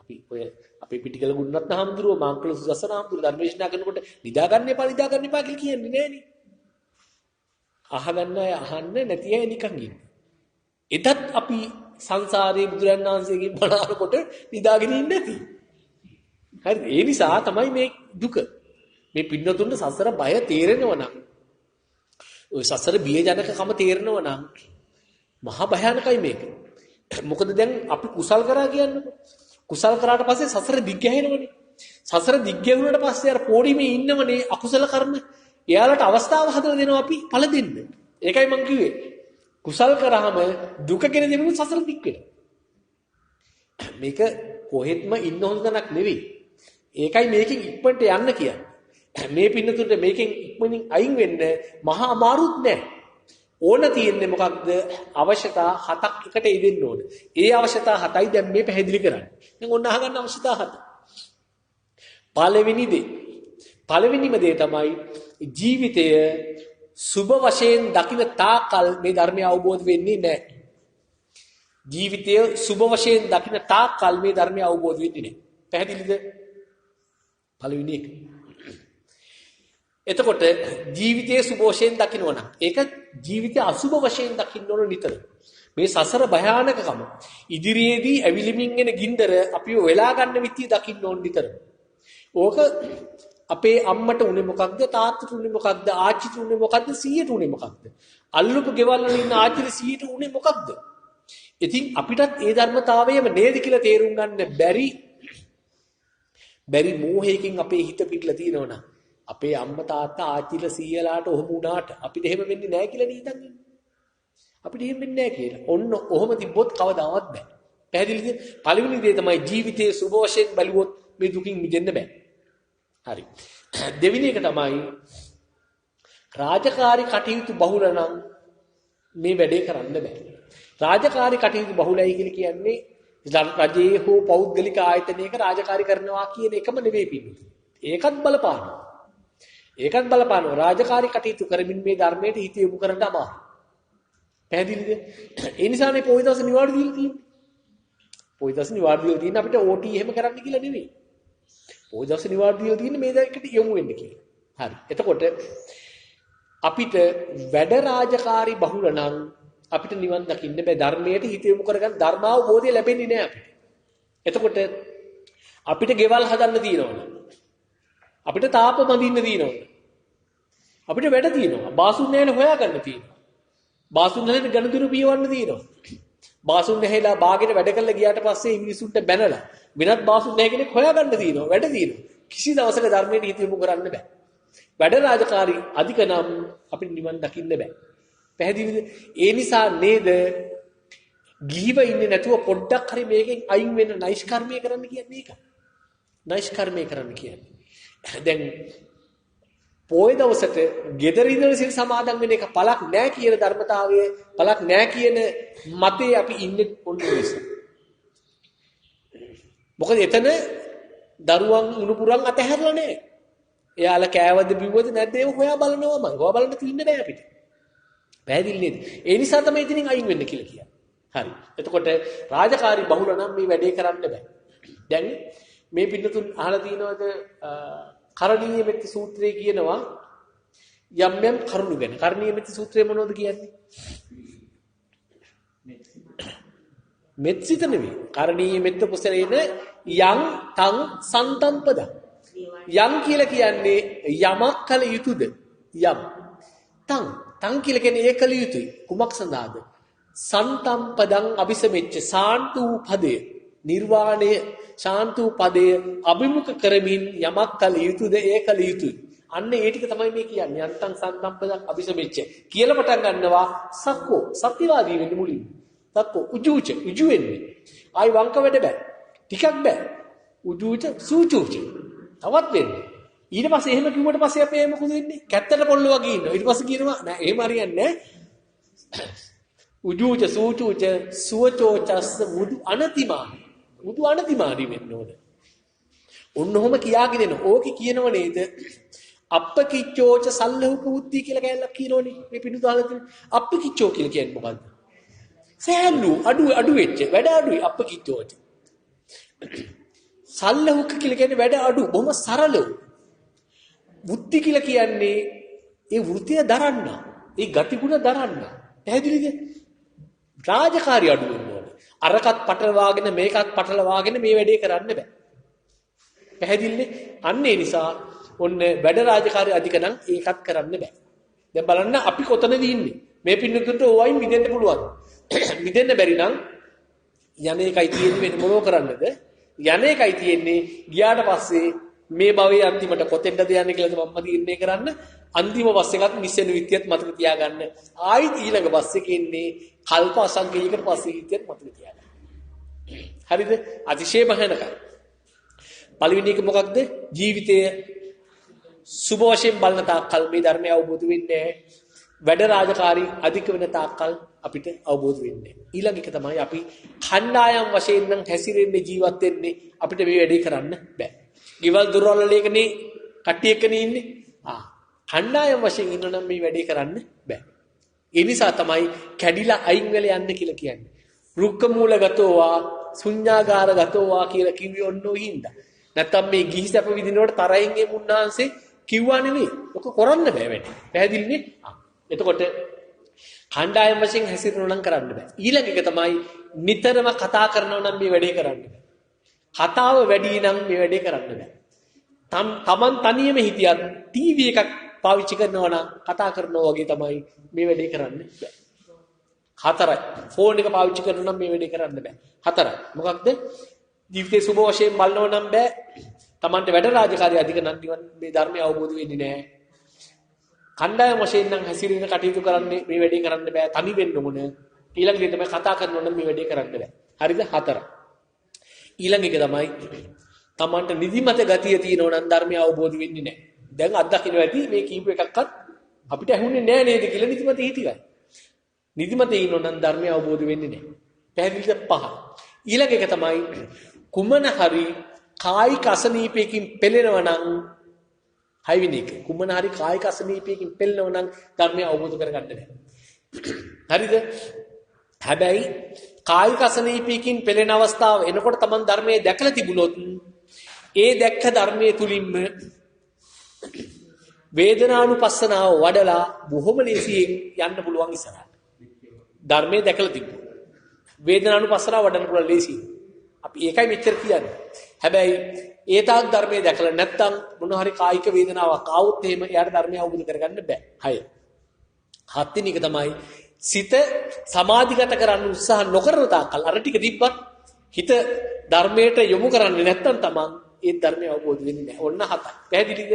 අපි ඔය අපේ පිටිකල ගුණරත්න හාමුදුරුවෝ මාංකල සුදස්සන හාමුදුරුවෝ ධර්මදේශනා කරනකොට නිදා ගන්න එපා කියලා කියන්නේ නැහනේ. අහගන්න අය අහන්න නැති අය නිකන් ඉන්නේ. එතත් අපි සංසාරයේ බුදුරජාණන් වහන්සේගේ බණාරකොට නිදාගෙන ඉන්නේ නැති. හරි ඒ නිසා තමයි මේ දුක. මේ පින්නතුන්ට සසර බය තේරෙනවා නම් ඔය සසර බියජනකකම තේරෙනවා නම් මහා භයානකයි මේක. මොකද දැන් අපි කුසල් කරා කියන්නේ. කුසල් කරාට පස්සේ සසර දිග්ගැහෙනවනේ. සසර දිග්ගැහුණාට පස්සේ අර පොඩිමේ ඉන්නවනේ අකුසල කර්ම. එයාලට අවස්ථාව හදලා දෙනවා අපි ඵල දෙන්න. ඒකයි මම කිව්වේ. කුසල් කරාම දුක ගෙන දෙමුණු සසර දික් වෙනවා. මේක කොහෙත්ම ඉන්න හොඳ තැනක් නෙවෙයි. ඒකයි මේකෙන් ඉක්මනට යන්න කියන්නේ. මේ පින්නතුන්ට මේකෙන් ඉක්මනින් අයින් වෙන්න මහා අමාරුත් නෑ. ඕන තියෙන්නේ මොකක්ද? අවශ්‍යතා 7ක් එකට යෙදෙන්න ඕන. ඒ අවශ්‍යතා 7යි දැන් මේ පැහැදිලි කරන්නේ. දැන් ඔන්න අහගන්න අවශ්‍යතා 7. පළවෙනිම දේ තමයි ජීවිතය සුබ වශයෙන් දකින තාකල් මේ ධර්මය අවබෝධ වෙන්නේ නැහැ. ජීවිතය සුබ වශයෙන් දකින තාකල් මේ ධර්මය අවබෝධ වෙන්නේ නැහැ. පැහැදිලිද? පළවෙනි එක. එතකොට ජීවිතයේ සුබ වශයෙන් දකින්න නම් ඒක ජීවිතය අසුබ වශයෙන් දකින්න ඕන නිතර. මේ සසර භයානකකම ඉදිරියේදී ඇවිලිමින් එන ගින්දර අපිව වෙලා ගන්න විදිය දකින්න ඕන නිතර. ඕක අපේ අම්මට උනේ මොකක්ද? තාත්තට උනේ මොකක්ද? ආච්චිට උනේ මොකක්ද? සීයට උනේ මොකක්ද? අල්ලපු ගෙවල් වල ඉන්න ආච්චිට සීයට උනේ මොකක්ද? ඉතින් අපිටත් ඒ ධර්මතාවයම නේද කියලා තේරුම් ගන්න බැරි මෝහයකින් අපේ හිත පිටලා තියෙනවනම් අපේ අම්මා තාත්තා ආච්චිලා සීයලාට ඔහොම වුණාට අපිට එහෙම වෙන්නේ නැහැ කියලා නේද හිතන්නේ. අපිට එහෙම වෙන්නේ නැහැ කියලා. ඔන්න ඔහොම තිබ්බොත් කවදාවත් බෑ. පැහැදිලිද? පළවෙනි දේ තමයි ජීවිතයේ සුබ වශයෙන් බලුවොත් මේ දුකින් මිදෙන්න බෑ. හරි. දෙවෙනි එක තමයි රාජකාරී කටයුතු බහුල නම් මේ වැඩේ කරන්න බෑ. රාජකාරී කටයුතු බහුලයි කියලා කියන්නේ රජයේ හෝ පෞද්ගලික ආයතනයක රාජකාරී කරනවා කියන එකම නෙවෙයි පිළිතුර. ඒකත් බලපානවා. ඒකත් බලපානවා. රාජකාරී කටයුතු කරමින් මේ ධර්මයට හිත යොමු කරන්න අමාරුයි. පැහැදිලිද? ඒ නිසානේ පොයි දවස් නිවාඩු දීලා තියෙන්නේ. පොයි දවස් නිවාඩු දීලා තියෙන්නේ අපිට OT එහෙම කරන්න කියලා නෙවෙයි. පොයි දවස් නිවාඩු දීලා තියෙන්නේ මේ දෙයකට යොමු වෙන්න කියලා. හරි. එතකොට අපිට වැඩ රාජකාරී බහුල නම් අපිට නිවන් දකින්න බෑ. ධර්මයට හිත යොමු කරගන්න ධර්මාවබෝධය ලැබෙන්නේ නෑ අපිට. එතකොට අපිට ගෙවල් හදන්න තියෙනවා. අපිට තාප බඳින්න තියෙනවා. අපිට වැඩ තියෙනවා. බාසුන් නැහැල හොයාගන්න තියෙනවා. බාසුන් නැහැල ගණතුරු පියවන්න තියෙනවා. බාසුන් නැහැලා බාගෙට වැඩ කරලා ගියාට පස්සේ මිනිසුන්ට බැනලා වෙනත් බාසුන් නැහැ කෙනෙක් හොයාගන්න තියෙනවා. වැඩ තියෙනවා. කිසි දවසක ධර්මයට හිත යොමු කරන්න බෑ. වැඩ රාජකාරී අධික නම් අපිට නිවන් දකින්න බෑ. පැහැදිලිද? ඒ නිසා නේද ගිහිව ඉන්නේ නැතුව පොඩ්ඩක් හරි මේකෙන් අයින් වෙන්න නෛෂ්කර්මය කරන්න කියන්නේ ඒක. නෛෂ්කර්මය කරන්න කියන්නේ. දැන් පොය දවසට ගෙදර ඉඳලා සිල් සමාදන් වෙන එක පළක් නැහැ කියන ධර්මතාවය පළක් නැහැ කියන මතේ අපි ඉන්නේ ඔන්න නිසා. මොකද එතන දරුවන් උණුපුරන් අතහැරලා නැහැ. එයාලා කෑවද බිව්වද නැද්ද ඒව හොයා බලනවා මං. හොයා බලන්න තින්නේ නැහැ අපිට. පැහැදිලි නේද? ඒ නිසා තමයි ඉතින් අයින් වෙන්න කියලා කියන්නේ. හරි. එතකොට රාජකාරී බහුල නම් මේ වැඩේ කරන්න බෑ. දැන් මේ පින්නතුන් අහලා තියෙනවද කරණීය මෙත්ත සූත්‍රයේ කියනවා යම් යම් කරුණු ගැන. කරණීය මෙත්ත සූත්‍රය මොනවද කියන්නේ? මෙත්සිත නෙවෙයි. කරණීය මෙත්ත පුසරේන යං තං සන්තම්පද. යම් කියලා කියන්නේ යමක් කළ යුතුයද? යම්. තං කියලා කියන්නේ ඒ කළ යුතුයි. කුමක් සඳහාද? සන්තම්පදං අபிසමෙච්ච සාන්තු පදය. නිර්වාණය ශාන්තු පදය අභිමුඛ කරමින් යමක් කළ යුතුයද ඒ කළ යුතුයි. අන්න ඒ ටික තමයි මේ කියන්නේ. යන්තං සන්තම්පදං අபிසමෙච්ච කියලා පටන් ගන්නවා සක්කෝ සත්‍යවාදී වෙන්න මුලින්. සක්කෝ උජුච වෙන්නේ. ආයි වංක වැඩ බෑ. ටිකක් බෑ. උජුච සූචුච. තවත් වෙන්නේ. ඊට පස්සේ එහෙම කිව්වට පස්සේ අපේ මොකද වෙන්නේ? කැත්තට පොල්ල වගේ ඉන්නවා. ඊට පස්සේ කියනවා නෑ එහෙම හරියන්නේ නෑ. උජුච සූචුච සුවචෝචස්ස මුදු අනතිමානි. මුදු අනතිමානි වෙන්න ඕන. ඔන්නෝම කියාගෙන එන. ඕකේ කියනව නේද? අප්පකිච්චෝච සල්ලහුක බුද්ධි කියලා කැලලක් කියනෝනේ. මේ පිටු දාලා තියෙන. අප්පකිච්චෝ කියලා කියන්නේ මොකද්ද? සෑල්ලු අඩු වෙච්ච වැඩ අඩුයි අප්පකිච්චෝච. සල්ලහුක කියලා කියන්නේ වැඩ අඩු බොහොම සරලව. බුද්ධි කියලා කියන්නේ ඒ වෘතිය දරන්න. ඒ ගතිගුණ දරන්න. පැහැදිලිද? රාජකාරී අඩු වෙන්න ඕනේ. අරකට පටලවාගෙන මේකත් පටලවාගෙන මේ වැඩේ කරන්න බෑ. පැහැදිලිනේ? අන්න ඒ නිසා ඔන්න වැඩ රාජකාරී අධික නම් ඒකත් කරන්න බෑ. දැන් බලන්න අපි කොතනද ඉන්නේ? මේ පින්නතුන්ට ඕවයින් මිදෙන්න පුළුවන්. මිදෙන්න බැරි නම් යන එකයි තියෙන්නේ වෙන මොනෝ කරන්නද? යන එකයි තියෙන්නේ ගියාට පස්සේ මේ භවයේ අන්තිමට කොතෙන්ද යන්නේ කියලා මම තීරණය කරන්න. අන්තිම බස් එකත් මිස් වෙන විදියත් මතක තියාගන්න. ආයි ඊළඟ බස් එකේ ඉන්නේ කල්ප අසංඛ්‍යයකට පස්සේ විදියත් මතක තියාගන්න. හරිද? අතිශය භයානකයි. පළවෙනි එක මොකක්ද? ජීවිතයේ සුබ වශයෙන් බලන තාක්කල් මේ ධර්මය අවබෝධ වෙන්නේ වැඩ රාජකාරී අධික වෙන තාක්කල් අපිට අවබෝධ වෙන්නේ. ඊළඟ එක තමයි අපි ඛණ්ඩායම් වශයෙන් නම් හැසිරෙන්නේ ජීවත් වෙන්නේ අපිට මේ වැඩේ කරන්න බෑ. ගෙවල් දොරවල් වලකනේ කට්ටිය එක්කනේ ඉන්නේ. ඛණ්ඩායම් වශයෙන් ඉන්න නම් මේ වැඩේ කරන්න බෑ. ඒ නිසා තමයි කැඩිලා අයින් වෙලා යන්න කියලා කියන්නේ. රුක්ක මූලගතෝවා ශුඤ්ඤාගාරගතෝවා කියලා කිව්වේ ඔන්න ඔය හින්දා. නැත්තම් මේ ගිහි සැප විඳිනකොට තරහින් ඒ මුන්නාන්සේ කිව්වා නෙවෙයි. ඔක කරන්න බෑ වැඩි. පැහැදිලිනේ? එතකොට ඛණ්ඩායම් වශයෙන් හැසිරෙනවා නම් කරන්න බෑ. ඊළඟ එක තමයි නිතරම කතා කරනවා නම් මේ වැඩේ කරන්න බෑ. කතාව වැඩි නම් මේ වැඩේ කරන්න බෑ. තමන් තනියම හිටියත් ටීවී එකක් පාවිච්චි කරනවා නම් කතා කරනවා වගේ තමයි මේ වැඩේ කරන්න බෑ. හතරයි. ෆෝන් එක පාවිච්චි කරනවා නම් මේ වැඩේ කරන්න බෑ. හතරයි. මොකක්ද? ජීවිතේ සුබ වශයෙන් බලනවා නම් බෑ. Tamante වැඩ රාජකාරිය අධික නම් නිවන් මේ ධර්මය අවබෝධ වෙන්නේ නැහැ. කණ්ඩායම වශයෙන් නම් හැසිරෙන කටයුතු කරන්නේ මේ වැඩේ කරන්න බෑ. තනි වෙන්න ඕන. ඊළඟ දේ තමයි කතා කරනවා නම් මේ වැඩේ කරන්න බෑ. හරිද? 4. ඊළඟ එක තමයි තමන්ට නිදිමත ගතිය තියෙනවා නම් ධර්මය අවබෝධ වෙන්නේ නැහැ. දැන් අත්දකින්න ඇති මේ කීප එකක්වත් අපිට ඇහුන්නේ නැහැ නේද කියලා නිදිමත හිතිගයි. නිදිමත ඉන්නෝ නම් ධර්මය අවබෝධ වෙන්නේ නැහැ. පැහැදිලිද? 5. ඊළඟ එක තමයි කුමන හරි කායික අසනීපයකින් පෙළෙනවා නම් 6 වෙනි එක. කුමන හරි කායික අසනීපයකින් පෙළෙනවා නම් ධර්මය අවබෝධ කරගන්න බැහැ. හරිද? හැබැයි කායික අසනීපයකින් පෙළෙන අවස්ථාව එනකොට Taman ධර්මයේ දැකලා තිබුණොත් ඒ දැක්ක ධර්මයේ තුලින්ම වේදනානුපස්සනාව වඩලා බොහොම ලේසියෙන් යන්න පුළුවන් ඉස්සරහට. ධර්මයේ දැකලා තිබුණා. වේදනානුපස්සනාව වඩන්න පුළුවන් ලේසියෙන්. අපි ඒකයි මෙච්චර කියන්නේ. හැබැයි ඒ තාක් ධර්මයේ දැකලා නැත්නම් මොන හරි කායික වේදනාවක් ආවොත් එහෙම එයාට ධර්මය අවබෝධ කරගන්න බෑ. 6. 7 වෙනි එක තමයි සිත සමාධිගත කරන්න උත්සාහ නොකරන තාක්කල් අර ටික තිබ්බත් හිත ධර්මයට යොමු කරන්නේ නැත්නම් තමන් ඒ ධර්මය අවබෝධ වෙන්නේ නැහැ. ඔන්න 7යි. පැහැදිලිද?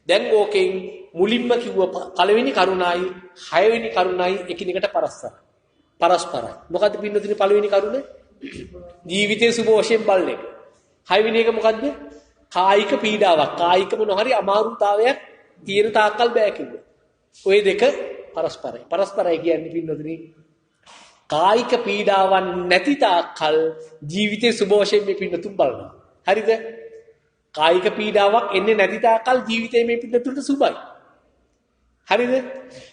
දැන් ඕකෙන් මුලින්ම කිව්ව පළවෙනි කරුණයි 6 වෙනි කරුණයි එකිනෙකට පරස්පරයි. මොකද්ද පින්නතුනි පළවෙනි කරුණ? ජීවිතයේ සුබ වශයෙන් බලන එක. 6 වෙනි එක මොකද්ද? කායික පීඩාවක්. කායික මොන හරි අමාරුතාවයක් තියෙන තාක්කල් බෑ කිව්වා. ওই දෙක පරස්පරයි. පරස්පරයි කියන්නේ පින්නතුනි කායික පීඩාවන් නැති තාක්කල් ජීවිතේ සුබ වශයෙන් මේ පින්නතුන් බලනවා. හරිද? කායික පීඩාවක් එන්නේ නැති තාක්කල් ජීවිතේ මේ පින්නතුන්ට සුබයි. හරිද?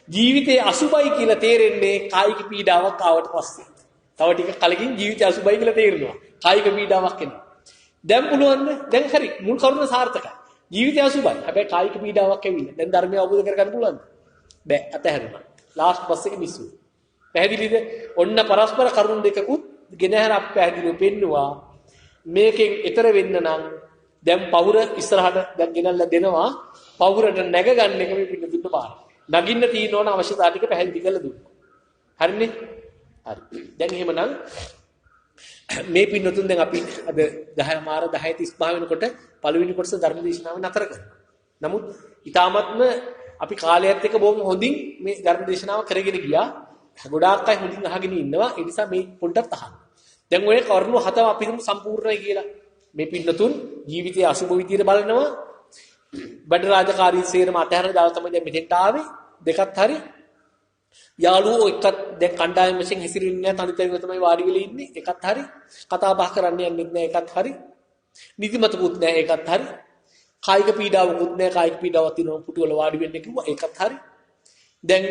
ජීවිතේ අසුබයි කියලා තේරෙන්නේ කායික පීඩාවක් ආවට පස්සේ. තව ටික කලකින් ජීවිතේ අසුබයි කියලා තේරෙනවා. කායික පීඩාවක් එනවා. දැන් පුළුවන්ද? දැන් හරි. මුල් කරුණ සාර්ථකයි. ජීවිතේ අසුබයි. හැබැයි කායික පීඩාවක් ඇවිල්ලා. දැන් ධර්මය අවබෝධ කරගන්න පුළුවන්ද? බෑ. අතහැරුණා. ලාස්ට් බස් එකේ මිස්සු. පැහැදිලිද? ඔන්න පරස්පර කරුණු දෙකකුත් ගෙනහැර අප පැහැදිලිව පෙන්නවා. මේකෙන් ඈතර වෙන්න නම් දැන් පවුර ඉස්සරහට දැන් ගෙනල්ලා දෙනවා. පවුරට නැග ගන්න එක මේ පින්න දුන්න බාර. නගින්න තියෙන ඕන අවශ්‍යතාව ටික පැහැදිලි කරලා දුන්නා. හරිනේ? හරි. දැන් එහෙමනම් මේ පින්නතුන් දැන් අපි අද 10 මාර 10:35 වෙනකොට පළවෙනි කොටස ධර්ම දේශනාව නතර කරනවා. නමුත් ඊටාත්ම අපි කාලයත් එක්ක බොහොම හොඳින් මේ ධර්ම දේශනාව කරගෙන ගියා. ගොඩාක් අය හොඳින් අහගෙන ඉන්නවා. ඒ නිසා මේ පොඩ්ඩක් අහන්න. දැන් ඔය කරුණු 7 අපි හිතමු සම්පූර්ණයි කියලා. මේ පින්නතුන් ජීවිතයේ අසුබ විදියට බලනවා. බඩ රාජකාරී සේරම අතහැරලා දාලා තමයි දැන් මෙතෙන්ට ආවේ. දෙකත් හරි. යාළුවෝ එක්කත් දැන් කණ්ඩායම් වශයෙන් හැසිරෙන්නේ නැහැ. තනිතනිව තමයි වාඩි වෙලා ඉන්නේ. එකත් හරි. කතා බහ කරන්න යන්නෙත් නැහැ. එකත් හරි. නිදිමතකුත් නැහැ. එකත් හරි. කායික පීඩාවකුත් නැහැ. කායික පීඩාවක් තියෙනවා පුටුවල වාඩි වෙන්න කිව්වා. ඒකත් හරි. දැන්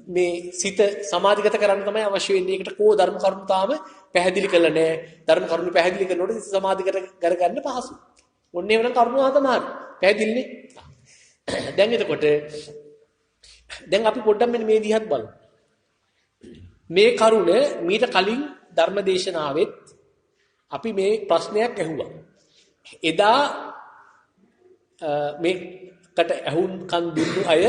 මේ සිත සමාධිගත කරන්න තමයි අවශ්‍ය වෙන්නේ. ඒකට කෝ ධර්ම කරුණු තාම පැහැදිලි කරලා නැහැ. ධර්ම කරුණු පැහැදිලි කරනකොට සිත සමාධිගත කරගන්න පහසුයි. ඔන්න එහෙනම් කරුණු තමයි. පැහැදිලිනේ? දැන් එතකොට දැන් අපි පොඩ්ඩක් මෙන්න මේ දිහත් බලමු. මේ කරුණ මීට කලින් ධර්ම දේශනාවෙත් අපි මේ ප්‍රශ්නයක් ඇහුවා. එදා මේකට ඇහුම්කන් දුන්නු අය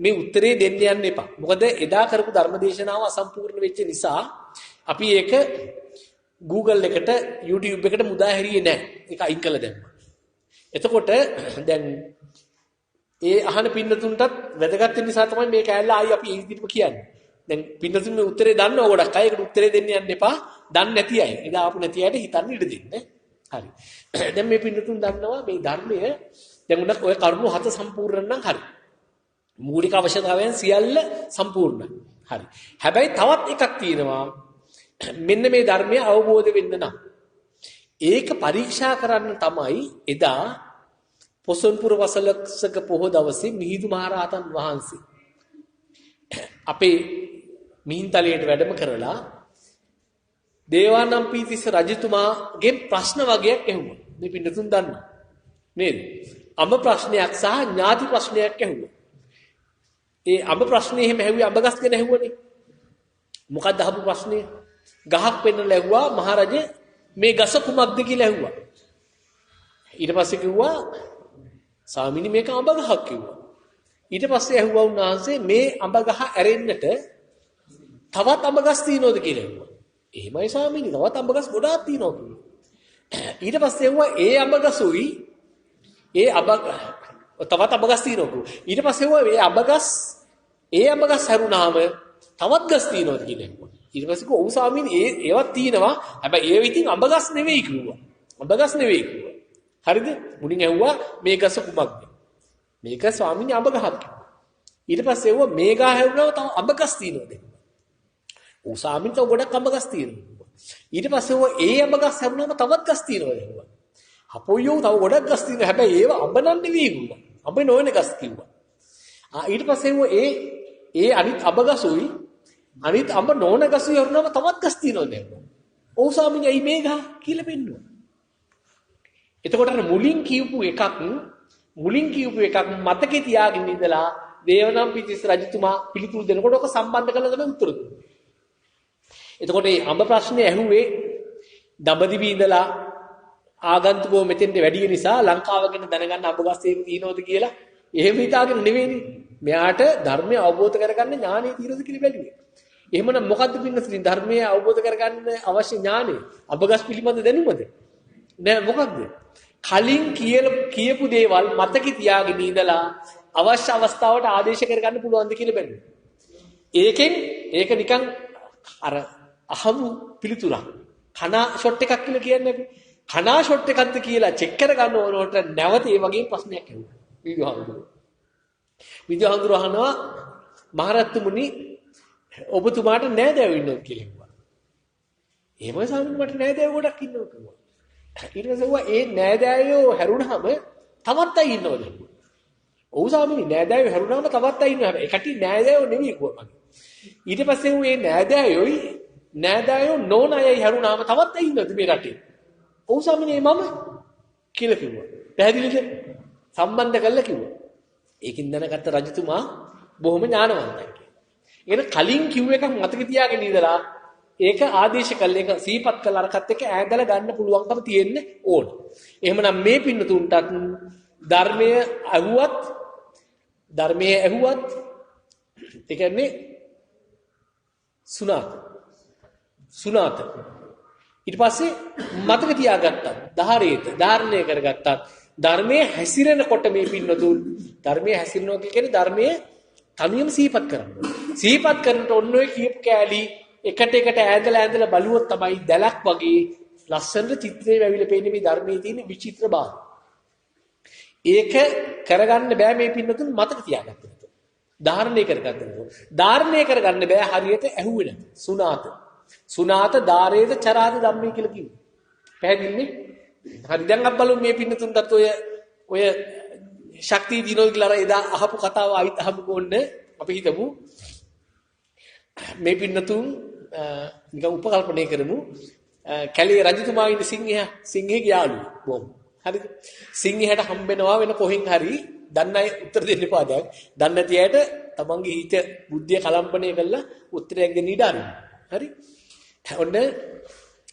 මේ උත්තරේ දෙන්න යන්න එපා. මොකද එදා කරපු ධර්මදේශනාව අසම්පූර්ණ වෙච්ච නිසා අපි ඒක Google එකට YouTube එකට මුදා හැරියේ නැහැ. ඒක අයින් කළා දැම්මා. එතකොට දැන් ඒ අහන පින්නතුන්ටත් වැදගත් වෙන නිසා තමයි මේ කෑල්ල ආයි අපි ඉදිරියට කියන්නේ. දැන් පින්නතුන් මේ උත්තරේ දන්නව ගොඩක් අය. ඒකට උත්තරේ දෙන්න යන්න එපා. දන්නේ නැති අය. එදා ආපු නැති අයට හිතන්න ඉඩ දෙන්න. හරි. දැන් මේ පින්නතුන් දන්නවා මේ ධර්මය දැන් උනක් ඔය කරුණු 7 සම්පූර්ණ නම් හරි. මූලික අවශ්‍යතාවයන් සියල්ල සම්පූර්ණයි. හරි. හැබැයි තවත් එකක් තියෙනවා. මෙන්න මේ ධර්මය අවබෝධ වෙන්න නම් ඒක පරීක්ෂා කරන්න තමයි එදා පොසොන්පුර වසලක්ෂක පොහොය දවසේ මිහිඳු මහරහතන් වහන්සේ අපේ මිහින්තලයට වැඩම කරලා දේවානම්පියතිස්ස රජතුමාගේ ප්‍රශ්න වගේක් ඇහුවා. මේ පින්නතුන් දන්නවා. නේද? අඹ ප්‍රශ්නයක් සහ ඥාති ප්‍රශ්නයක් ඇහුවා. ඒ අඹ ප්‍රශ්නේ එහෙම ඇහුවේ අඹ ගස් ගැන ඇහුවනේ. මොකක්ද අහපු ප්‍රශ්නේ? ගහක් පෙන්නලා ඇහුවා මහරජා මේ ගස කුමක්ද කියලා ඇහුවා. ඊට පස්සේ කිව්වා ස්වාමීනි මේක අඹ ගහක් කිව්වා. ඊට පස්සේ ඇහුවා උන්වහන්සේ මේ අඹ ගහ ඇරෙන්නට තවත් අඹ ගස් තියෙනවද කියලා ඇහුවා. එහෙමයි ස්වාමීනි තවත් අඹ ගස් ගොඩාක් තියෙනවා කිව්වා. ඊට පස්සේ ඇහුවා ඒ අඹ ගසුයි ඒ තවත් අබගස් තියෙනවා. ඊට පස්සේ ඒ අබගස් හැරුණාම තවත් ගස් තියෙනවා කියලා. ඊට පස්සේ ඔව් ස්වාමීන් ඒවත් තියෙනවා. හැබැයි ඒව ඉතින් අබගස් නෙවෙයි කිව්වා. අබගස් නෙවෙයි කිව්වා. හරිද? මුලින් ඇහුවා මේ ගස කුමක්ද? මේක ස්වාමීන් අබගහක්. ඊට පස්සේ ඒව මේ ගහ හැරුණාම තව අබගස් තියෙනවද? ඔව් ස්වාමීන් තව ගොඩක් අබගස් තියෙනවා. ඊට පස්සේ ඒ අබගස් හැරුණාම තවත් ගස් තියෙනවා. අපොයෝ තව ගොඩක් ගස් තියෙනවා. හැබැයි ඒව අඹ නම් නෙවෙයි කිව්වා. අඹ නොවන ගස් කිව්වා. ඊට පස්සේ ඒ අනිත් අබගසුයි අනිත් අඹ නොවන ගසුයි වරුණාම තවත් ගස් තියෙනවා දැන්. ඔව් ස්වාමීන් ඇයි මේ ගහ කියලා පෙන්නුවා. එතකොට අර මුලින් කියපු එකක් මතකේ තියාගෙන ඉඳලා දේවනම්පියතිස්ස රජතුමා පිළිතුරු දෙනකොට ඔක සම්බන්ධ කරලා තමයි උත්තර දුන්නේ. එතකොට මේ අඹ ප්‍රශ්නේ ඇහුවේ දඹදිවි ඉඳලා ආගන්තුකෝ මෙතෙන්ට වැඩි නිසා ලංකාව ගැන දැනගන්න අබගස් ඒක තියෙනවද කියලා එහෙම හිතාගෙන නෙවෙයිනේ. මෙයාට ධර්මය අවබෝධ කරගන්න ඥානෙ තියෙනවද කියලා බැලුවේ. එහෙමනම් මොකද්ද පින්නසින් ධර්මය අවබෝධ කරගන්න අවශ්‍ය ඥානෙ? අබගස් පිළිබඳ දැනුමද? නෑ මොකක්ද? කලින් කියපු දේවල් මතකේ තියාගෙන ඉඳලා අවශ්‍ය අවස්ථාවට ආදේශ කරගන්න පුළුවන්ද කියලා බැලුවේ. ඒක නිකන් අර අහමු පිළිතුරක්. කනා ෂොට් එකක් කියලා කියන්නේ අපි. කනා ෂොට් එකක්ද කියලා චෙක් කරගන්න ඕනකොට නැවත ඒ වගේ ප්‍රශ්නයක් ඇහුවා. විදුහාඳුර අහනවා මහරත්තුමුනි ඔබතුමාට නෑදෑයෝ ඉන්නවද කියලා කිව්වා. එහෙමයි ස්වාමීන් මට නෑදෑයෝ ගොඩක් ඉන්නවා කිව්වා. ඊට පස්සේ ඒ නෑදෑයෝ හැරුණාම තවත් අය ඉන්නවද? ඔව් ස්වාමීනි නෑදෑයෝ හැරුණාම තවත් අය ඉන්නවා. හැබැයි ඒකට නෑදෑයෝ නෙවෙයි කිව්වා මම. ඊට පස්සේ මේ නෑදෑයෝ නොන අයයි හැරුණාම තවත් අය ඉන්නවද මේ රටේ? ඔව් ස්වාමීනි මම කියලා කිව්වා. පැහැදිලිද? සම්බන්ධ කරලා කිව්වා. ඒකින් දැනගත්ත රජතුමා බොහොම ඥානවන්තයි කියලා. ඒන කලින් කිව්ව එකක් මතක තියාගෙන ඉඳලා ඒක ආදේශ කළා ඒක සීපත් කළා අරකට එක ඈදලා ගන්න පුළුවන්කම තියෙන්න ඕන. එහෙමනම් මේ පින්නතුන්ටත් ධර්මයේ ඇහුවත් ඒ කියන්නේ සුණාත ඊට පස්සේ මතක තියාගත්තා. ධාරණය කරගත්තා. ධර්මයේ හැසිරෙනකොට මේ පින්නතුන් ධර්මයේ හැසිරෙනවා කියන්නේ ධර්මයේ තනියම සීපත් කරනවා. සීපත් කරනකොට ඔන්න ඔය කියපු කෑලි එකට ඈදලා බලුවොත් තමයි දැලක් වගේ ලස්සනට චිත්‍රේ වැවිලා පේන්නේ මේ ධර්මයේ තියෙන විචිත්‍ර භාවය. ඒක කරගන්න බෑ මේ පින්නතුන් මතක තියාගන්න. ධාරණය කරගන්න බෑ හරියට ඇහුවේ නැත. සුණාත ධාරේද චරාද ධම්මේ කියලා කිව්වේ. පැහැදිලිනේ? හරි දැන් අපි බලමු මේ පින්නතුන්ටත් ඔය ශක්තිය දිනෝයි කියලා එදා අහපු කතාව ආයිත් අහමු කොන්නේ අපි හිතමු මේ පින්නතුන් නිකන් උපකල්පනය කරමු කැලේ රජතුමා ඉන්න සිංහගේ යාළුවෝ බොම් හරිද සිංහයට හම්බෙනවා වෙන කොහෙන් හරි දන්න අය උත්තර දෙන්න එපා දැන් දන්නේ නැති අයට තමන්ගේ හිත බුද්ධිය කලම්පණය කරලා උත්තරයක් දෙන්න ඉඩ අරින්න හරි ඔන්න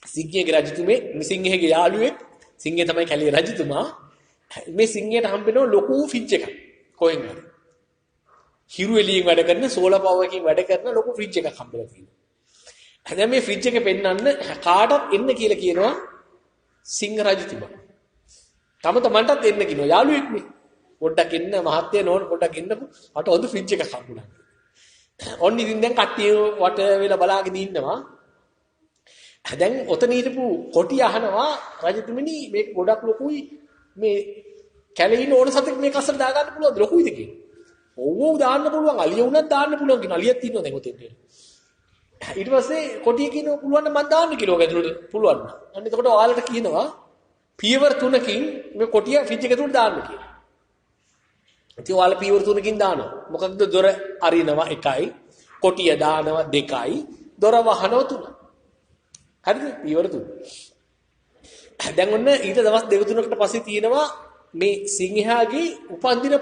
සිංහගේ රජතුමේ සිංහගේ යාළුවෙක් සිංහය තමයි කැලේ රජතුමා මේ සිංහයට හම්බෙනවා ලොකු ෆ්‍රිජ් එකක් කොහෙන් හරි හිරු එළියෙන් වැඩ කරන සෝලාර් පවර් එකකින් වැඩ කරන ලොකු ෆ්‍රිජ් එකක් හම්බෙලා තියෙනවා. දැන් මේ ෆ්‍රිජ් එක පෙන්නන්න කාටත් එන්න කියලා කියනවා සිංහ රජතුමා. තමන්ටත් එන්න කියනවා යාළුවෙක්නේ. පොඩ්ඩක් එන්න මහත්තයා නෝන පොඩ්ඩක් එන්නකෝ. මට හොඳ ෆ්‍රිජ් එකක් හම්බුණා. ඔන්න ඉතින් දැන් කට්ටිය වට වෙලා බලාගෙන ඉන්නවා. දැන් ඔතන හිටපු කොටි අහනවා රජතුමනි මේක ගොඩක් ලොකුයි මේ කැලේ ඉන්න ඕන සතෙක් මේක අස්සට දා ගන්න පුළුවන්ද ලොකුයිද කියලා. ඔව් දාන්න පුළුවන් අලිය උනත් දාන්න පුළුවන් කියන අලියක් තියෙනවා දැන් ඔතෙන්. ඊට පස්සේ කොටිය කියනවා පුළුවන් නම් මම දාන්න කිලෝ ඇතුළට පුළුවන්. අන්න එතකොට ඔයාලට කියනවා පියවර 3කින් මේ කොටිය ෆ්‍රිජ් එක ඇතුළට දාන්න කියලා. ඉතින් ඔයාලා පියවර 3කින් දානවා. මොකක්ද දොර අරිනවා 1යි, කොටිය දානවා 2යි, දොර වහනවා 3යි. හරිද? පියවර 3. දැන් ඔන්න ඊට දවස් 2-3කට පස්සේ තියෙනවා මේ සිංහයාගේ උපන්දින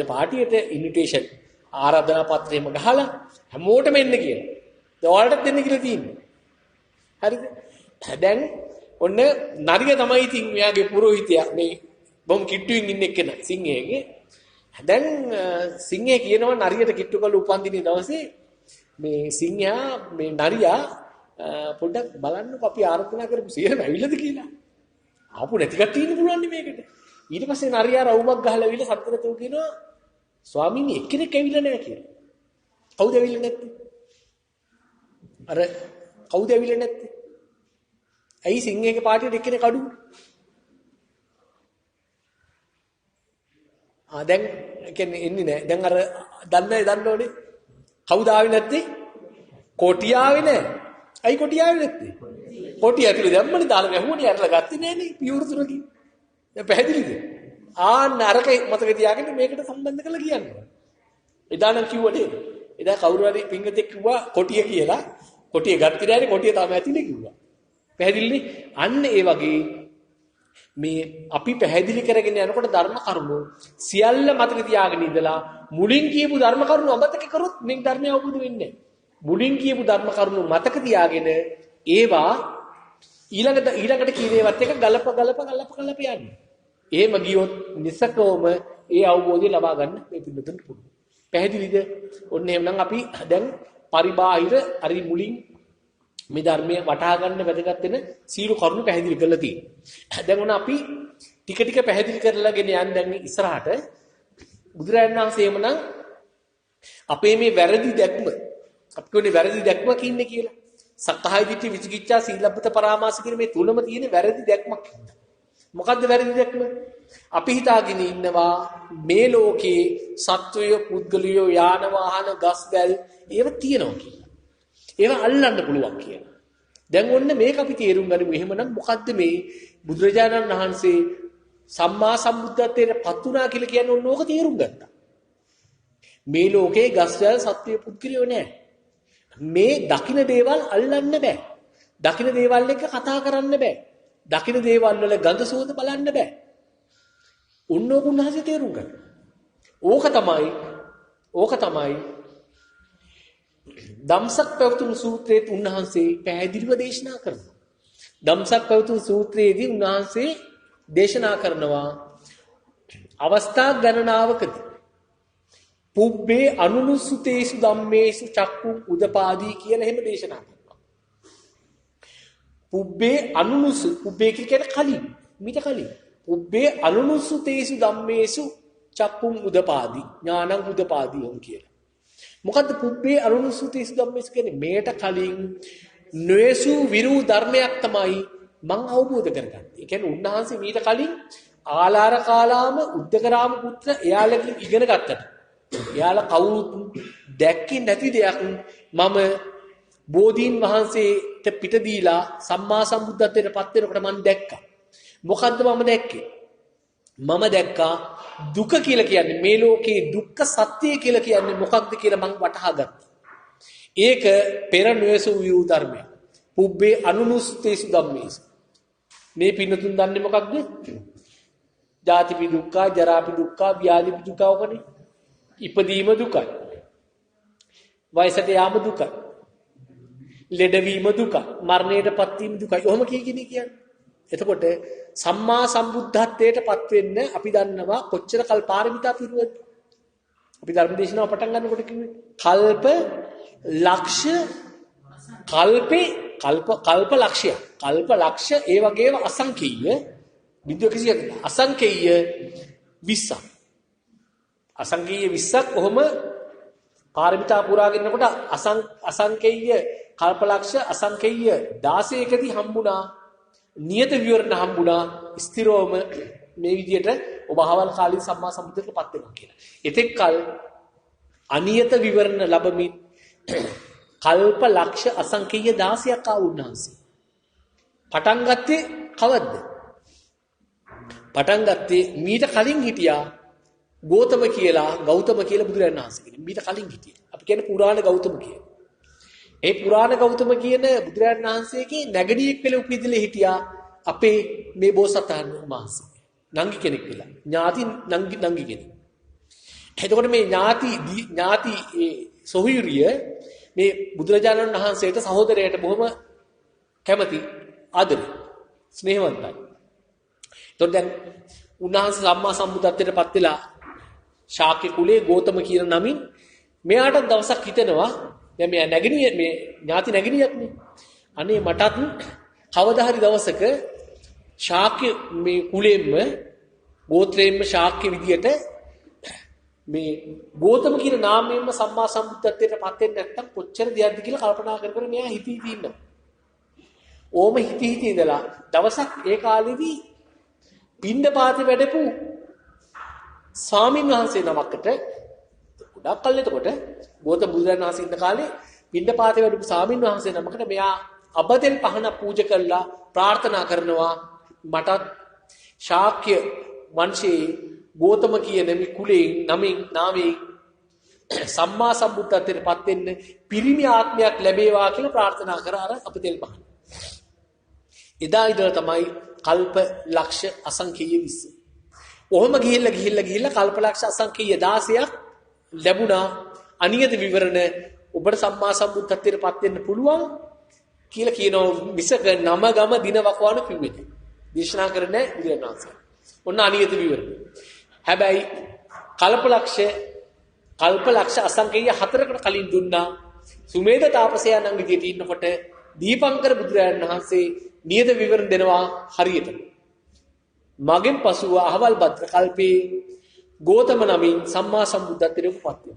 පාටියට ඉන්විටේෂන් ආරාධනා පත්‍රයම ගහලා හැමෝටම එන්න කියලා. දැන් ඔයාලටත් එන්න කියලා තියෙනවා. හරිද? දැන් ඔන්න නරිය තමයි ඉතින් මෙයාගේ පුරোহিතයා මේ බොම් කිට්ටුවෙන් ඉන්න එක්කෙනා සිංහයේගේ. දැන් සිංහය කියනවා නරියට කිට්ටු කළ උපන්දිනේ දවසේ මේ සිංහයා මේ නරියා පොඩ්ඩක් බලන්නකො අපි ආරාධනා කරපු සියරම ඇවිල්ලාද කියලා. ආපු නැති කට්ටිය ඉන්න පුළුවන් මේකට. ඊට පස්සේ නරියා රවුමක් ගහලා ඇවිල්ලා සත්‍යනතෝ කියනවා ස්වාමීනි එක්කෙනෙක් ඇවිල්ලා නැහැ කියලා. කවුද ඇවිල්ලා නැත්තේ? අර කවුද ඇවිල්ලා නැත්තේ? ඇයි සිංහගේ පාටියට එක්කෙනෙක් අඩු? දැන් කියන්නේ එන්නේ නැහැ. දැන් අර දන්නෝනේ. කවුද ආවේ නැත්තේ? කොටිය ආවේ නැහැ. ඇයි කොටිය ආවේ නැත්තේ? කොටිය ඇතුලේ දැම්මනේ දාලා වැහුවනේ අරලා ගත්තේ නෑනේ පියුරුතුරකින්. දැන් පැහැදිලිද? අරක මතක තියාගෙන මේකට සම්බන්ධ කරලා කියන්නේ. එදා නම් කිව්ව නේද? එදා කවුරු හරි පිංගතෙක් කිව්වා කොටිය කියලා. කොටිය ගත්තේ නෑනේ කොටිය තමයි ඇතුලේ කිව්වා. පැහැදිලිනේ? අන්න ඒ වගේ මේ අපි පැහැදිලි කරගෙන යනකොට ධර්ම කරුණු සියල්ල මතක තියාගෙන ඉඳලා මුලින් කියපු ධර්ම කරුණු අමතක කරොත් මේ ධර්මය අවබෝධ වෙන්නේ නැහැ. මුලින් කියපු ධර්ම කරුණු මතක තියාගෙන ඒවා ඊළඟට කීනේවත් එක ගලප යන්නේ. එහෙම ගියොත් නිසකවම ඒ අවබෝධය ලබා ගන්න මේ පිළිතුරට පුළුවන්. පැහැදිලිද? ඔන්න එහෙනම් අපි දැන් පරිබාහිර හරි මුලින් මේ ධර්මයේ වටහා ගන්න වැදගත් වෙන සීල කරුණු පැහැදිලි කරලා තියෙනවා. දැන් ඔන්න අපි ටික පැහැදිලි කරලාගෙන යන්න දැන් ඉස්සරහට බුදුරජාණන් වහන්සේම නම් අපේ මේ වැරදි දැක්ම අපි කියන්නේ වැරදි දැක්මක් ඉන්නේ කියලා. සක්කාය දිට්ඨි විචිකිච්ඡා සීලබ්බත පරාමාස කියන මේ තුනම තියෙන වැරදි දැක්මක්. මොකද්ද වැරදි දැක්ම? අපි හිතාගෙන ඉන්නවා මේ ලෝකේ සත්වය පුද්ගලියෝ යාන වාහන ගස් වැල් ඒව තියෙනවා කියලා. ඒවා අල්ලන්න පුළුවන් කියලා. දැන් ඔන්න මේක අපි තේරුම් ගනිමු. එහෙමනම් මොකද්ද මේ බුදුරජාණන් වහන්සේ සම්මා සම්බුද්ධත්වයට පත් වුණා කියලා කියන්නේ ඔන්න ඕක තේරුම් ගත්තා. මේ ලෝකේ ගස් වැල් සත්වය පුද්ගලියෝ නැහැ. මේ දකින්න දේවල් අල්ලන්න බෑ. දකින්න දේවල් එක කතා කරන්න බෑ. දකින්න දේවල් වල ගඳ සුවඳ බලන්න බෑ. උන්නෝක උන්වහන්සේ තේරුම් ගන්න. ඕක තමයි ධම්සක් පැවතුණු සූත්‍රයේ උන්වහන්සේ පැහැදිලිව දේශනා කරනවා. ධම්සක් පැවතුණු සූත්‍රයේදී උන්වහන්සේ දේශනා කරනවා අවස්ථා ගණනාවකදී පුබ්බේ අනුනුසුතේසු ධම්මේසු චක්කු උදපාදී කියලා එහෙම දේශනා කරනවා. පුබ්බේ කියන්නේ කලින් මිට කලින් පුබ්බේ අනුනුසුතේසු ධම්මේසු චක්කු උදපාදී ඥානං උදපාදී වුන් කියලා. මොකද්ද පුබ්බේ අනුනුසුතේසු ධම්මේසු කියන්නේ? මේට කලින් නොයසු විරු ධර්මයක් තමයි මං අවබෝධ කරගත්තේ. ඒ කියන්නේ උන්වහන්සේ මීට කලින් ආලාර කාලාම උද්දකරාම පුත්‍ර එයාලගෙන් ඉගෙන ගත්තට එයාලා කවුරුත් දැක්කේ නැති දෙයක් මම බෝධීන් වහන්සේට පිට දීලා සම්මා සම්බුද්ධත්වයට පත් වෙනකොට මම දැක්කා. මොකද්ද මම දැක්කේ? මම දැක්කා දුක කියලා කියන්නේ මේ ලෝකේ දුක්ඛ සත්‍ය කියලා කියන්නේ මොකක්ද කියලා මම වටහා ගත්තා. ඒක පෙර නොයසු වූ ධර්මයක්. පුබ්බේ අනුනුස්සතේසු ධම්මේසු. මේ පින්නතුන් දන්නේ මොකක්ද? ජාතිපි දුක්ඛ, ජරාපි දුක්ඛ, ව්‍යාධිපි දුක්ඛ වගේ. ඉපදීම දුකයි. වයසට යාම දුකයි. ලෙඩවීම දුකයි. මරණයටපත් වීම දුකයි. ඔහොම කියන්නේ. එතකොට සම්මා සම්බුද්ධත්වයට පත් වෙන්න අපි දන්නවා කොච්චර කල් පාරමිතා පිරුවද? අපි ධර්මදේශනාව පටන් ගන්නකොට කිව්වේ කල්ප ලක්ෂය. කල්ප ලක්ෂ ඒ වගේම අසංකේය විද්‍යාවකසිය අසංකේය 20ක්. අසංකේය 20ක් කොහොම පාරමිතා පුරාගෙන යනකොට අසංකේය කල්පලක්ෂ අසංකේය 16කදී හම්බුණා. නියත විවරණ හම්බුණා ස්ථිරවම මේ විදියට ඔබ අහවල් කාලේ සම්මා සම්බුද්ධත්වයට පත් වෙනවා කියලා. එතෙක් කල අනියත විවරණ ලැබමින් කල්ප ලක්ෂ අසංකේය 16ක් ආවුන්නාන්සේ. පටන් ගත්තේ කවද්ද? පටන් ගත්තේ මීට කලින් හිටියා ගෞතම කියලා බුදුරජාණන් වහන්සේ කෙනෙක්. මීට කලින් හිටියේ. අපි කියන්නේ පුරාණ ගෞතම කියලා. ඒ පුරාණ ගෞතම කියන බුදුරජාණන් වහන්සේගේ නැගණියෙක් වෙල උපදිලා හිටියා අපේ මේ බෝසතාණන් වහන්සේ. නංගි කෙනෙක් වෙලා. ඥාති නංගි කෙනෙක්. එතකොට මේ ඥාති සොහොයුරිය මේ බුදුරජාණන් වහන්සේට සහෝදරයට බොහොම කැමති ආදරේ ස්නේහවන්තයි. එතකොට දැන් උන්වහන්සේ සම්මා සම්බුද්ධත්වයට පත් වෙලා ශාක්‍ය කුලේ ගෞතම කියන නමින් මෙයාට දවසක් හිතෙනවා දැන් මේ නැගණිය මේ ඥාති නැගණියක් නේ. අනේ මටත් කවදා හරි දවසක ශාක්‍ය මේ කුලෙම්ම ගෝත්‍රයෙන්ම ශාක්‍ය විදියට මේ ගෝතම කියන නාමයෙන්ම සම්මා සම්බුද්ධත්වයට පත් වෙන්නේ නැත්තම් කොච්චර දෙයක්ද කියලා කල්පනා කර කර මෙයා හිතී ඉන්නවා. ඕම හිතී ඉඳලා දවසක් ඒ කාලෙදී පින්ඩපාතේ වැඩපු ස්වාමීන් වහන්සේ නමකට ගොඩක් කල් එතකොට ගෝතම බුදුරජාණන් වහන්සේ ඉන්න කාලේ පින්ඩපාතේ වැඩපු ස්වාමීන් වහන්සේ නමකට මෙයා අබදෙල් පහන පූජා කරලා ප්‍රාර්ථනා කරනවා මටත් ශාක්‍ය වංශයේ ගෝතම කියන මේ කුලේ නාමයෙන් සම්මා සම්බුද්ධත්වයට පත් වෙන්න පිරිමි ආත්මයක් ලැබේවා කියලා ප්‍රාර්ථනා කරා අර අපතෙල් පහන. එදා ඉඳලා තමයි කල්ප ලක්ෂ අසංඛේය විස්ස. ඔහොම ගිහිල්ලා කල්ප ලක්ෂ අසංඛේය 16ක් ලැබුණා. අනියත විවරණ ඔබට සම්මා සම්බුද්ධත්වයට පත් වෙන්න පුළුවන් කියලා කියනවා මිසක නම ගම දින වකවාන කිව්වේ. දේශනා කරන්නේ බුදුරජාණන් වහන්සේ. ඔන්න අනියත විවරණ. හැබැයි කල්පලක්ෂ අසංඛේය 4කට කලින් දුන්නා සුමේධ තාපසයාණන් විදියට ඉන්නකොට දීපංකර බුදුරජාණන් වහන්සේ නියත විවරණ දෙනවා හරියට. මගෙන් පසුව අහවල් භද්‍ර කල්පේ ගෝතම නමින් සම්මා සම්බුද්ධත්වයට පත් වෙනවා.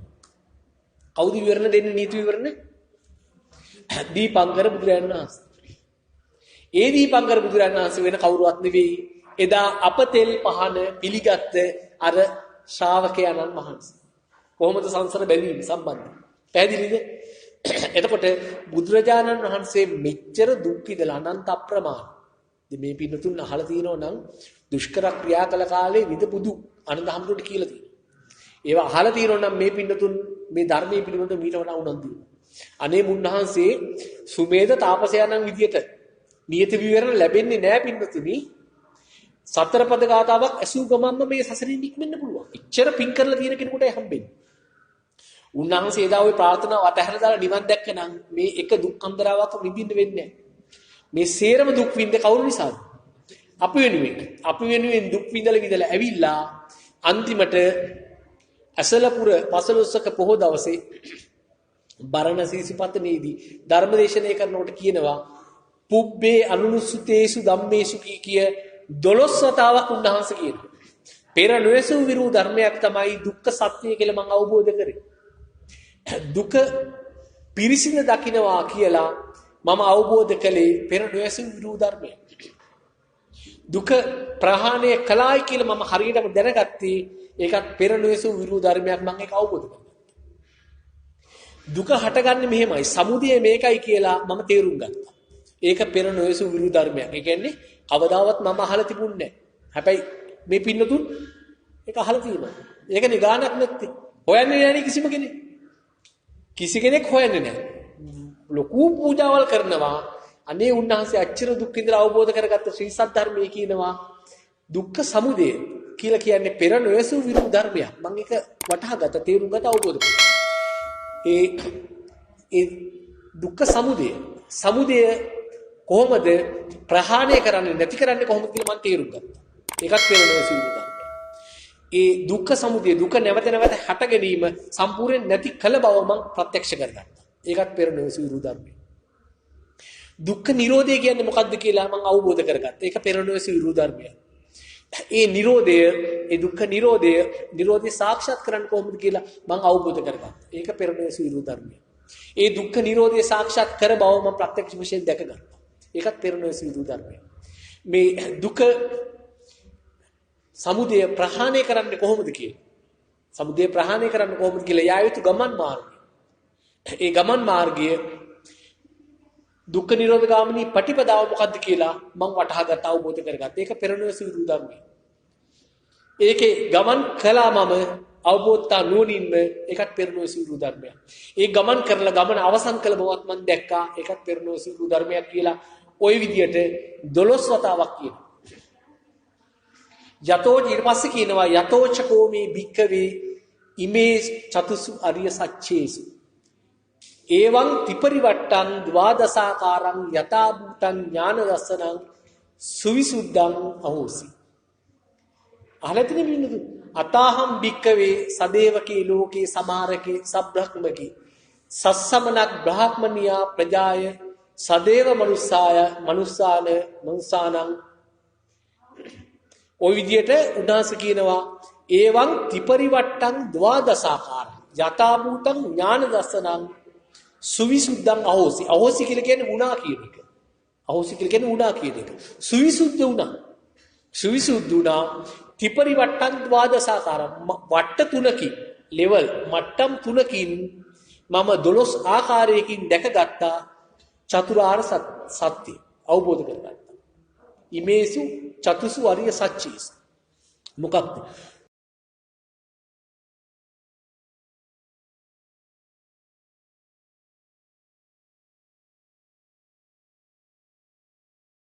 කවුද විවරණ දෙන්නේ නීති විවරණ? දීපංකර බුදුරජාණන් වහන්සේ. ඒ දීපංකර බුදුරජාණන් වහන්සේ වෙන කවුරුවත් නෙවෙයි. එදා අපතෙල් පහන පිළිගත්ත අර ශ්‍රාවකයන්න් වහන්සේ. කොහොමද සංසාර බැඳීම සම්බන්ධ? පැහැදිලිද? එතකොට බුදුරජාණන් වහන්සේ මෙච්චර දුක් විඳලා අනන්ත අප්‍රමාණ. ඉතින් මේ පින්නතුන් අහලා තියෙනවා නම් දුෂ්කර ක්‍රියා කළ කාලේ විදපු දුක් ආනන්ද හැමෝට කියලා තියෙනවා. ඒවා අහලා තියෙනවා නම් මේ පින්නතුන් මේ ධර්මයේ පිළිබඳව මීට වඩා උනන්දු වෙනවා. අනේ මුන්නහන්සේ සුමේධ තාපසයාණන් විදියට නියත විවරණ ලැබෙන්නේ නැහැ පින්නතුනි. සතර පද ගාතාවක් ඇසූ ගමන්ම මේ සසරින් නික්මෙන්න පුළුවන්. ඉච්ඡර පින් කරලා තියෙන කෙනෙකුට හම්බෙන්නේ. උන්වහන්සේ එදා ওই ප්‍රාර්ථනාව අතහැරලා දාලා නිවන් දැක්කනම් මේ එක දුක් අන්දරාවක් විඳින්න වෙන්නේ නැහැ. මේ සේරම දුක් විඳ කවුරු නිසාද? අපි වෙනුවෙන් දුක් විඳලා ඇවිල්ලා අන්තිමට අසලපුර පසළොස්වක පොහොය දවසේ බරණසී සිපතනේදී ධර්මදේශනය කරනකොට කියනවා පුබ්බේ අනුනුසුතේසු ධම්මේසු කිය 12 වතාවක් උන්වහන්සේ කියනවා. පෙර නොයසු විරු ධර්මයක් තමයි දුක්ඛ සත්‍යය කියලා මම අවබෝධ කරේ. දුක පිරිසිඳ දකින්නවා කියලා මම අවබෝධ කළේ පෙර නොයසු විරු ධර්මය. දුක ප්‍රහාණය කළායි කියලා මම හරියටම දැනගත්තේ ඒකත් පෙර නොයසු විරු ධර්මයක් මම ඒක අවබෝධ කරගත්තා. දුක හටගන්නේ මෙහෙමයි. සමුදය මේකයි කියලා මම තේරුම් ගත්තා. ඒක පෙර නොයසු විරු ධර්මයක්. ඒ කියන්නේ කවදාවත් මම අහලා තිබුණේ නැහැ. හැබැයි මේ පින්නතුන් ඒක අහලා තියෙනවා. ඒක නිගානක් නැත්තේ. හොයන්නේ නැහැ කිසිම කෙනෙක්. කිසි කෙනෙක් හොයන්නේ නැහැ. ලොකු පූජාවල් කරනවා. අනේ උන්වහන්සේ අච්චර දුක් විඳලා අවබෝධ කරගත්ත ශ්‍රී සද්ධර්මයේ කියනවා දුක්ඛ සමුදය කියලා කියන්නේ පෙර නොයසු විරු ධර්මයක්. මම ඒක වටහා ගත්ත, තේරුම් ගත්ත, අවබෝධ කරගත්තා. ඒ දුක්ඛ සමුදය කොහොමද ප්‍රහාණය කරන්නේ නැති කරන්නේ කොහොමද කියලා මම තේරුම් ගත්තා. ඒකත් පෙර නොයසු විරු ධර්මයක්. ඒ දුක්ඛ සමුදය දුක නැවත හට ගැනීම සම්පූර්ණයෙන් නැති කළ බව මම ප්‍රත්‍යක්ෂ කරගත්තා. ඒකත් පෙර නොයසු විරු ධර්මයක්. දුක්ඛ නිරෝධය කියන්නේ මොකක්ද කියලා මම අවබෝධ කරගත්තා. ඒක පෙර නොයසු විරු ධර්මයක්. ඒ දුක්ඛ නිරෝධය සාක්ෂාත් කරන්න කොහොමද කියලා මම අවබෝධ කරගත්තා. ඒක පෙර නොයසු විරු ධර්මයක්. ඒ දුක්ඛ නිරෝධය සාක්ෂාත් කර බව මම ප්‍රත්‍යක්ෂ වශයෙන් දැකගත්තා. ඒකත් පෙර නොයසු විරු ධර්මයක්. මේ දුක සමුදය ප්‍රහාණය කරන්නේ කොහොමද කියලා. සමුදය ප්‍රහාණය කරන්න කොහොමද කියලා යා යුතු ගමන් මාර්ගය. ඒ ගමන් මාර්ගය දුක්ඛ නිරෝධ ගාමිනී පටිපදාව මොකද්ද කියලා මම වටහා ගත්තා, අවබෝධ කරගත්තා. ඒක පෙර නොයසු විරු ධර්මයක්. ඒකේ ගමන් කළා මම අවබෝධතා නුවණින්ම ඒකත් පෙර නොයසු විරු ධර්මයක්. ඒ ගමන් කරලා ගමන අවසන් කළ බවත් මම දැක්කා. ඒකත් පෙර නොයසු විරු ධර්මයක් කියලා ওই විදියට 12 වතාවක් කියනවා. යතෝ ඊට පස්සේ කියනවා යතෝචකෝ මේ භික්ඛවේ ඉමේ චතුසු අරිය සච්චේසු එවං ත්‍රිපරිවට්ටං ද්වාදසාකාරං යතා භූතං ඥාන දස්සනං සුවිසුද්ධං අහෝසි. අහලතින බින්නු අතාහම් භික්ඛවේ සදේවකේ ලෝකේ සමාරකේ සබ්‍රහ්මකේ සස්සමනක් බ්‍රාහ්මනියා ප්‍රජාය සදේව මනුස්සාය මනුස්සානං ওই විදියට උන්වහන්සේ කියනවා ඒවං ත්‍රිපරිවට්ටං ද්වාදසාකාරං යථා භූතං ඥාන දස්සනං සුවිසුද්ධං අහෝසි. අහෝසි කියලා කියන්නේ වුණා කියන එක. අහෝසි කියලා කියන්නේ වුණා කියන එක. සුවිසුද්ධ වුණා. සුවිසුද්ධ වුණා. ත්‍රිපරිවට්ටං ද්වාදසාකාරං වට්ට තුනකින් ලෙවල් මට්ටම් තුනකින් මම 12 ආකාරයකින් දැකගත්තා චතුරාර්ය සත්‍ය අවබෝධ කරගත්තා. ඉමේසු චතුසු අරිය සත්‍යස්. මොකක්ද?